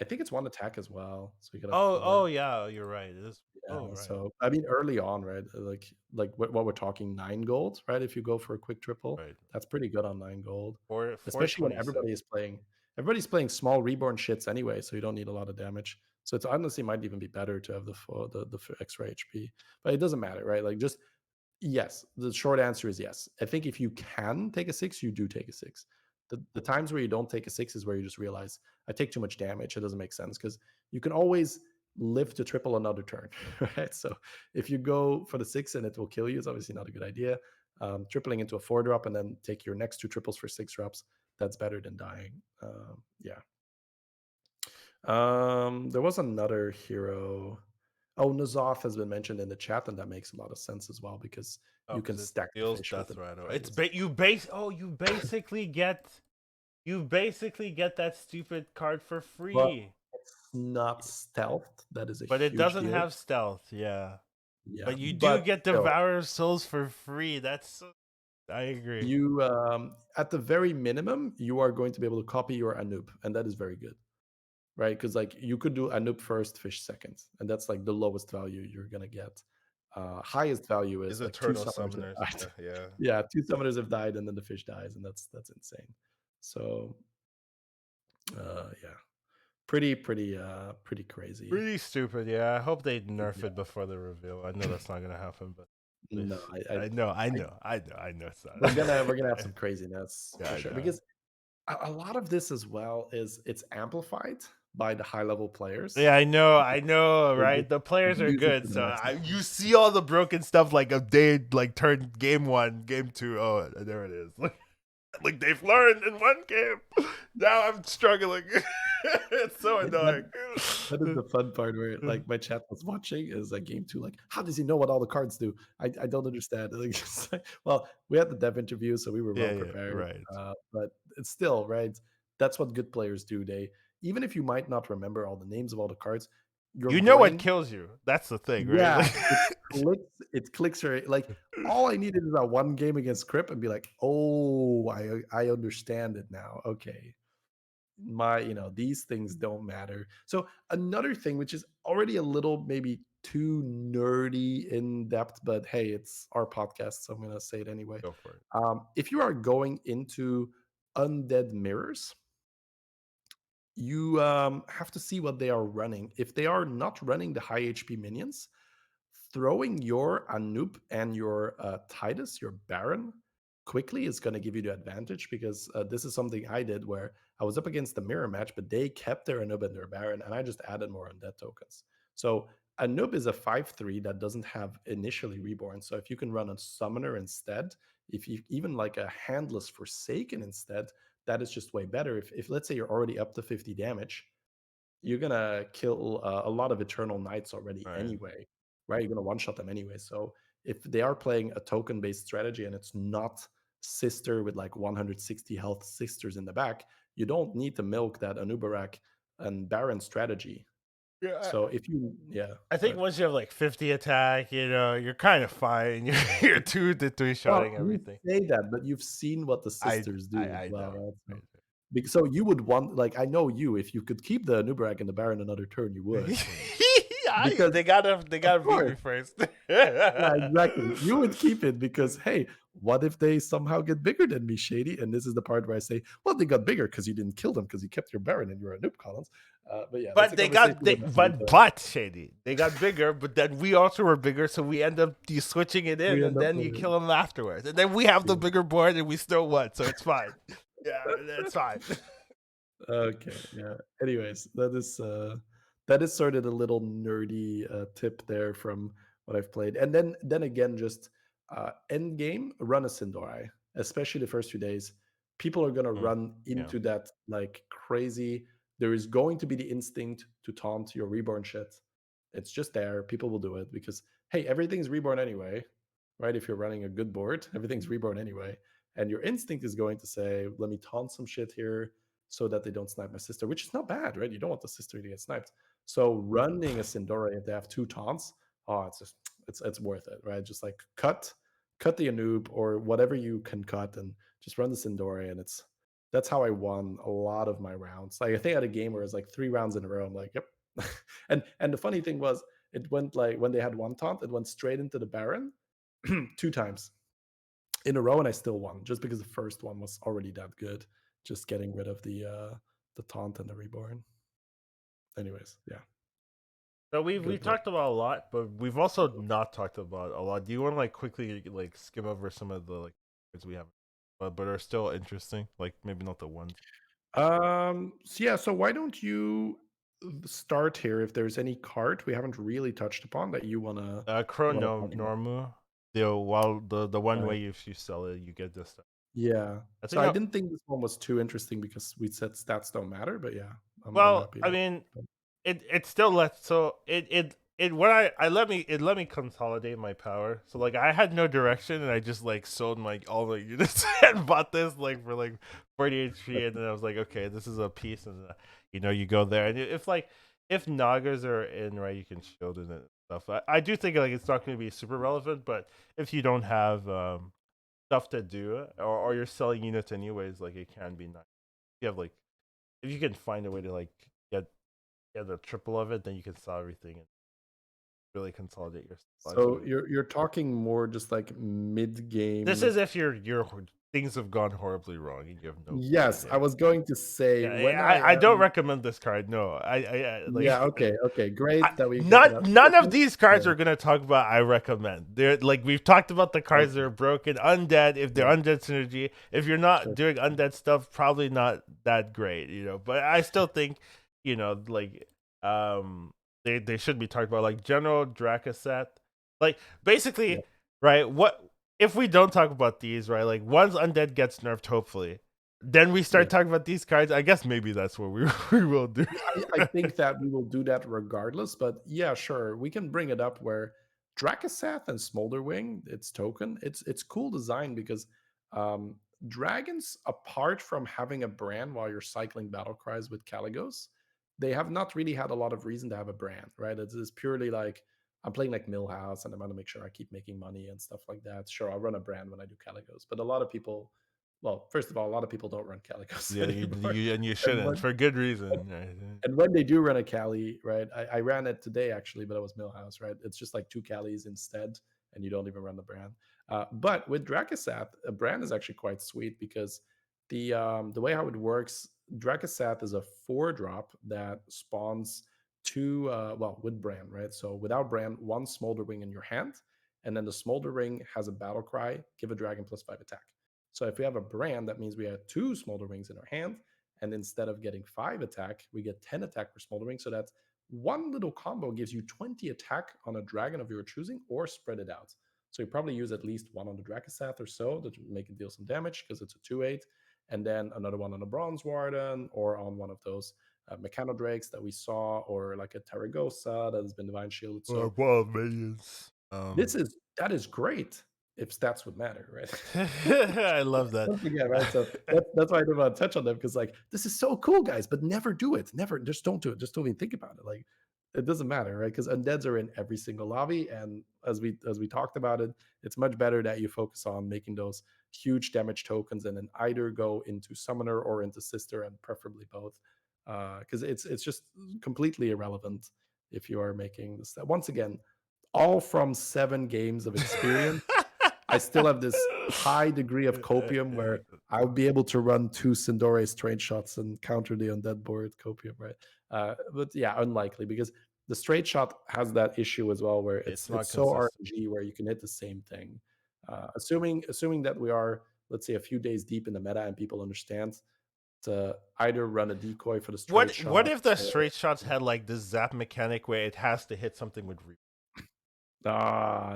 [SPEAKER 2] I think it's one attack as well. So you could have
[SPEAKER 1] Oh
[SPEAKER 2] four.
[SPEAKER 1] yeah, you're right. It is. Oh
[SPEAKER 2] Yeah,
[SPEAKER 1] right,
[SPEAKER 2] so I mean, early on, right? Like what we're talking 9 gold, right? If you go for a quick triple,
[SPEAKER 1] right.
[SPEAKER 2] that's pretty good on 9 gold,
[SPEAKER 1] Four
[SPEAKER 2] especially when
[SPEAKER 1] 27.
[SPEAKER 2] everybody's playing small reborn shits anyway, so you don't need a lot of damage. So it's honestly might even be better to have the extra HP, but it doesn't matter, right? Like just yes, the short answer is yes. I think if you can take a 6, you do take a 6. The times where you don't take a 6 is where you just realize I take too much damage. It doesn't make sense because you can always live to triple another turn, right? So if you go for the 6 and it will kill you, it's obviously not a good idea. Tripling into a 4 drop and then take your next 2 triples for 6 drops. That's better than dying. Yeah. There was another hero. Oh, Nazoth has been mentioned in the chat, and that makes a lot of sense as well because
[SPEAKER 1] Oh,
[SPEAKER 2] you can
[SPEAKER 1] because it
[SPEAKER 2] stack the
[SPEAKER 1] deals
[SPEAKER 2] fish with
[SPEAKER 1] death
[SPEAKER 2] it,
[SPEAKER 1] right away.
[SPEAKER 2] right?
[SPEAKER 1] It's you base. Oh, you basically get that stupid card for
[SPEAKER 2] But
[SPEAKER 1] free.
[SPEAKER 2] it's not stealth. That is a
[SPEAKER 1] But it
[SPEAKER 2] huge
[SPEAKER 1] doesn't
[SPEAKER 2] deal.
[SPEAKER 1] have stealth. Yeah,
[SPEAKER 2] Yeah,
[SPEAKER 1] but you do
[SPEAKER 2] but
[SPEAKER 1] get
[SPEAKER 2] still,
[SPEAKER 1] Devourer of Souls for free. I agree.
[SPEAKER 2] you at the very minimum, you are going to be able to copy your Anoop, and that is very good, right? Because like you could do Anoop first, fish second, and that's like the lowest value you're gonna get. Highest value
[SPEAKER 1] Is
[SPEAKER 2] is like two
[SPEAKER 1] Eternal
[SPEAKER 2] summoners have
[SPEAKER 1] Summoners.
[SPEAKER 2] died.
[SPEAKER 1] Yeah, yeah.
[SPEAKER 2] Yeah, two summoners have died, and then the fish dies, and that's insane. So yeah, pretty crazy.
[SPEAKER 1] Pretty stupid. Yeah, I hope they nerf it before the reveal. I know that's not gonna happen, but
[SPEAKER 2] No,
[SPEAKER 1] I know, I
[SPEAKER 2] I
[SPEAKER 1] know, I know, I know it's
[SPEAKER 2] we're gonna have
[SPEAKER 1] not.
[SPEAKER 2] some craziness
[SPEAKER 1] Yeah,
[SPEAKER 2] for
[SPEAKER 1] I
[SPEAKER 2] sure
[SPEAKER 1] know.
[SPEAKER 2] because a lot of this as well is it's amplified by the high level players.
[SPEAKER 1] Yeah, I know,
[SPEAKER 2] They
[SPEAKER 1] right?
[SPEAKER 2] just
[SPEAKER 1] The players are
[SPEAKER 2] use it
[SPEAKER 1] good,
[SPEAKER 2] to the
[SPEAKER 1] so
[SPEAKER 2] maximum.
[SPEAKER 1] you see all the broken stuff like a day, like turn game one, game two. Oh, there it is. Like they've learned in one game. Now I'm struggling. It's so annoying.
[SPEAKER 2] That is the fun part where like my chat was watching is like game two, like, how does he know what all the cards do? I don't understand. Like, it's like, well, we had the dev interview, so we were well
[SPEAKER 1] Yeah, yeah,
[SPEAKER 2] prepared.
[SPEAKER 1] right.
[SPEAKER 2] But it's still right. That's what good players do. They even if you might not remember all the names of all the cards, your
[SPEAKER 1] You know what
[SPEAKER 2] brain,
[SPEAKER 1] kills you. That's the thing, right?
[SPEAKER 2] yeah,
[SPEAKER 1] Like,
[SPEAKER 2] it clicks your like, all I needed is that one game against Crip and be like, "Oh, I understand it now. Okay. These things don't matter." So another thing, which is already a little maybe too nerdy in depth, but hey, it's our podcast, so I'm gonna say it anyway.
[SPEAKER 1] go for it.
[SPEAKER 2] If you are going into undead mirrors, you have to see what they are running. If they are not running the high HP minions, throwing your Anoop and your Titus, your Baron, quickly is going to give you the advantage, because this is something I did where I was up against the mirror match, but they kept their Anoop and their Baron, and I just added more Undead tokens. So Anoop is a 5/3 that doesn't have initially reborn. So if you can run a Summoner instead, if you even like a Handless Forsaken instead, that is just way better. If let's say you're already up to 50 damage, you're gonna kill a lot of Eternal Knights already
[SPEAKER 1] Right.
[SPEAKER 2] anyway, right? You're gonna one shot them anyway. So if they are playing a token based strategy and it's not Sister with like 160 health sisters in the back, you don't need to milk that Anubarak and Baron strategy.
[SPEAKER 1] Yeah,
[SPEAKER 2] So if you, yeah,
[SPEAKER 1] I
[SPEAKER 2] go
[SPEAKER 1] think
[SPEAKER 2] ahead.
[SPEAKER 1] once you have like 50 attack, you're kind of fine. You're two to three
[SPEAKER 2] Well,
[SPEAKER 1] shotting
[SPEAKER 2] you
[SPEAKER 1] everything.
[SPEAKER 2] say that, but you've seen what the
[SPEAKER 1] I
[SPEAKER 2] sisters do
[SPEAKER 1] I
[SPEAKER 2] as
[SPEAKER 1] I
[SPEAKER 2] well,
[SPEAKER 1] know.
[SPEAKER 2] right?
[SPEAKER 1] I
[SPEAKER 2] So, so you would want, like, I know you, if you could keep the Anubarak and the Baron another turn, you
[SPEAKER 1] know.
[SPEAKER 2] would,
[SPEAKER 1] I,
[SPEAKER 2] because
[SPEAKER 1] they gotta
[SPEAKER 2] of
[SPEAKER 1] beat me
[SPEAKER 2] course.
[SPEAKER 1] first.
[SPEAKER 2] Yeah, exactly. You would keep it because, hey, what if they somehow get bigger than me, Shady? And this is the part where I say, well, they got bigger because you didn't kill them because you kept your Baron and you're a noob, Collins. But yeah, that's
[SPEAKER 1] But
[SPEAKER 2] a
[SPEAKER 1] they
[SPEAKER 2] conversation
[SPEAKER 1] got
[SPEAKER 2] we're
[SPEAKER 1] they
[SPEAKER 2] gonna have
[SPEAKER 1] but
[SPEAKER 2] later.
[SPEAKER 1] but Shady. They got bigger, but then we also were bigger, so we end up switching it in,
[SPEAKER 2] We
[SPEAKER 1] and
[SPEAKER 2] end up
[SPEAKER 1] then you
[SPEAKER 2] with
[SPEAKER 1] kill them afterwards, and then we have the
[SPEAKER 2] yeah.
[SPEAKER 1] bigger board, and we still won, so it's fine. Yeah, it's fine.
[SPEAKER 2] Okay, yeah. Anyways, that is sort of the little nerdy tip there from what I've played. And then again, just end game, run a Sindori, especially the first few days. People are gonna
[SPEAKER 1] Mm,
[SPEAKER 2] run
[SPEAKER 1] yeah.
[SPEAKER 2] into that like crazy. There is going to be the instinct to taunt your reborn shit. It's just there. People will do it because hey, everything's reborn anyway, right? If you're running a good board, everything's reborn anyway. And your instinct is going to say, let me taunt some shit here so that they don't snipe my sister, which is not bad, right? You don't want the sister to get sniped. So running a Sindora, if they have two taunts, oh, it's just it's worth it, right? Just like cut the Anoop or whatever you can cut, and just run the Sindora, and that's how I won a lot of my rounds. Like I think I had a game where it was like 3 rounds in a row. I'm like, yep. And the funny thing was, it went like when they had one taunt, it went straight into the Baron 2 times in a row, and I still won just because the first one was already that good. Just getting rid of the taunt and the reborn. Anyways, yeah,
[SPEAKER 1] So we've
[SPEAKER 2] good play.
[SPEAKER 1] talked about a lot, but we've also not talked about a lot. Do you want to like quickly like skim over some of the like cards we have, but are still interesting? Like maybe not the ones.
[SPEAKER 2] So yeah, so why don't you start here if there's any card we haven't really touched upon that you wanna
[SPEAKER 1] Chrono
[SPEAKER 2] talk about?
[SPEAKER 1] Normu. While the one
[SPEAKER 2] Right.
[SPEAKER 1] way if you sell it, you get this stuff.
[SPEAKER 2] Yeah.
[SPEAKER 1] I
[SPEAKER 2] So
[SPEAKER 1] think.
[SPEAKER 2] I didn't think this one was too interesting because we said stats don't matter, but yeah, I'm
[SPEAKER 1] Well,
[SPEAKER 2] happy
[SPEAKER 1] I
[SPEAKER 2] to.
[SPEAKER 1] mean, it still lets so it when I let me consolidate my power. So like I had no direction and I just like sold my all the units and bought this like for like 40 HP and then I was like, okay, this is a piece and you go there and if like if Nagas are in right, you can shield it and stuff. I do think like it's not going to be super relevant, but if you don't have stuff to do or you're selling units anyways, like it can be nice. You have like if you can find a way to like get the triple of it, then you can sell everything and really consolidate your supply.
[SPEAKER 2] So
[SPEAKER 1] So
[SPEAKER 2] you're talking more just like mid
[SPEAKER 1] this
[SPEAKER 2] game.
[SPEAKER 1] is if your things have gone horribly wrong and you have no
[SPEAKER 2] Yes, I
[SPEAKER 1] idea.
[SPEAKER 2] was going to say
[SPEAKER 1] Yeah,
[SPEAKER 2] when I
[SPEAKER 1] I don't
[SPEAKER 2] am.
[SPEAKER 1] recommend this card. No, like
[SPEAKER 2] Yeah, okay, okay,
[SPEAKER 1] I,
[SPEAKER 2] great that we get to
[SPEAKER 1] none
[SPEAKER 2] that.
[SPEAKER 1] none of these cards
[SPEAKER 2] Yeah,
[SPEAKER 1] are gonna talk about. I recommend. They're like we've talked about the cards that
[SPEAKER 2] okay,
[SPEAKER 1] are broken, undead. If they're
[SPEAKER 2] yeah,
[SPEAKER 1] undead synergy, if you're not
[SPEAKER 2] sure.
[SPEAKER 1] doing undead stuff, probably not that great. But I still think, like they should be talked about. Like General Dracaset, like
[SPEAKER 2] Yeah,
[SPEAKER 1] basically, right? What if we don't talk about these, right? Like once undead gets nerfed, hopefully, then we
[SPEAKER 2] yeah.
[SPEAKER 1] start talking about these cards. I guess maybe that's what we we will do.
[SPEAKER 2] Yeah, I think that we will do that regardless, but yeah, sure. We can bring it up where Dracasath and Smolderwing, its token, it's cool design because um dragons, apart from having a brand while you're cycling battle cries with Caligos, they have not really had a lot of reason to have a brand, right? It's purely like I'm playing like Millhouse and I want to make sure I keep making money and stuff like that. Sure, I'll run a brand when I do Calicos, but a lot of people, well, first of all, a lot of people don't run Calicos
[SPEAKER 1] Yeah,
[SPEAKER 2] anymore.
[SPEAKER 1] you
[SPEAKER 2] And
[SPEAKER 1] shouldn't for good reason. Right?
[SPEAKER 2] and when they do run a Cali, right? I ran it today actually, but it was Millhouse, right? It's just like two Calis instead, and you don't even run the brand. But with Drakasat, a brand is actually quite sweet because the way how it works, Drakasat is a 4 drop that spawns two well with brand, right? So without brand, one smolder ring in your hand, and then the smolder ring has a battle cry, give a dragon +5 attack. So if we have a brand, that means we have two smolder rings in our hand, and instead of getting 5 attack, we get 10 attack per smoldering. So that one little combo gives you 20 attack on a dragon of your choosing, or spread it out. So you probably use at least one on the Drakasat or so to make it deal some damage because it's a 2/8, and then another one on a Bronze Warden or on one of those Mechanodrakes that we saw, or like a Taragosa that has been Divine Shielded.
[SPEAKER 1] Or
[SPEAKER 2] So
[SPEAKER 1] wild minions.
[SPEAKER 2] that is great if stats would matter, right?
[SPEAKER 1] I love that.
[SPEAKER 2] Once again, right? So that's why I didn't want to touch on them, because like this is so cool, guys, but never do it. Never, just don't do it. Just don't even think about it. Like it doesn't matter, right? Because undeads are in every single lobby, and as we talked about it, it's much better that you focus on making those huge damage tokens and then either go into summoner or into sister, and preferably both, because it's just completely irrelevant if you are making this. Once again, all from 7 games of experience, I still have this high degree of copium where I'll be able to run 2 Sindore straight shots and counter the undead board copium, right? But yeah, unlikely, because the straight shot has that issue as well, where
[SPEAKER 1] It's
[SPEAKER 2] it's
[SPEAKER 1] not
[SPEAKER 2] so
[SPEAKER 1] consistent.
[SPEAKER 2] RNG where you can hit the same thing. Assuming that we are, let's say, a few days deep in the meta and people understand to either run a decoy for the straight
[SPEAKER 1] What
[SPEAKER 2] shot
[SPEAKER 1] if the
[SPEAKER 2] or
[SPEAKER 1] straight shots had like this zap mechanic where it has to hit something with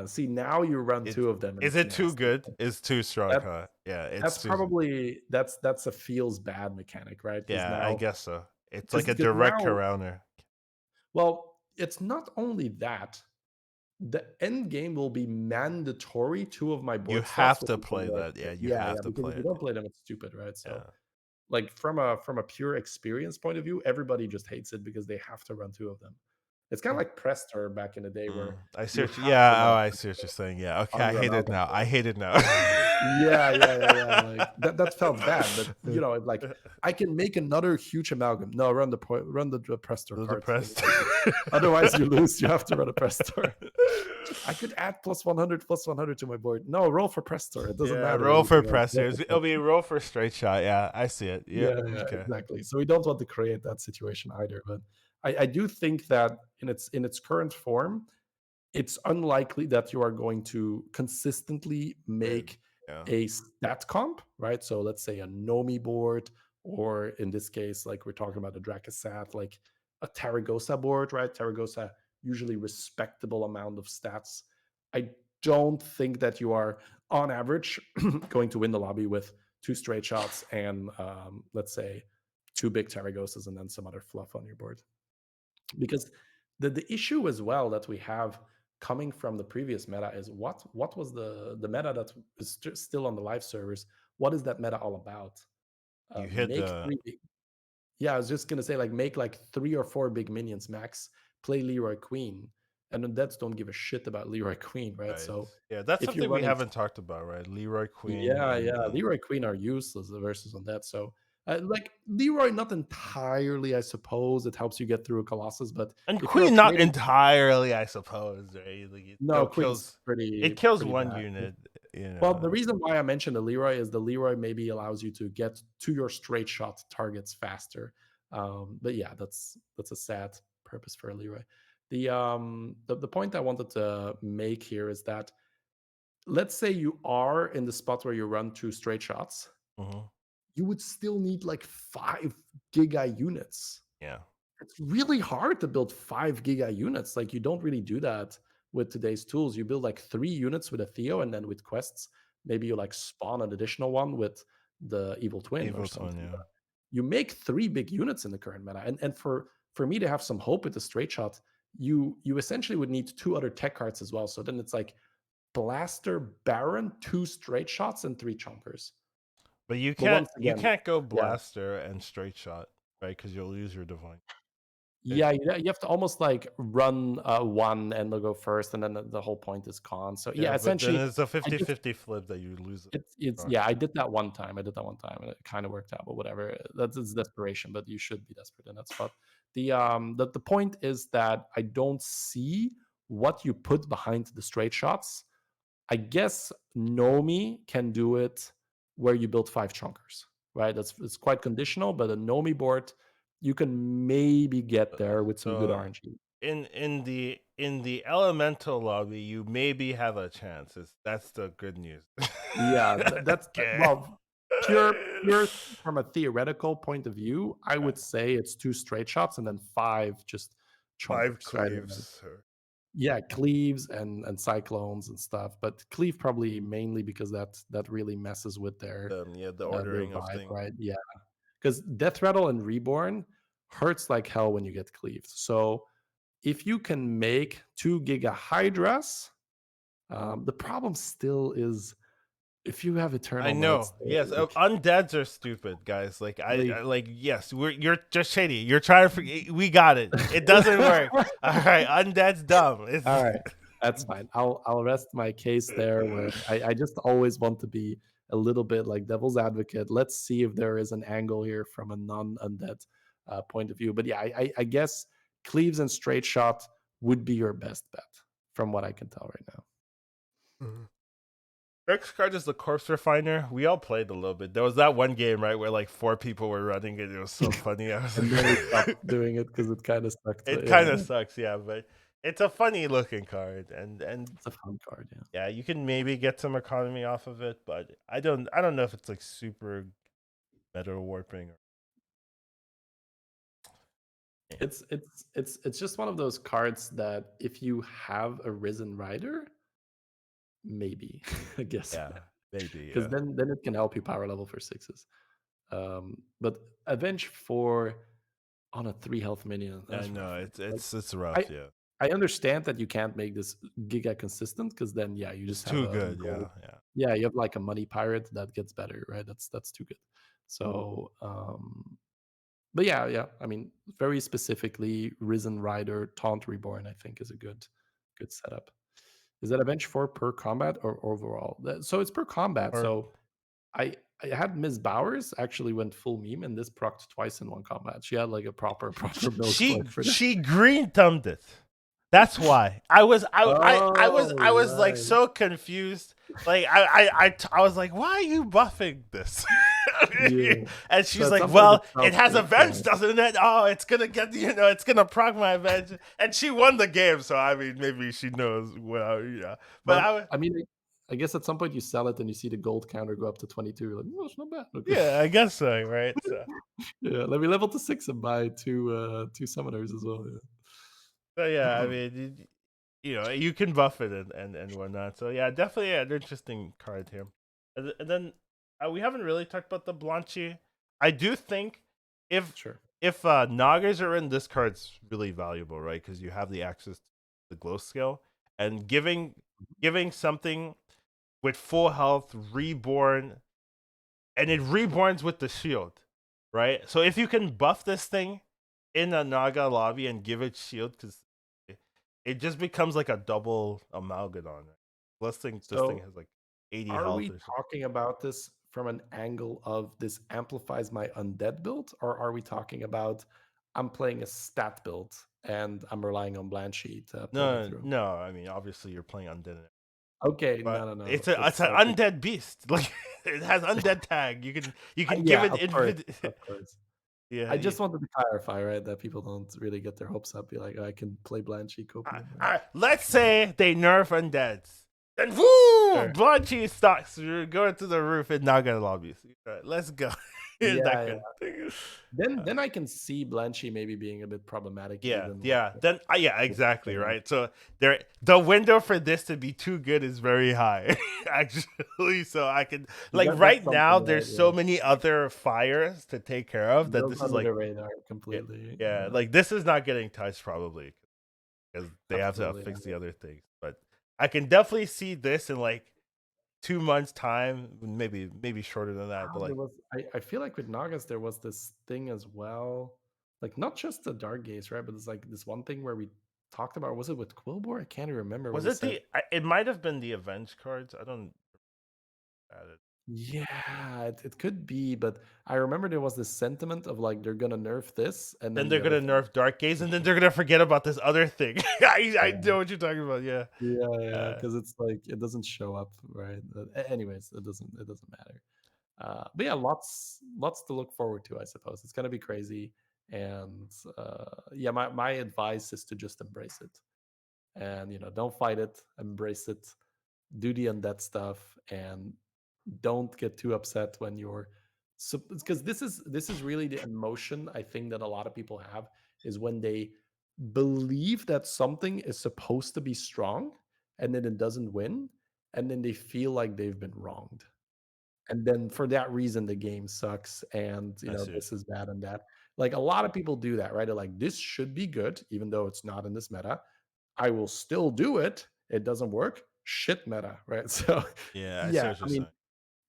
[SPEAKER 2] see, now you run
[SPEAKER 1] it?
[SPEAKER 2] 2 of them and
[SPEAKER 1] Is
[SPEAKER 2] it's
[SPEAKER 1] it too
[SPEAKER 2] nasty.
[SPEAKER 1] good? It's too strong,
[SPEAKER 2] That
[SPEAKER 1] huh? Yeah, it's
[SPEAKER 2] that's
[SPEAKER 1] too.
[SPEAKER 2] probably that's a feels bad mechanic, right? Because
[SPEAKER 1] Yeah, I
[SPEAKER 2] now,
[SPEAKER 1] guess so. It's like a
[SPEAKER 2] because
[SPEAKER 1] direct
[SPEAKER 2] now,
[SPEAKER 1] counter.
[SPEAKER 2] well, it's not only that. The end game will be mandatory 2 of my
[SPEAKER 1] You
[SPEAKER 2] board slots
[SPEAKER 1] have
[SPEAKER 2] will
[SPEAKER 1] to
[SPEAKER 2] be
[SPEAKER 1] play
[SPEAKER 2] Sindor.
[SPEAKER 1] that. Yeah, you
[SPEAKER 2] Yeah,
[SPEAKER 1] have
[SPEAKER 2] yeah,
[SPEAKER 1] to
[SPEAKER 2] because if
[SPEAKER 1] play
[SPEAKER 2] you
[SPEAKER 1] it.
[SPEAKER 2] don't play them, it's stupid, right? So,
[SPEAKER 1] Yeah.
[SPEAKER 2] like from a pure experience point of view, everybody just hates it because they have to run 2 of them. It's kind of like Prestor back in the day where
[SPEAKER 1] I see
[SPEAKER 2] you
[SPEAKER 1] what you,
[SPEAKER 2] have to
[SPEAKER 1] yeah. Oh,
[SPEAKER 2] run
[SPEAKER 1] I see what
[SPEAKER 2] Prestor
[SPEAKER 1] you're saying. Yeah. Okay,
[SPEAKER 2] under
[SPEAKER 1] I hate it
[SPEAKER 2] Amalgam.
[SPEAKER 1] now. I hate it now.
[SPEAKER 2] Yeah, yeah, yeah, yeah. Like that felt bad, but like I can make another huge amalgam. No, run the Prestor
[SPEAKER 1] The
[SPEAKER 2] cards.
[SPEAKER 1] depressed.
[SPEAKER 2] Otherwise, you lose. You have to run a Prestor. I could add +100 to my board. No, roll for Prestor. It doesn't
[SPEAKER 1] Yeah,
[SPEAKER 2] matter
[SPEAKER 1] roll for
[SPEAKER 2] anything else. Roll
[SPEAKER 1] pressers.
[SPEAKER 2] for
[SPEAKER 1] It'll be
[SPEAKER 2] Prestor.
[SPEAKER 1] roll for straight shot. Yeah, I see it. Yeah.
[SPEAKER 2] Yeah, yeah,
[SPEAKER 1] Okay.
[SPEAKER 2] exactly. So we don't want to create that situation either. But I do think that in its current form, it's unlikely that you are going to consistently
[SPEAKER 1] Win.
[SPEAKER 2] make
[SPEAKER 1] Yeah.
[SPEAKER 2] a stat comp, right? So let's say a Nomi board, or in this case, like we're talking about a Drakasat, like a Taragosa board, right? Taragosa, usually respectable amount of stats. I don't think that you are, on average, going to win the lobby with 2 straight shots and, let's say, 2 big Taragosas and then some other fluff on your board, because the issue as well that we have coming from the previous meta is what was the meta that is still on the live servers. What is that meta all about?
[SPEAKER 1] You hit
[SPEAKER 2] Make
[SPEAKER 1] the
[SPEAKER 2] 3 big, yeah, I was just gonna say, like, make like 3 or 4 big minions max, play Leroy Queen, and then that's don't give a shit about Leroy Queen, right?
[SPEAKER 1] right.
[SPEAKER 2] So
[SPEAKER 1] Yeah, that's
[SPEAKER 2] if you're
[SPEAKER 1] something we
[SPEAKER 2] running,
[SPEAKER 1] haven't talked about, right? Leroy Queen
[SPEAKER 2] yeah,
[SPEAKER 1] and
[SPEAKER 2] yeah. Leroy Queen are useless versus on that. So, like Leroy, not entirely, I suppose. It helps you get through a Colossus, but if you're
[SPEAKER 1] Queen not
[SPEAKER 2] creating,
[SPEAKER 1] entirely, I suppose, right? Like it
[SPEAKER 2] no,
[SPEAKER 1] still
[SPEAKER 2] Queen's
[SPEAKER 1] kills.
[SPEAKER 2] pretty
[SPEAKER 1] It kills
[SPEAKER 2] pretty
[SPEAKER 1] one
[SPEAKER 2] bad.
[SPEAKER 1] unit. You
[SPEAKER 2] Well, the
[SPEAKER 1] know.
[SPEAKER 2] reason why I mentioned the Leroy is the Leroy maybe allows you to get to your straight shot targets faster. But yeah, that's a sad purpose for a Leroy. The point I wanted to make here is that, let's say you are in the spot where you run 2 straight shots,
[SPEAKER 1] Hmm.
[SPEAKER 2] you would still need like 5 giga units.
[SPEAKER 1] Yeah.
[SPEAKER 2] It's really hard to build 5 giga units. Like, you don't really do that with today's tools. You build like 3 units with a Theo, and then with quests, maybe you like spawn an additional one with the Evil Twin or
[SPEAKER 1] Evil Twin.
[SPEAKER 2] something.
[SPEAKER 1] Yeah.
[SPEAKER 2] But you make 3 big units in the current meta. And for me to have some hope with the straight shot, you essentially would need 2 other tech cards as well. So then it's like Blaster Baron, 2 straight shots, and 3 chompers.
[SPEAKER 1] But you
[SPEAKER 2] But once
[SPEAKER 1] can't
[SPEAKER 2] again,
[SPEAKER 1] go
[SPEAKER 2] yeah.
[SPEAKER 1] blaster and straight shot, right? Because you'll lose your divine.
[SPEAKER 2] Yeah, you have to almost like run one and they'll go first, and then the whole point is gone. So
[SPEAKER 1] Yeah,
[SPEAKER 2] yeah,
[SPEAKER 1] but then
[SPEAKER 2] essentially,
[SPEAKER 1] it's a
[SPEAKER 2] I just
[SPEAKER 1] 50-50 flip that you lose.
[SPEAKER 2] it's
[SPEAKER 1] Or-
[SPEAKER 2] yeah, I did that one time. I did that one time, and it kind of worked out. But whatever, that's it's desperation. But you should be desperate in that spot. The point is that I don't see what you put behind the straight shots. I guess Nomi can do it where you build 5 chunkers, right? That's it's quite conditional, but a Nomi board, you can maybe get there with some good
[SPEAKER 1] So
[SPEAKER 2] RNG.
[SPEAKER 1] in the elemental lobby, you maybe have a chance. That's the good news.
[SPEAKER 2] Yeah, that's
[SPEAKER 1] Okay.
[SPEAKER 2] well, pure from a theoretical point of view, I would say it's 2 straight shots and then 5 just
[SPEAKER 1] Five
[SPEAKER 2] chunkers, right? And then
[SPEAKER 1] cleaves.
[SPEAKER 2] yeah, cleaves and cyclones and stuff, but cleave probably mainly because that really messes with
[SPEAKER 1] Yeah, the
[SPEAKER 2] their
[SPEAKER 1] ordering of
[SPEAKER 2] vibe,
[SPEAKER 1] things.
[SPEAKER 2] right? Yeah. Because Death Rattle and Reborn hurts like hell when you get cleaved. So if you can make 2 Giga Hydras, the problem still is if you have
[SPEAKER 1] I
[SPEAKER 2] Eternal
[SPEAKER 1] know.
[SPEAKER 2] Knights,
[SPEAKER 1] Yes,
[SPEAKER 2] like
[SPEAKER 1] undeads are stupid, guys. Like
[SPEAKER 2] really.
[SPEAKER 1] I like. Yes, you're just shady. You're trying to. We got it. It doesn't work. All right, undead's dumb. It's.
[SPEAKER 2] All right, that's fine. I'll rest my case there. Where I just always want to be a little bit like devil's advocate. Let's see if there is an angle here from a non-undead point of view. But yeah, I guess cleaves and straight shot would be your best bet from what I can tell right now.
[SPEAKER 1] Next card is the Corpse Refiner. We all played a little bit. There was that one game, right, where like 4 people were running it. It was so funny. I was
[SPEAKER 2] And then we stopped
[SPEAKER 1] like,
[SPEAKER 2] doing it because it kind of sucked.
[SPEAKER 1] it
[SPEAKER 2] But
[SPEAKER 1] kind
[SPEAKER 2] yeah,
[SPEAKER 1] of sucks, yeah, but it's a funny looking card, and
[SPEAKER 2] it's a fun card. Yeah.
[SPEAKER 1] yeah, you can maybe get some economy off of it, but I don't know if it's like super meta warping. Yeah,
[SPEAKER 2] It's just one of those cards that if you have a Risen Rider, maybe I guess
[SPEAKER 1] yeah, maybe,
[SPEAKER 2] because
[SPEAKER 1] yeah.
[SPEAKER 2] then it can help you power level for sixes. But Avenge 4 on a 3 health minion,
[SPEAKER 1] I
[SPEAKER 2] that's rough,
[SPEAKER 1] know
[SPEAKER 2] man. Like
[SPEAKER 1] it's
[SPEAKER 2] I
[SPEAKER 1] rough, yeah.
[SPEAKER 2] I understand that you can't make this giga consistent because then yeah, you
[SPEAKER 1] It's
[SPEAKER 2] just have
[SPEAKER 1] too
[SPEAKER 2] a
[SPEAKER 1] good,
[SPEAKER 2] gold.
[SPEAKER 1] yeah, yeah.
[SPEAKER 2] Yeah, you have like a money pirate that gets better, right? That's too good. So but yeah, yeah. I mean, very specifically, Risen Rider, Taunt Reborn, I think is a good setup. Is that Avenge 4 per combat or overall? So it's per combat.
[SPEAKER 1] Or
[SPEAKER 2] So I had Ms. Bowers actually went full meme and this procced twice in one combat. She had like a proper build for it for that.
[SPEAKER 1] she green thumbed it. That's why I was like
[SPEAKER 2] Right.
[SPEAKER 1] so confused. Like I was like, why are you buffing this?
[SPEAKER 2] Yeah.
[SPEAKER 1] And
[SPEAKER 2] So
[SPEAKER 1] she's
[SPEAKER 2] at
[SPEAKER 1] like,
[SPEAKER 2] some point it
[SPEAKER 1] well, it
[SPEAKER 2] felt
[SPEAKER 1] has
[SPEAKER 2] like,
[SPEAKER 1] events, doesn't it? Oh, it's gonna get it's gonna proc my event. And she won the game, so I mean, maybe she knows well, yeah. But
[SPEAKER 2] but I mean, I guess at some point you sell it and you see the gold counter go up to 22. You're like, oh, it's not bad. Okay.
[SPEAKER 1] yeah, I guess so, right? So.
[SPEAKER 2] Yeah, let me level to 6 and buy two summoners as well.
[SPEAKER 1] So yeah, I
[SPEAKER 2] Yeah.
[SPEAKER 1] mean, you can buff it and whatnot. So yeah, definitely an interesting card here. And then we haven't really talked about the Blanchy. I do think if
[SPEAKER 2] Sure.
[SPEAKER 1] if Nagas are in, this card's really valuable, right? Because you have the access to the glow skill and giving something with full health, reborn, and it reborns with the shield, right? So if you can buff this thing in a Naga lobby and give it shield, because it just becomes like a double amalgadon. Right? This thing
[SPEAKER 2] So
[SPEAKER 1] has like 80
[SPEAKER 2] are
[SPEAKER 1] health
[SPEAKER 2] we
[SPEAKER 1] or something.
[SPEAKER 2] talking about this from an angle of this amplifies my undead build, or are we talking about I'm playing a stat build and I'm relying on Blanchy to pull me
[SPEAKER 1] No,
[SPEAKER 2] through?
[SPEAKER 1] no. I mean, obviously you're playing undead,
[SPEAKER 2] Okay,
[SPEAKER 1] but
[SPEAKER 2] no.
[SPEAKER 1] it's
[SPEAKER 2] That's
[SPEAKER 1] an
[SPEAKER 2] okay.
[SPEAKER 1] undead beast. Like it has undead tag. You can give
[SPEAKER 2] Yeah,
[SPEAKER 1] it
[SPEAKER 2] of course,
[SPEAKER 1] infinite.
[SPEAKER 2] of course.
[SPEAKER 1] Yeah,
[SPEAKER 2] I just wanted to clarify, right, that people don't really get their hopes up. Be like, "Oh, I can play Blanchy copium, right?"
[SPEAKER 1] let's say they nerf undeads. Then woo!
[SPEAKER 2] Sure.
[SPEAKER 1] Blood cheese stocks. You're going to the roof in Naga lobbies. Right, let's go. That
[SPEAKER 2] Yeah,
[SPEAKER 1] kind of thing.
[SPEAKER 2] then I can see Blanchy maybe being a bit problematic
[SPEAKER 1] Yeah,
[SPEAKER 2] even with
[SPEAKER 1] yeah. Then yeah,
[SPEAKER 2] with
[SPEAKER 1] exactly, right? So the window for this to be too good is very high, actually. So I can like
[SPEAKER 2] that's
[SPEAKER 1] right
[SPEAKER 2] something,
[SPEAKER 1] now
[SPEAKER 2] right?
[SPEAKER 1] there's so
[SPEAKER 2] Yeah.
[SPEAKER 1] many other fires to take care of
[SPEAKER 2] It
[SPEAKER 1] that
[SPEAKER 2] goes
[SPEAKER 1] this is
[SPEAKER 2] under
[SPEAKER 1] like
[SPEAKER 2] the radar
[SPEAKER 1] yeah,
[SPEAKER 2] completely.
[SPEAKER 1] yeah,
[SPEAKER 2] Yeah,
[SPEAKER 1] like this is not getting touched probably because they have to
[SPEAKER 2] absolutely.
[SPEAKER 1] fix the other things. But I can definitely see this in like 2 months time, maybe shorter than that. But
[SPEAKER 2] There
[SPEAKER 1] like
[SPEAKER 2] was I feel like with Nagas there was this thing as well Like not just the dark gaze, right? But it's like this one thing where we talked about. Was it with Quillbore? I can't even remember where
[SPEAKER 1] Was
[SPEAKER 2] we
[SPEAKER 1] it
[SPEAKER 2] said,
[SPEAKER 1] it might have been the Avenge cards. I don't add it.
[SPEAKER 2] yeah, it could be, but I remember there was this sentiment of like they're gonna nerf this, and
[SPEAKER 1] Then
[SPEAKER 2] then
[SPEAKER 1] they're
[SPEAKER 2] the other
[SPEAKER 1] gonna
[SPEAKER 2] thing.
[SPEAKER 1] nerf Dark Gaze, and then they're gonna forget about this other thing. I
[SPEAKER 2] Yeah,
[SPEAKER 1] know what you're talking about. Yeah.
[SPEAKER 2] yeah,
[SPEAKER 1] Uh,
[SPEAKER 2] because it's like it doesn't show up, right? But anyways, it doesn't matter. But yeah, lots to look forward to, I suppose. It's gonna be crazy, and yeah, my advice is to just embrace it, and don't fight it, embrace it, do the undead stuff, and don't get too upset when you're, because this is really the emotion I think that a lot of people have, is when they believe that something is supposed to be strong and then it doesn't win, and then they feel like they've been wronged, and then for that reason the game sucks, and
[SPEAKER 1] I see.
[SPEAKER 2] this is bad and that. Like a lot of people do that, right? They're like, this should be good even though it's not in this meta. I will still do it. It doesn't work. Shit meta, right? So
[SPEAKER 1] Yeah, I see
[SPEAKER 2] yeah,
[SPEAKER 1] what
[SPEAKER 2] I
[SPEAKER 1] you're
[SPEAKER 2] mean,
[SPEAKER 1] saying.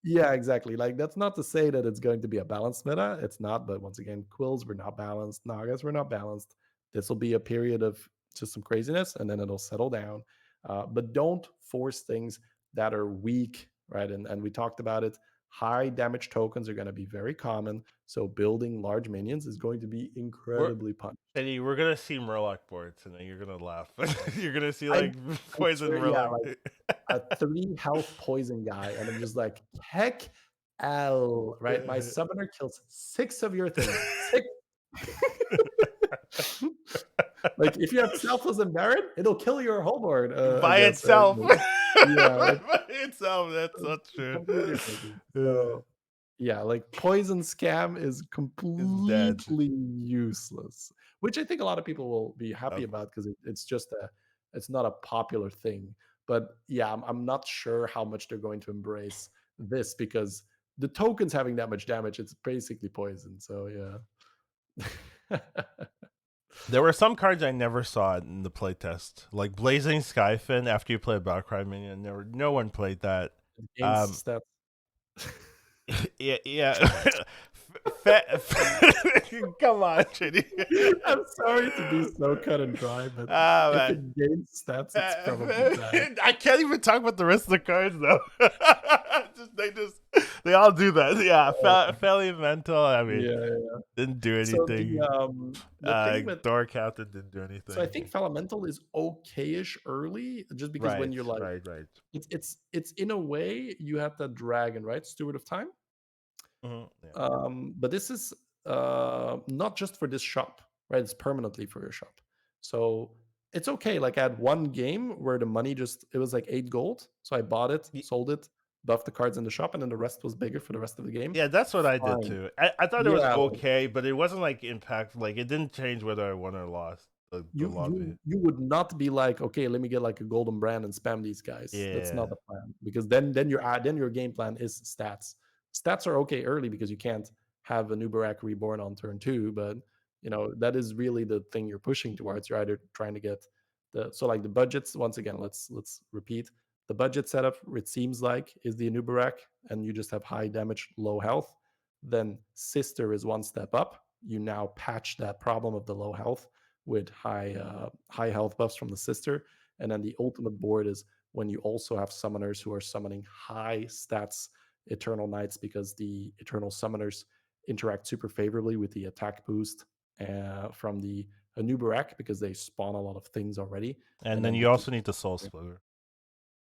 [SPEAKER 2] yeah, exactly. Like that's not to say that it's going to be a balanced meta. It's not, but once again, quills were not balanced, nagas were not balanced. This will be a period of just some craziness, and then it'll settle down. But don't force things that are weak, right? And we talked about it. High damage tokens are going to be very common, so building large minions is going to be
[SPEAKER 1] We're
[SPEAKER 2] incredibly punished.
[SPEAKER 1] Eddie, we're gonna see Murloc boards, and then you're gonna laugh. You're gonna see
[SPEAKER 2] I'm,
[SPEAKER 1] like
[SPEAKER 2] I'm
[SPEAKER 1] poison
[SPEAKER 2] sure, yeah,
[SPEAKER 1] Murloc.
[SPEAKER 2] like a 3 health poison guy, and I'm just like, heck, L, right? My summoner kills 6 of your things. 6. Like if you have Selfless and Baron, it'll kill your whole board, I
[SPEAKER 1] By
[SPEAKER 2] guess, right?
[SPEAKER 1] itself.
[SPEAKER 2] But yeah,
[SPEAKER 1] By itself. That's
[SPEAKER 2] it's
[SPEAKER 1] not true.
[SPEAKER 2] completely broken.
[SPEAKER 1] Uh,
[SPEAKER 2] So yeah, like poison scam is
[SPEAKER 1] it's dead.
[SPEAKER 2] completely useless, which I think a lot of people will be happy
[SPEAKER 1] Of
[SPEAKER 2] about because it's not a popular thing. But yeah, I'm not sure how much they're going to embrace this because the tokens having that much damage, it's basically poison. So yeah.
[SPEAKER 1] There were some cards I never saw in the playtest, like Blazing Skyfin. After you play a Battlecry minion, no one played that. Um,
[SPEAKER 2] Against stats.
[SPEAKER 1] yeah, yeah. Come on, Chitty.
[SPEAKER 2] I'm sorry to be so cut and dry, but
[SPEAKER 1] Ah,
[SPEAKER 2] if
[SPEAKER 1] man.
[SPEAKER 2] it gains stats, it's probably bad.
[SPEAKER 1] I can't even talk about the rest of the cards though. They all do that. Yeah, fairly mental. I mean,
[SPEAKER 2] Yeah, yeah.
[SPEAKER 1] didn't do
[SPEAKER 2] So
[SPEAKER 1] anything.
[SPEAKER 2] the thing with
[SPEAKER 1] Door Captain didn't do
[SPEAKER 2] so I
[SPEAKER 1] anything.
[SPEAKER 2] think Elemental is okay-ish early, just because when
[SPEAKER 1] Right,
[SPEAKER 2] you're like,
[SPEAKER 1] right.
[SPEAKER 2] it's in a way you have that dragon, right? Steward of Time.
[SPEAKER 1] Yeah.
[SPEAKER 2] But this is not just for this shop, right? It's permanently for your shop. So it's okay. Like I had one game where the money just, it was like 8 gold. So I bought it,
[SPEAKER 1] Y-
[SPEAKER 2] sold it, buffed the cards in the shop, and then the rest was bigger for the rest of the game.
[SPEAKER 1] Yeah, that's what I did
[SPEAKER 2] Fine.
[SPEAKER 1] too. I thought it was
[SPEAKER 2] Yeah, like
[SPEAKER 1] okay, but it wasn't like impact. Like it didn't change whether I won or lost the
[SPEAKER 2] you
[SPEAKER 1] lobby.
[SPEAKER 2] you you would not be like, okay, let me get like a golden brand and spam these guys. That's not
[SPEAKER 1] Yeah.
[SPEAKER 2] the plan, because then your game plan is stats. Stats are okay early because you can't have a Nubarak reborn on turn 2, but that is really the thing you're pushing towards. You're either trying to get like the budgets. Once again, let's repeat the budget setup. It seems like is the Nubarak, and you just have high damage, low health. Then Sister is one step up. You now patch that problem of the low health with high health buffs from the sister. And then the ultimate board is when you also have summoners who are summoning high stats Eternal Knights, because the Eternal Summoners interact super favorably with the attack boost from the Anubarak, because they spawn a lot of things already.
[SPEAKER 1] And
[SPEAKER 2] And
[SPEAKER 1] then
[SPEAKER 2] then
[SPEAKER 1] you
[SPEAKER 2] the
[SPEAKER 1] also need the Soul Splitter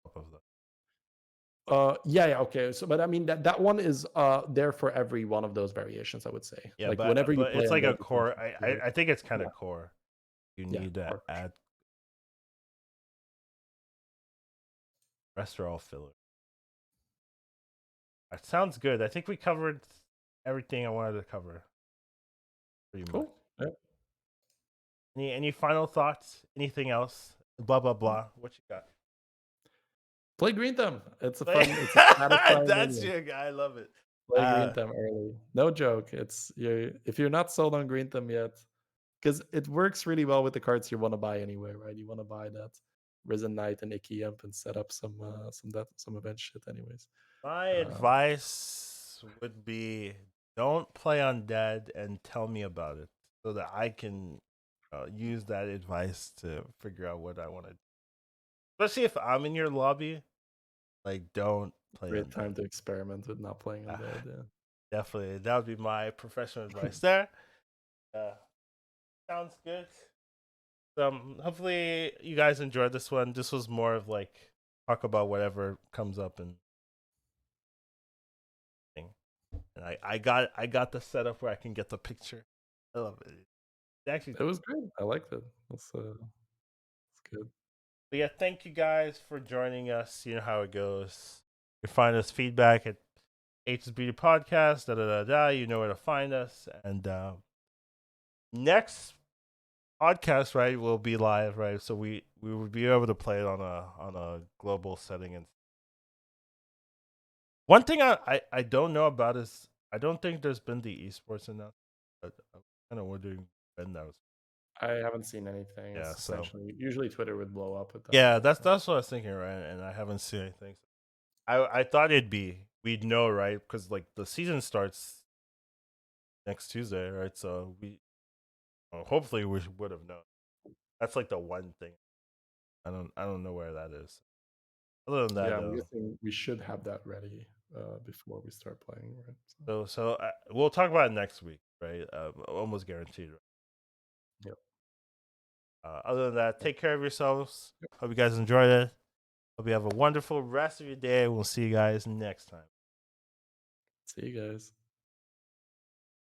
[SPEAKER 1] on top of that.
[SPEAKER 2] yeah, okay. So, but I mean that one is there for every one of those variations, I would say.
[SPEAKER 1] Yeah,
[SPEAKER 2] Like whenever you
[SPEAKER 1] but
[SPEAKER 2] play
[SPEAKER 1] it's like a
[SPEAKER 2] Undead, you can
[SPEAKER 1] core.
[SPEAKER 2] choose to,
[SPEAKER 1] I think it's kind
[SPEAKER 2] yeah,
[SPEAKER 1] of core. You
[SPEAKER 2] yeah,
[SPEAKER 1] need to
[SPEAKER 2] core.
[SPEAKER 1] add rest are all filler. That sounds good. I think we covered everything I wanted to cover. Pretty much.
[SPEAKER 2] Cool. Yeah.
[SPEAKER 1] Any final thoughts? Anything else? Blah blah blah. What you got?
[SPEAKER 2] Play Green Thumb. It's a satisfying
[SPEAKER 1] That's
[SPEAKER 2] menu.
[SPEAKER 1] your guy. I love it.
[SPEAKER 2] Play Green Thumb early. No joke. If you're not sold on Green Thumb yet, because it works really well with the cards you want to buy anyway, right? You want to buy that Risen Knight and Icky Imp and set up some event shit anyways.
[SPEAKER 1] My
[SPEAKER 2] Um,
[SPEAKER 1] advice would be don't play Undead and tell me about it. so that I can use that advice to figure out what I want to. Especially if I'm in your lobby, like don't play
[SPEAKER 2] Great
[SPEAKER 1] undead.
[SPEAKER 2] time to experiment with not playing
[SPEAKER 1] Ah,
[SPEAKER 2] Undead, yeah.
[SPEAKER 1] definitely, that would be my professional advice there. Uh, Sounds good. Hopefully you guys enjoyed this one. This was more of like talk about whatever comes up and thing. And I got the setup where I can get the picture. I love it. It actually,
[SPEAKER 2] It was good. I liked it. It's good.
[SPEAKER 1] but yeah, thank you guys for joining us. You know how it goes. You find us feedback at HSBG Podcast. Da da da da. You know where to find us. And next podcast, right, will be live, right? So we would be able to play it on a global setting. And one thing I don't know about is I don't think there's been the esports in that. But I'm kind of wondering when that was.
[SPEAKER 2] I haven't seen anything.
[SPEAKER 1] Yeah,
[SPEAKER 2] It's
[SPEAKER 1] so
[SPEAKER 2] essentially usually Twitter would blow up with that,
[SPEAKER 1] yeah,
[SPEAKER 2] but
[SPEAKER 1] that's what I was thinking, right? And I haven't seen anything. I thought we'd know, right? Because like the season starts next Tuesday, right? So hopefully we would have known. That's like the one thing. I don't know where that is. Other than that,
[SPEAKER 2] yeah, I'm
[SPEAKER 1] though,
[SPEAKER 2] guessing we should have that ready before we start playing, right? So,
[SPEAKER 1] we'll talk about it next week, right? Almost guaranteed. Right?
[SPEAKER 2] yep.
[SPEAKER 1] Other than that,
[SPEAKER 2] Yep.
[SPEAKER 1] take care of yourselves. Hope you guys enjoyed it. Hope you have a wonderful rest of your day. We'll see you guys next time.
[SPEAKER 2] See you guys.